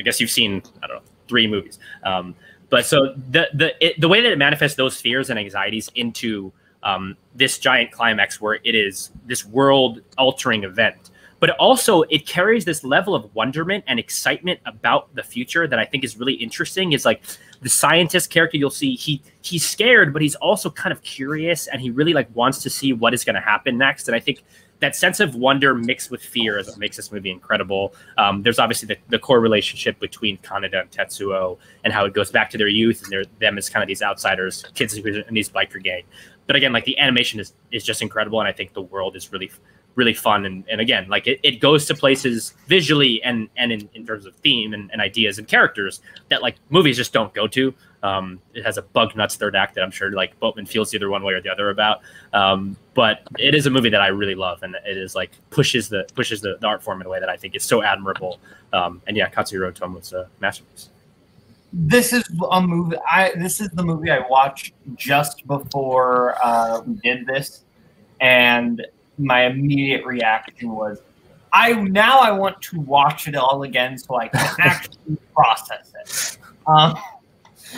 guess you've seen, I don't know, 3 movies. But so the way that it manifests those fears and anxieties into this giant climax where it is this world-altering event, but also it carries this level of wonderment and excitement about the future that I think is really interesting. Is like the scientist character you'll see, he's scared, but he's also kind of curious, and he really like wants to see what is going to happen next. And I think that sense of wonder mixed with fear is what makes this movie incredible. There's obviously the core relationship between Kaneda and Tetsuo, and how it goes back to their youth and them as kind of these outsiders, kids in these biker gang. But again, like the animation is just incredible, and I think the world is really fun. And again, like it goes to places visually and in terms of theme and ideas and characters that like movies just don't go to. It has a bug nuts third act that I'm sure like Boatman feels either one way or the other about. But it is a movie that I really love, and it is like pushes the art form in a way that I think is so admirable. And yeah, Katsuhiro Otomo's a masterpiece. This is a movie. This is the movie I watched just before we did this, and my immediate reaction was, I want to watch it all again so I can actually process it.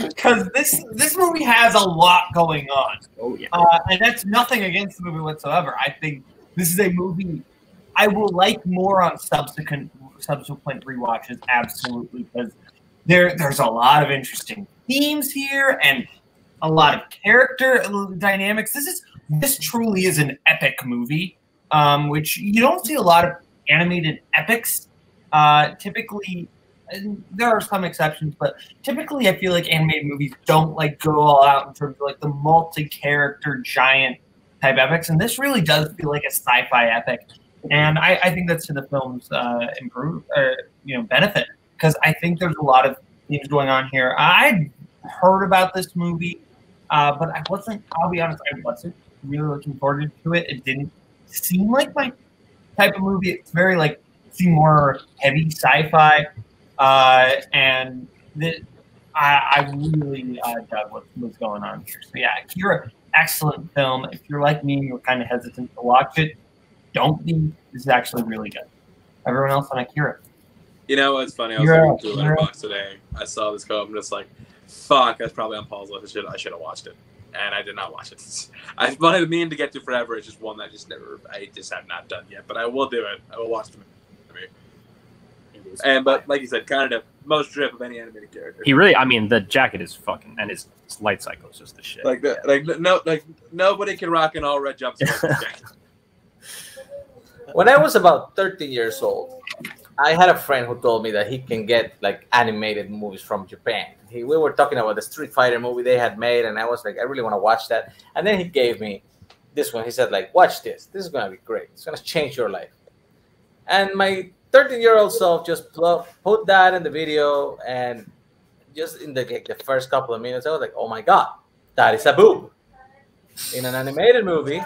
Because this movie has a lot going on. Oh yeah, and that's nothing against the movie whatsoever. I think this is a movie I will like more on subsequent rewatches, absolutely, because there's a lot of interesting themes here and a lot of character dynamics. This truly is an epic movie, which you don't see a lot of animated epics. Typically, and there are some exceptions, but typically I feel like animated movies don't like go all out in terms of like the multi-character giant type epics, and this really does feel like a sci-fi epic. And I think that's to the film's benefit, because I think there's a lot of things going on here. I'd heard about this movie, but I'll be honest, I wasn't really looking forward to it. It didn't seem like my type of movie. It's very like, seem more heavy sci-fi, and I really dug what was going on here. So yeah, Akira, excellent film. If you're like me and you're kind of hesitant to watch it, don't be. This is actually really good. Everyone else on Akira. You know what's funny? I was looking through Letterboxd today. I saw this go up. I'm just like, fuck, that's probably on Paul's list. I should have watched it. And I did not watch it. I've wanted mean to get to forever. It's just one that I just have not done yet. But I will do it. I will watch the movie. But like you said, kind of the most drip of any animated character. He really, I mean, the jacket is fucking, and his light cycle is just the shit. Like nobody can rock an all red jumpsuit. When I was about 13 years old, I had a friend who told me that he can get like animated movies from Japan. We were talking about the Street Fighter movie they had made, and I was like, I really want to watch that. And then he gave me this one. He said, like, watch this. This is going to be great. It's going to change your life. And my 13-year-old self just put that in the video, and just in the first couple of minutes, I was like, oh my God, that is a boob. In an animated movie,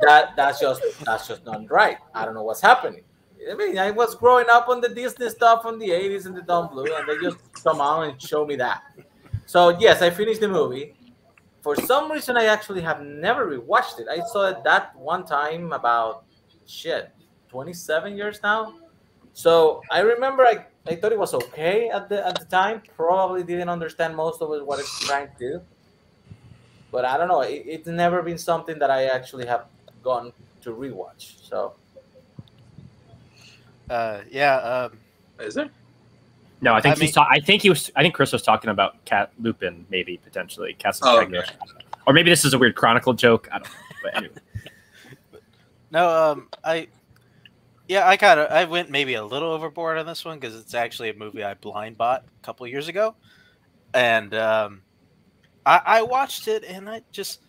that's just not right. I don't know what's happening. I mean, I was growing up on the Disney stuff from the 80s and the Dumb Blue, and they just come out and show me that. So, yes, I finished the movie. For some reason, I actually have never rewatched it. I saw it that one time about, 27 years now. So, I remember I thought it was okay at the time. Probably didn't understand most of it, what it's trying to do. But I don't know. It's never been something that I actually have gone to rewatch. So... Is there? No, I think I think Chris was talking about Cat Lupin, maybe potentially Castle okay. Or maybe this is a weird Chronicle joke. I don't know. But anyway. No, I went maybe a little overboard on this one because it's actually a movie I blind bought a couple years ago, and I watched it and I just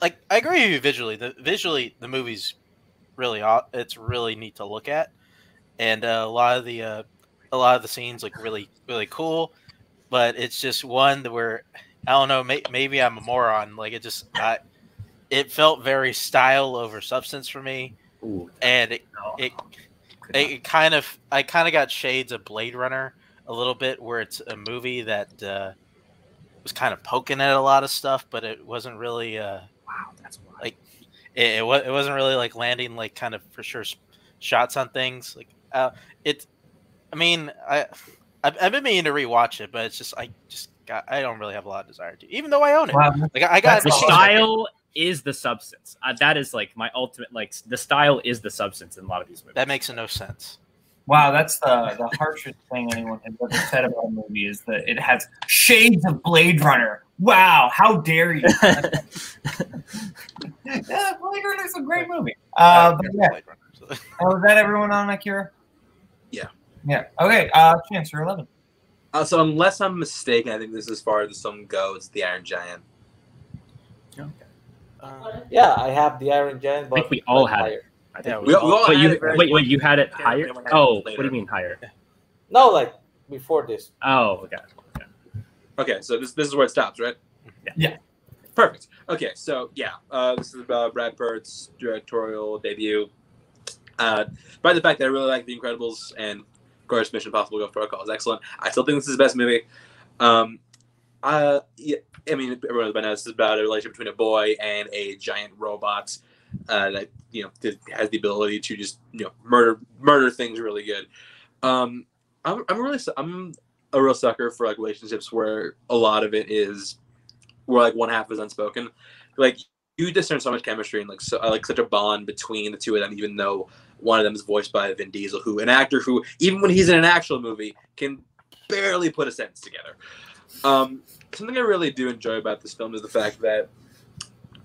I agree with you visually. The movie's it's really neat to look at. And a lot of the scenes look really, really cool, but it's just one where I don't know. Maybe I'm a moron. Like it felt very style over substance for me. Ooh. And I kind of got shades of Blade Runner a little bit, where it's a movie that was kind of poking at a lot of stuff, but it wasn't really that's like it wasn't really like landing like kind of for sure shots on things like. I've been meaning to rewatch it, but it's just I don't really have a lot of desire to, even though I own it. Wow. Like I got the style is the substance. That is like my ultimate. Like the style is the substance in a lot of these movies. That makes no sense. Wow, that's the harshest thing anyone has ever said about a movie is that it has shades of Blade Runner. Wow, how dare you? Yeah, Blade Runner's a great movie. But yeah. Was that everyone on Akira? Yeah. Yeah. Okay. Chance for 11. So unless I'm mistaken, I think this is as far as some go. It's the Iron Giant. Okay. Yeah, I have the Iron Giant. But I think we all had it. I think we all had it. Wait, you had it higher? Oh, what do you mean higher? No, like before this. Oh, okay. Okay, so this is where it stops, right? Yeah. Perfect. Okay, so yeah, this is Brad Pitt's directorial debut. By the fact that I really like The Incredibles and, of course, Mission Impossible: Ghost Protocol is excellent. I still think this is the best movie. Yeah, I mean, everyone knows by now this is about a relationship between a boy and a giant robot that has the ability to just murder things really good. I'm a real sucker for like relationships where a lot of it is where like one half is unspoken. Like you discern so much chemistry and like such a bond between the two of them, even though one of them is voiced by Vin Diesel, an actor who, even when he's in an actual movie, can barely put a sentence together. Something I really do enjoy about this film is the fact that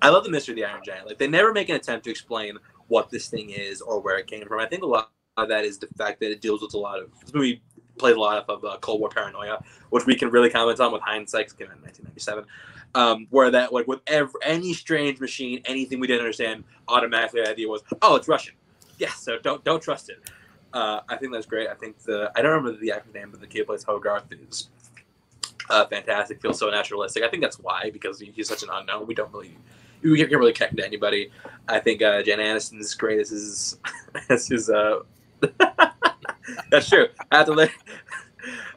I love the mystery of the Iron Giant. Like they never make an attempt to explain what this thing is or where it came from. I think a lot of that is the fact that it deals with this movie plays a lot of Cold War paranoia, which we can really comment on with hindsight, given 1997. Where that, like, with any strange machine, anything we didn't understand, automatically the idea was, oh, it's Russian. Yeah, so don't trust it. I think that's great. I think I don't remember the actor's name, but the kid who plays Hogarth is fantastic. Feels so naturalistic. I think that's why, because he's such an unknown. We can't really connect to anybody. I think Jen Aniston is great as his That's true. I have to let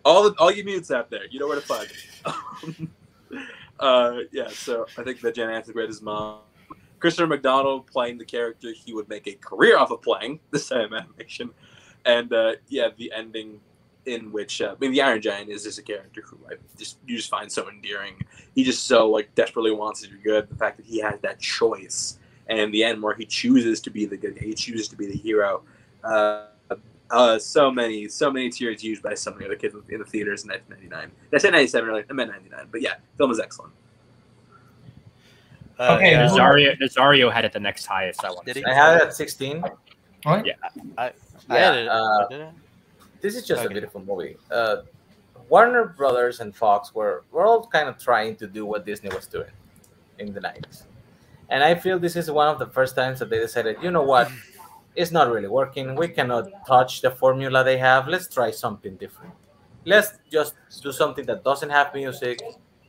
all you mutes out there. You know where to find me. Yeah, so I think that Jen Aniston is great as his mom. Christopher McDonald playing the character he would make a career off of playing this time animation, and yeah, the ending in which the Iron Giant is just a character who you just find so endearing. He just so desperately wants to do good. The fact that he has that choice, and in the end where he chooses to be the good guy, he chooses to be the hero. So many tears used by so many other kids in the theaters in 1999. I said 97, really. I meant 99, but yeah, film is excellent. Okay, yeah. Nazario had it the next highest. I want to say. I had it at 16. What? Yeah. I had it. Did I? This is just a beautiful movie. Warner Brothers and Fox were all kind of trying to do what Disney was doing in the 90s. And I feel this is one of the first times that they decided, you know what, it's not really working. We cannot touch the formula they have. Let's try something different. Let's just do something that doesn't have music,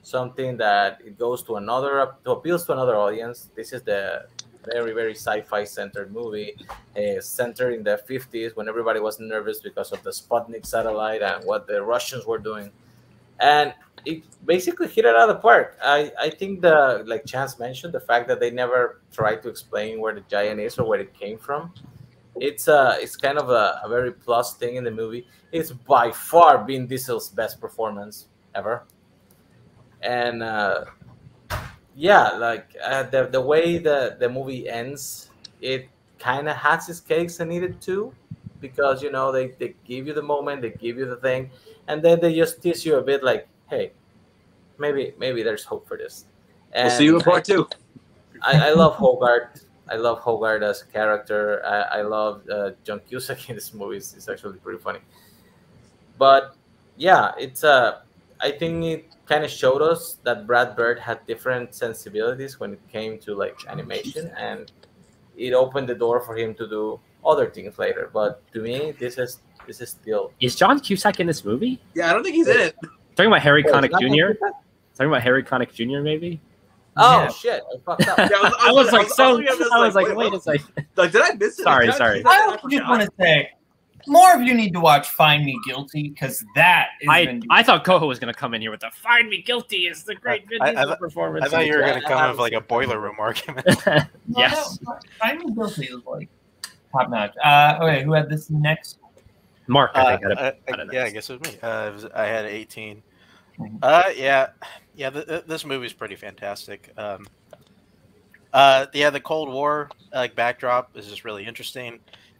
something that it goes to appeals to another audience. This is the very, very sci-fi centered movie, centered in the 50s when everybody was nervous because of the Sputnik satellite and what the Russians were doing. And it basically hit it out of the park. I think like Chance mentioned, the fact that they never tried to explain where the giant is or where it came from, it's kind of a very plus thing in the movie. It's by far Vin Diesel's best performance ever. And the way the movie ends, it kind of has its cakes and eat it too, because they give you the moment, they give you the thing, and then they just tease you a bit, like, hey, maybe there's hope for this. And we'll see you in part 2. I love Hogarth. I love Hogarth as a character. I love John Cusack in this movie. It's actually pretty funny. But yeah, I think it kind of showed us that Brad Bird had different sensibilities when it came to like animation, and it opened the door for him to do other things later. But to me, this is still. Is John Cusack in this movie? Yeah, I don't think he's in it. Talking about Harry Connick Jr. Talking about Harry Connick Jr. Maybe. Oh shit! I fucked up. I was like, wait a second. Like, did I miss it? Sorry. I also just want to say, more of you need to watch Find Me Guilty, because that is. I thought Koho was going to come in here with the "Find Me Guilty" is the great Vin Diesel performance. I thought you were going to come in with like a boiler room argument. Yes. No, Find Me Guilty is like top notch. Okay, who had this next? Mark, I think. I guess it was me. I had 18. This movie's pretty fantastic. The Cold War backdrop is just really interesting.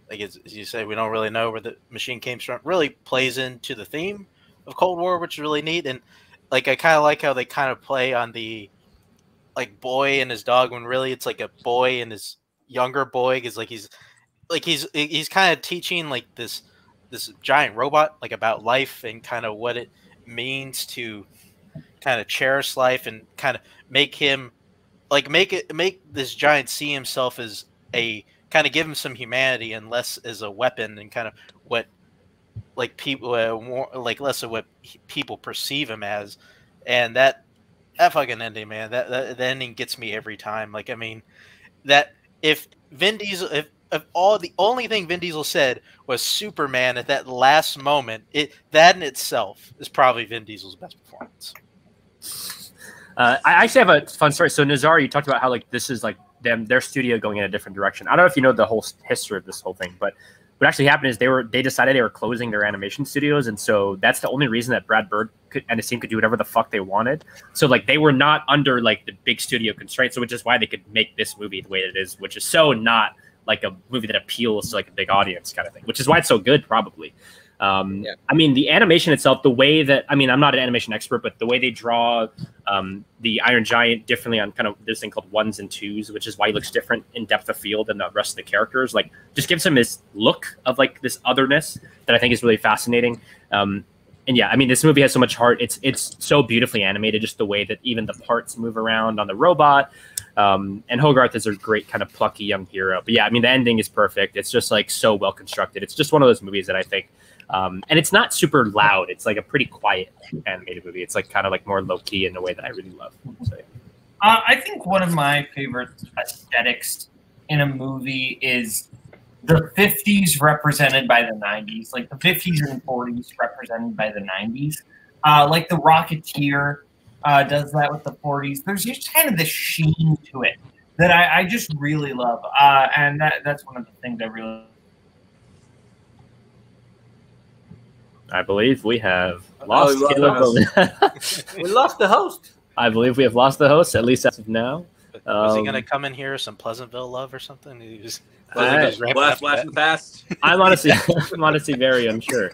Like as you say, we don't really know where the machine came from. Really plays into the theme of Cold War, which is really neat. And like I kind of like how they kind of play on the boy and his dog, when really it's like a boy and his younger boy, because he's kind of teaching like this giant robot about life and kind of what it means to kind of cherish life and kind of make him make this giant see himself as a kind of give him some humanity and less as a weapon, and kind of what people more less of what people perceive him as. And that fucking ending, man, that the ending gets me every time. Like, I mean, that if Vin Diesel, if the only thing Vin Diesel said was Superman at that last moment, that in itself is probably Vin Diesel's best performance. I actually have a fun story. So Nazar, you talked about how this is their studio going in a different direction. I don't know if you know the whole history of this whole thing, but what actually happened is they decided they were closing their animation studios, and so that's the only reason that Brad Bird and his team could do whatever the fuck they wanted. So they were not under the big studio constraints, so which is why they could make this movie the way it is, which is so not like a movie that appeals to a big audience kind of thing, which is why it's so good probably. I mean, the animation itself, the way that, I'm not an animation expert, but the way they draw the Iron Giant differently on kind of this thing called 1s and 2s, which is why he looks different in depth of field than the rest of the characters, just gives him this look of this otherness that I think is really fascinating. And yeah, I mean, this movie has so much heart. It's so beautifully animated, just the way that even the parts move around on the robot. And Hogarth is a great kind of plucky young hero. But yeah, I mean, the ending is perfect. It's just so well constructed. It's just one of those movies that I think, and it's not super loud. It's a pretty quiet animated movie. It's kind of more low key in a way that I really love. So, yeah. I think one of my favorite aesthetics in a movie is the 50s represented by the 90s, the 50s and 40s represented by the 90s. The Rocketeer does that with the 40s. There's just kind of this sheen to it that I just really love. And that's one of the things I really. I believe we have lost Kaleb. We lost the host. I believe we have lost the host, at least as of now. Was he going to come in here some Pleasantville love or something? He was blast in the past. I'm honestly very unsure.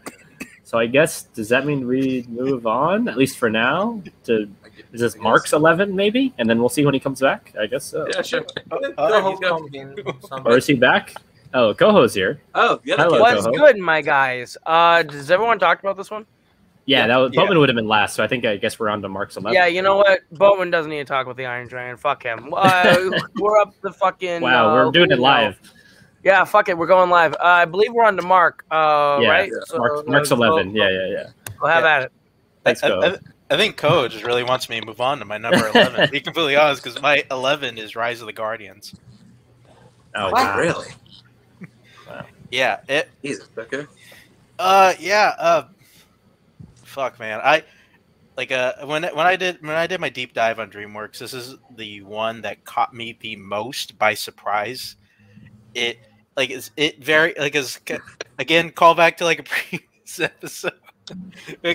So I guess, does that mean we move on, at least for now? Is this Mark's 11, maybe? And then we'll see when he comes back? I guess so. Yeah, sure. Or is he back? Oh, Koho's here. Oh, yeah. Hello, What's Koho. good, my guys? Does everyone talk about this one? Yeah, Boatman would have been last, so I guess we're on to Mark's 11. Yeah, you know what? Boatman doesn't need to talk about the Iron Giant. Fuck him. We're up the fucking... Wow, we're doing it live. Yeah, fuck it. We're going live. I believe we're on to Mark, right? Yeah, So, Mark's 11. Yeah. We'll have at it. Thanks, Koho. I think Koho just really wants me to move on to my number 11. To be completely honest, because my 11 is Rise of the Guardians. Oh, wow. Really? Wow. Yeah. Jesus, okay. Fuck, man. When I did my deep dive on DreamWorks, this is the one that caught me the most by surprise. Again, call back to like a previous episode.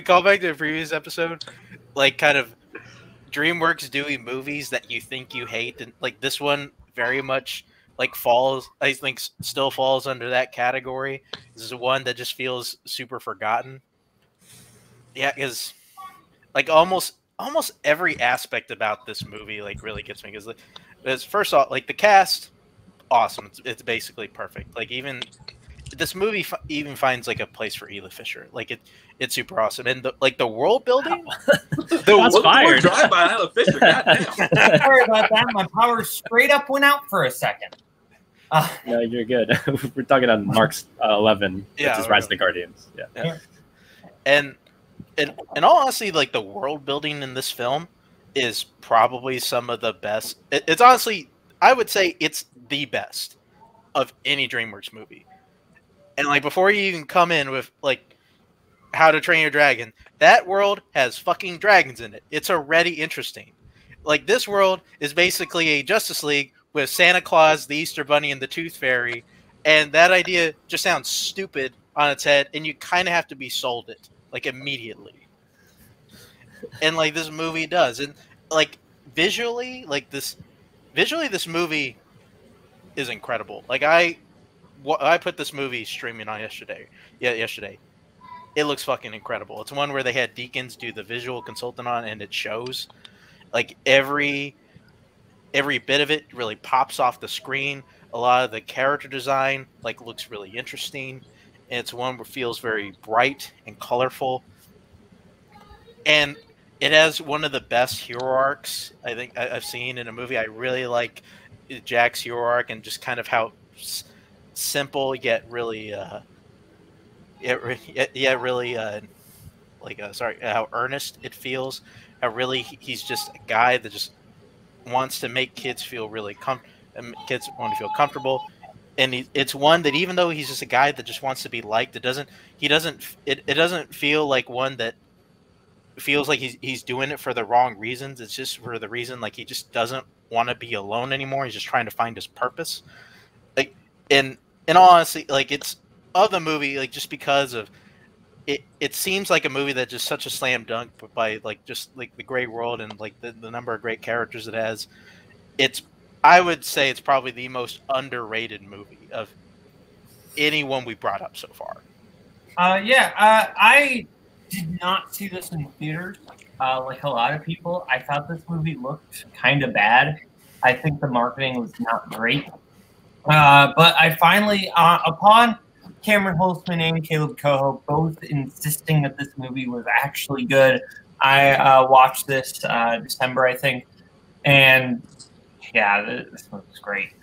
Call back to a previous episode. Like, kind of DreamWorks doing movies that you think you hate, and like this one very much like falls. I think still falls under that category. This is one that just feels super forgotten. Yeah, because like almost every aspect about this movie like really gets me. Because first off, like the cast, awesome. It's basically perfect. Like even this movie even finds like a place for Ela Fisher. Like it's super awesome, and the world building. That's fired. Drive by Ela Fisher. Goddamn. Sorry about that. My power straight up went out for a second. No, you're good. We're talking on Mark's 11, which is Rise of the Guardians. Yeah. And in all honesty, like the world building in this film is probably some of the best. It's honestly, I would say it's the best of any DreamWorks movie. And like before you even come in with like How to Train Your Dragon, that world has fucking dragons in it. It's already interesting. Like this world is basically a Justice League with Santa Claus, the Easter Bunny, and the Tooth Fairy, and that idea just sounds stupid on its head, and you kind of have to be sold it like immediately. And like this movie does, and like visually this movie is incredible. Like I put this movie streaming on yesterday. It looks fucking incredible. It's one where they had Deakins do the visual consultant on, and it shows like every bit of it really pops off the screen. A lot of the character design like looks really interesting. And it's one that feels very bright and colorful. And it has one of the best hero arcs I think I've seen in a movie. I really like Jack's hero arc and just kind of how simple yet really how earnest it feels. How really he's just a guy that just wants to make kids feel really kids want to feel comfortable. And it's one that even though he's just a guy that just wants to be liked, it doesn't feel like one that feels like he's doing it for the wrong reasons. It's just for the reason like he just doesn't want to be alone anymore. He's just trying to find his purpose. Like and honestly, like it's of the movie, like just because of it seems like a movie that's just such a slam dunk, but by like just like the great world and like the number of great characters it has, I would say it's probably the most underrated movie of anyone we brought up so far. I did not see this in theaters like a lot of people. I thought this movie looked kind of bad. I think the marketing was not great. But I finally, upon Cameron Holtzman and Kaleb Koho both insisting that this movie was actually good, I watched this December, I think. And yeah, this movie's great.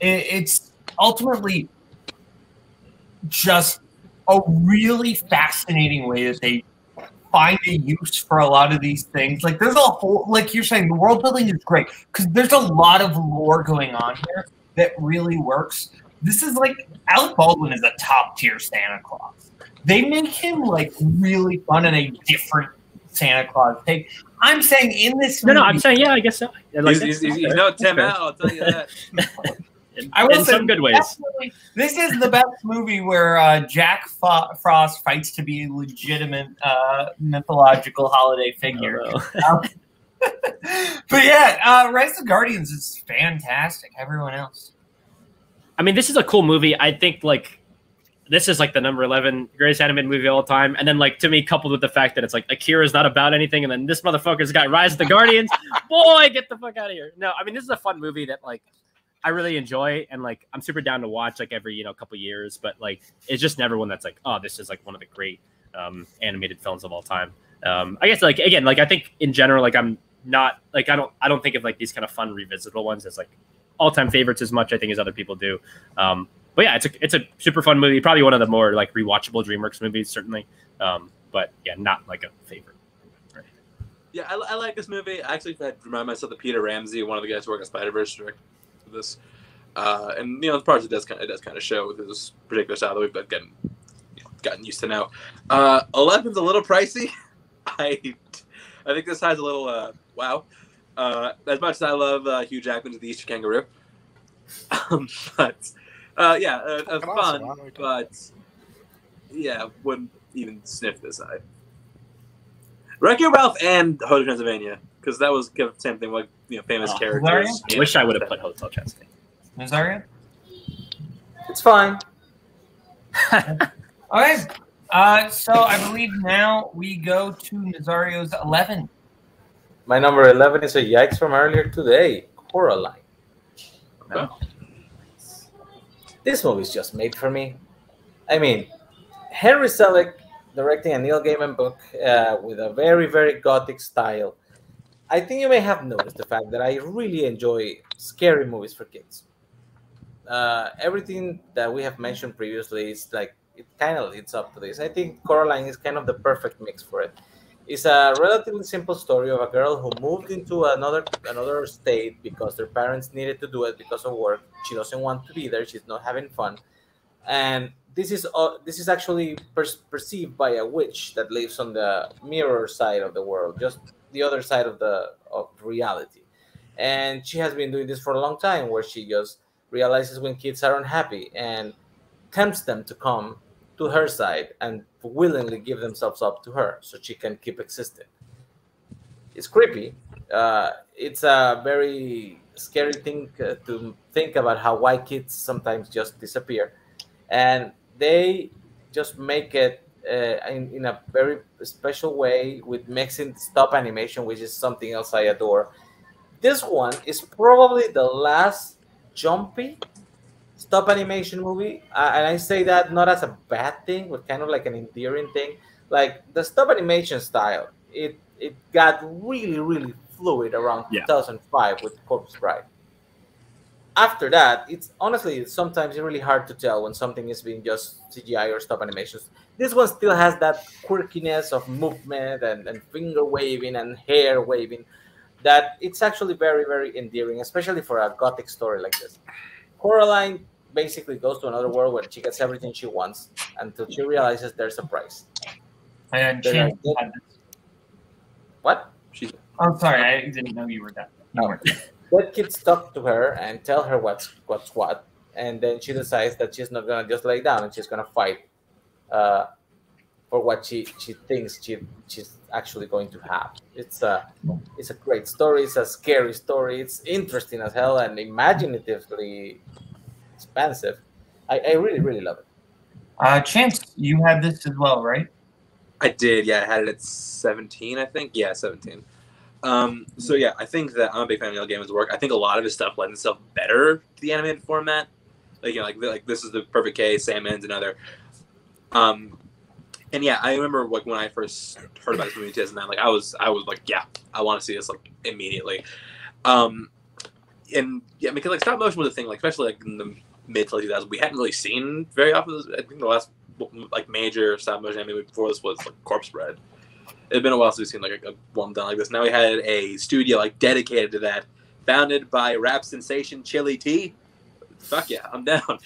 It's ultimately just a really fascinating way that they find a use for a lot of these things. Like there's a whole, like you're saying, the world building is great because there's a lot of lore going on here that really works. This is like Alec Baldwin is a top tier Santa Claus. They make him like really fun and a different Santa Claus take. I'm saying in this movie, I'm saying I guess so. He's no Tim out, I'll tell you that. I will say some good ways. This is the best movie where Jack Frost fights to be a legitimate mythological holiday figure. But yeah, Rise of the Guardians is fantastic. Everyone else. I mean, this is a cool movie. I think like this is like the number 11 greatest animated movie of all time. And then like to me, coupled with the fact that it's like Akira is not about anything, and then this motherfucker's got Rise of the Guardians. Boy, get the fuck out of here! No, I mean this is a fun movie that like I really enjoy, and like I'm super down to watch like every couple years. But like it's just never one that's like, oh, this is like one of the great animated films of all time. I guess like again, like I think in general, like I'm not like I don't think of like these kind of fun revisitable ones as like all-time favorites as much I think as other people do. But yeah, it's a super fun movie. Probably one of the more like rewatchable DreamWorks movies, certainly. But yeah, not like a favorite. Right. Yeah, I like this movie. I actually had to remind myself that Peter Ramsey, one of the guys working on Spider-Verse, directed this. And the parts it does kind of show with his particular style that we've gotten used to now. 11's a little pricey. I think this has a little wow. As much as I love Hugh Jackman's The Easter Kangaroo, but fun. But yeah, wouldn't even sniff this eye. Wreck-It Ralph and Hotel Transylvania, because that was the same thing, like famous characters. I wish I would have put Hotel Transylvania. Nazaria? It's fine. Okay. So I believe now we go to Nazario's 11. My number 11 is a yikes from earlier today, Coraline. No. This movie is just made for me. I mean, Henry Selick directing a Neil Gaiman book with a very, very gothic style. I think you may have noticed the fact that I really enjoy scary movies for kids. Everything that we have mentioned previously is like, it kind of leads up to this. I think Coraline is kind of the perfect mix for it. It's a relatively simple story of a girl who moved into another state because their parents needed to do it because of work. She doesn't want to be there. She's not having fun, and this is actually perceived by a witch that lives on the mirror side of the world, just the other side of reality. And she has been doing this for a long time, where she just realizes when kids are unhappy and tempts them to come to her side and willingly give themselves up to her so she can keep existing. It's creepy. It's a very scary thing to think about how white kids sometimes just disappear. And they just make it in a very special way with mixing stop animation, which is something else I adore. This one is probably the last jumpy stop animation movie, and I say that not as a bad thing, but kind of like an endearing thing. Like the stop animation style, it got really, really fluid around 2005 with Corpse Bride. After that, it's honestly sometimes really hard to tell when something is being just CGI or stop animations. This one still has that quirkiness of movement and finger waving and hair waving that it's actually very, very endearing, especially for a gothic story like this. Coraline basically goes to another world where she gets everything she wants until she realizes there's a price. And what? I'm sorry, I didn't know you were that. No. That kids talk to her and tell her what's what, and then she decides that she's not gonna just lay down and she's gonna fight for what she thinks she's actually going to have. It's a great story. It's a scary story. It's interesting as hell and imaginatively expansive. I really, really love it. Chance, you had this as well, right? I did, yeah. I had it at 17, I think. Yeah, 17. So yeah, I think that I'm a big fan of Neil Gaiman's work. I think a lot of his stuff lends itself better to the animated format. Like this is the perfect case. Sandman's another. And yeah, I remember like when I first heard about this movie in 2009, like I was like, yeah, I want to see this like immediately. And yeah, because like stop motion was a thing, like especially like in the mid to late 2000s, we hadn't really seen very often. I think the last like major stop motion anime before this was like Corpse Bride. It had been a while since we've seen like a one done like this. Now we had a studio like dedicated to that, founded by rap sensation Chili T. Fuck yeah, I'm down.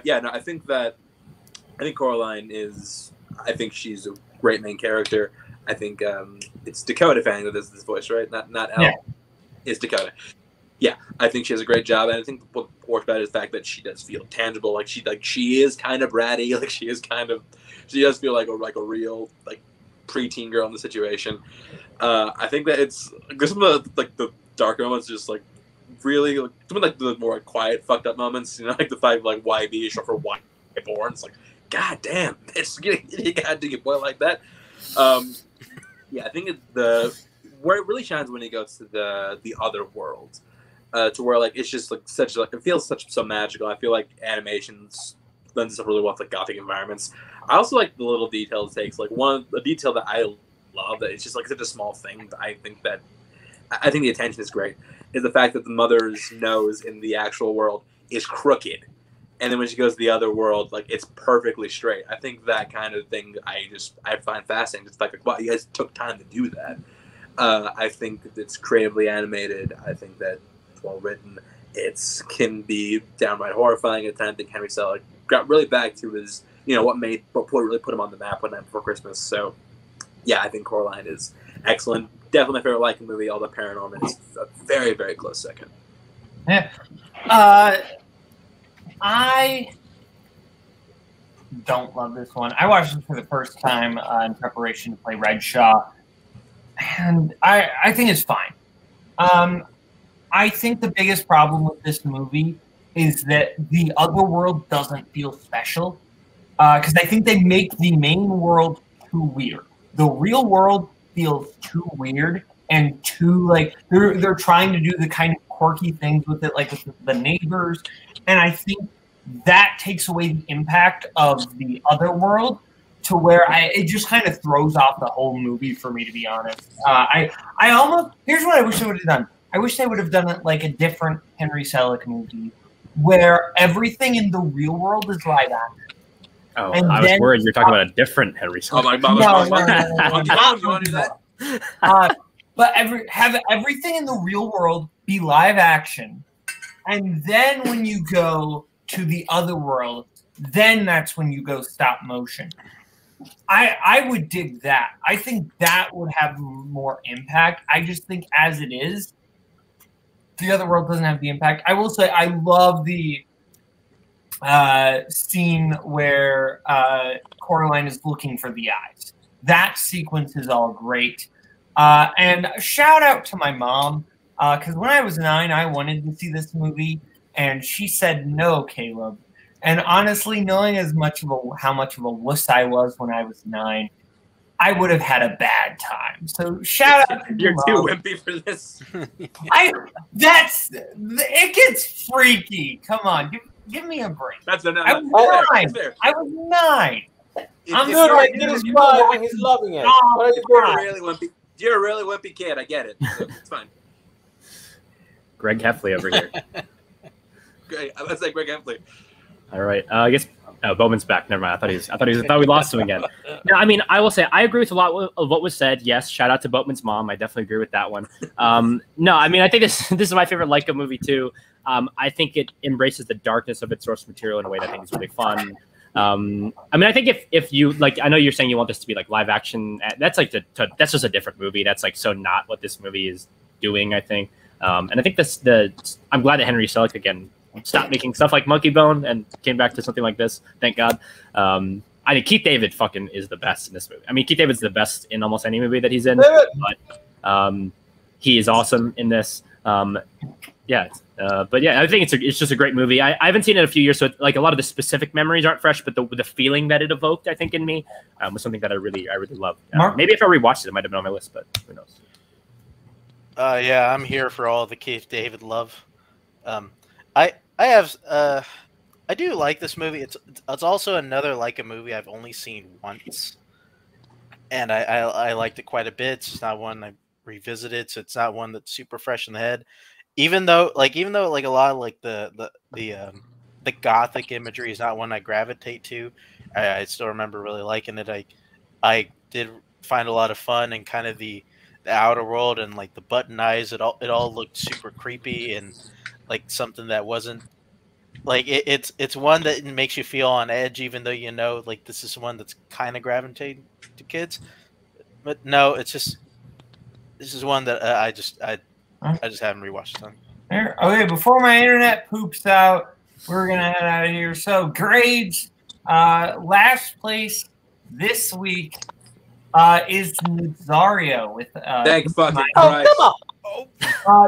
Yeah, no, I think Coraline is. I think she's a great main character. I think it's Dakota Fanning that does this voice, right? Not Elle. Yeah. It's Dakota. Yeah, I think she has a great job, and I think what works about it is the fact that she does feel tangible. Like she is kind of bratty. Like she does feel like a real like preteen girl in the situation. I think that there's some of the darker moments just like really some of like the more quiet fucked up moments. You know, like the fact like YB is short for why born. It's like, god damn, bitch, you gotta do your boy like that. Yeah, I think where it really shines when he goes to the other world, to where like it's just like such like it feels so magical. I feel like animations lends itself really well to like gothic environments. I also like the little details it takes. Like a detail that I love that it's just like such a small thing. But I think the attention is great. Is the fact that the mother's nose in the actual world is crooked, and then when she goes to the other world, like it's perfectly straight. I think that kind of thing I find fascinating. It's like wow, you guys took time to do that. I think that it's creatively animated. I think that it's well written. It can be downright horrifying at times. I think Henry Selick got really back to his, what really put him on the map One Night Before Christmas. So, yeah, I think Coraline is excellent. Definitely my favorite Lycan movie. Although Paranorman is a very, very close second. Yeah. I don't love this one. I watched it for the first time in preparation to play Red Shaw, and I think it's fine. I think the biggest problem with this movie is that the other world doesn't feel special, because I think they make the main world too weird. The real world feels too weird and too like they're trying to do the kind of quirky things with it, like with the neighbors, and I think that takes away the impact of the other world to where it just kind of throws off the whole movie for me, to be honest. I almost here's what I wish they would have done. I wish they would have done it like a different Henry Selick movie where everything in the real world is live action. Oh, and I was worried you're talking about a different Henry Selick. Oh my God! No. You want to do that? But have everything in the real world be live action, and then when you go to the other world, then that's when you go stop motion. I would dig that. I think that would have more impact. I just think as it is, the other world doesn't have the impact. I will say I love the scene where Coraline is looking for the eyes. That sequence is all great. And shout out to my mom, because when I was 9, I wanted to see this movie, and she said no, Caleb. And honestly, knowing how much of a wuss I was when I was 9, I would have had a bad time. So shout out to you're mom. too wimpy for this. It gets freaky. Come on, give me a break. That's fair. I was 9. I'm good. Like it is fine when he's loving it. You're a really wimpy kid. I get it. So it's fine. Greg Heffley over here. Great. Let's say Greg Heffley. All right. I guess Bowman's back. Never mind. I thought we lost him again. No, I mean, I will say I agree with a lot of what was said. Yes, shout out to Boatman's mom. I definitely agree with that one. No, I mean, I think this is my favorite Leica movie too. I think it embraces the darkness of its source material in a way that I think is really fun. I mean, I think if you like, I know you're saying you want this to be like live action. That's like that's just a different movie. That's like so not what this movie is doing, I think. And I think I'm glad that Henry Selick again stopped making stuff like Monkey Bone and came back to something like this. Thank God. I think Keith David fucking is the best in this movie. I mean, Keith David's the best in almost any movie that he's in, but he is awesome in this. But yeah, I think it's just a great movie. I haven't seen it in a few years, so like a lot of the specific memories aren't fresh, but the feeling that it evoked, I think, in me was something that I really loved. Maybe if I rewatched it, it might have been on my list, but who knows? Yeah, I'm here for all the Keith David love. I do like this movie. It's also another Leica movie I've only seen once, and I liked it quite a bit. It's not one I revisited, so it's not one that's super fresh in the head. Even though like a lot of like the gothic imagery is not one I gravitate to, I still remember really liking it. I did find a lot of fun and kind of the outer world and like the button eyes. It all looked super creepy and like something that wasn't like it's one that makes you feel on edge, even though like this is one that's kind of gravitating to kids. But no, this is one that I just haven't rewatched them. Okay, before my internet poops out, we're gonna head out of here. So grades, last place this week is Nazario with thank fucking Christ.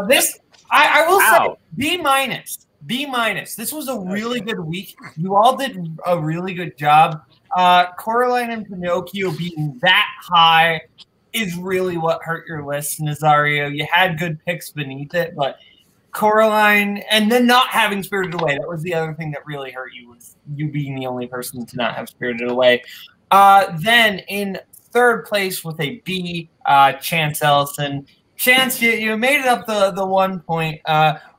This I will say Ow. B minus. B minus. This was a really good week. You all did a really good job. Coraline and Pinocchio being that high is really what hurt your list, Nazario. You had good picks beneath it, but Coraline, and then not having Spirited Away, that was the other thing that really hurt you, was you being the only person to not have Spirited Away. Then in third place with a B, Chance Ellison. Chance, you made it up the 1 point.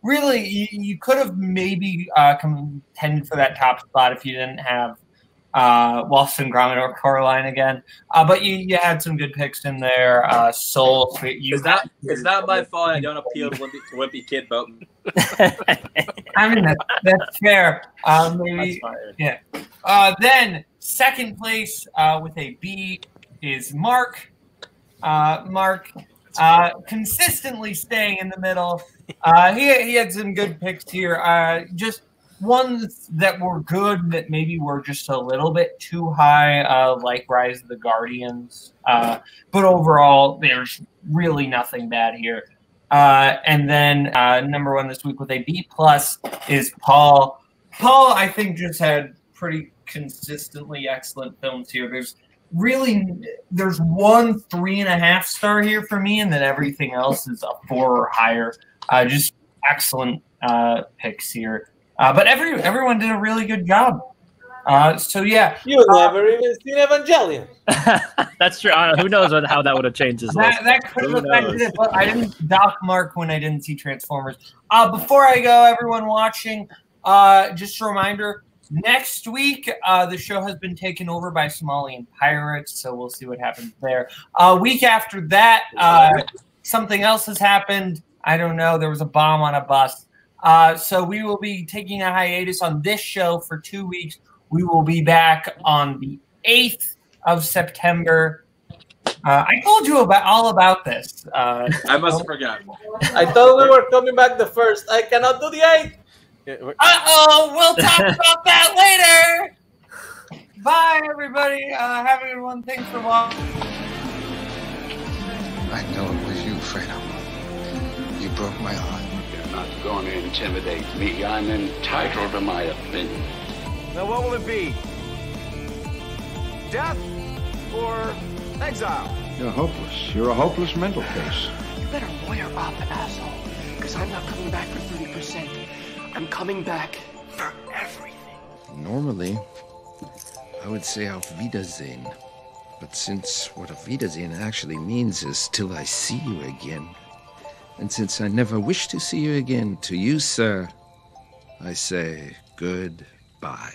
Really, you could have maybe contended for that top spot if you didn't have Wallace and Gromit or Coraline again. But you had some good picks in there. Soul. It's not my fault I don't appeal to Wimpy Kid Boatman. I mean, that's fair. Maybe, yeah. Then second place with a B is Mark. Mark consistently staying in the middle. He had some good picks here. Just ones that were good that maybe were just a little bit too high, like Rise of the Guardians. But overall, there's really nothing bad here. And then number one this week with a B+ is Paul. Paul, I think, just had pretty consistently excellent films here. There's one 3.5 star here for me, and then everything else is a 4 or higher. Just excellent picks here. But everyone did a really good job. So yeah, you never even seen Evangelion. That's true. Who knows how that would have changed his list? That could have affected it, but I didn't dock Mark when I didn't see Transformers. Before I go, everyone watching, just a reminder. Next week, the show has been taken over by Somalian pirates, so we'll see what happens there. Week after that, something else has happened. I don't know. There was a bomb on a bus. So we will be taking a hiatus on this show for 2 weeks. We will be back on the 8th of September. I told you all about this. I must have forgotten. I thought we were coming back the 1st. I cannot do the 8th. Uh-oh, we'll talk about that later. Bye, everybody. Have a good one. Thanks for watching. I know it was you, Fredo. You broke my heart. You're not going to intimidate me. I'm entitled to my opinion. Now what will it be? Death or exile? You're hopeless. You're a hopeless mental case. You better lawyer up, asshole. Because I'm not coming back for 30%. I'm coming back for everything. Normally, I would say Auf Wiedersehen. But since what Auf Wiedersehen actually means is till I see you again, and since I never wish to see you again, to you, sir, I say goodbye.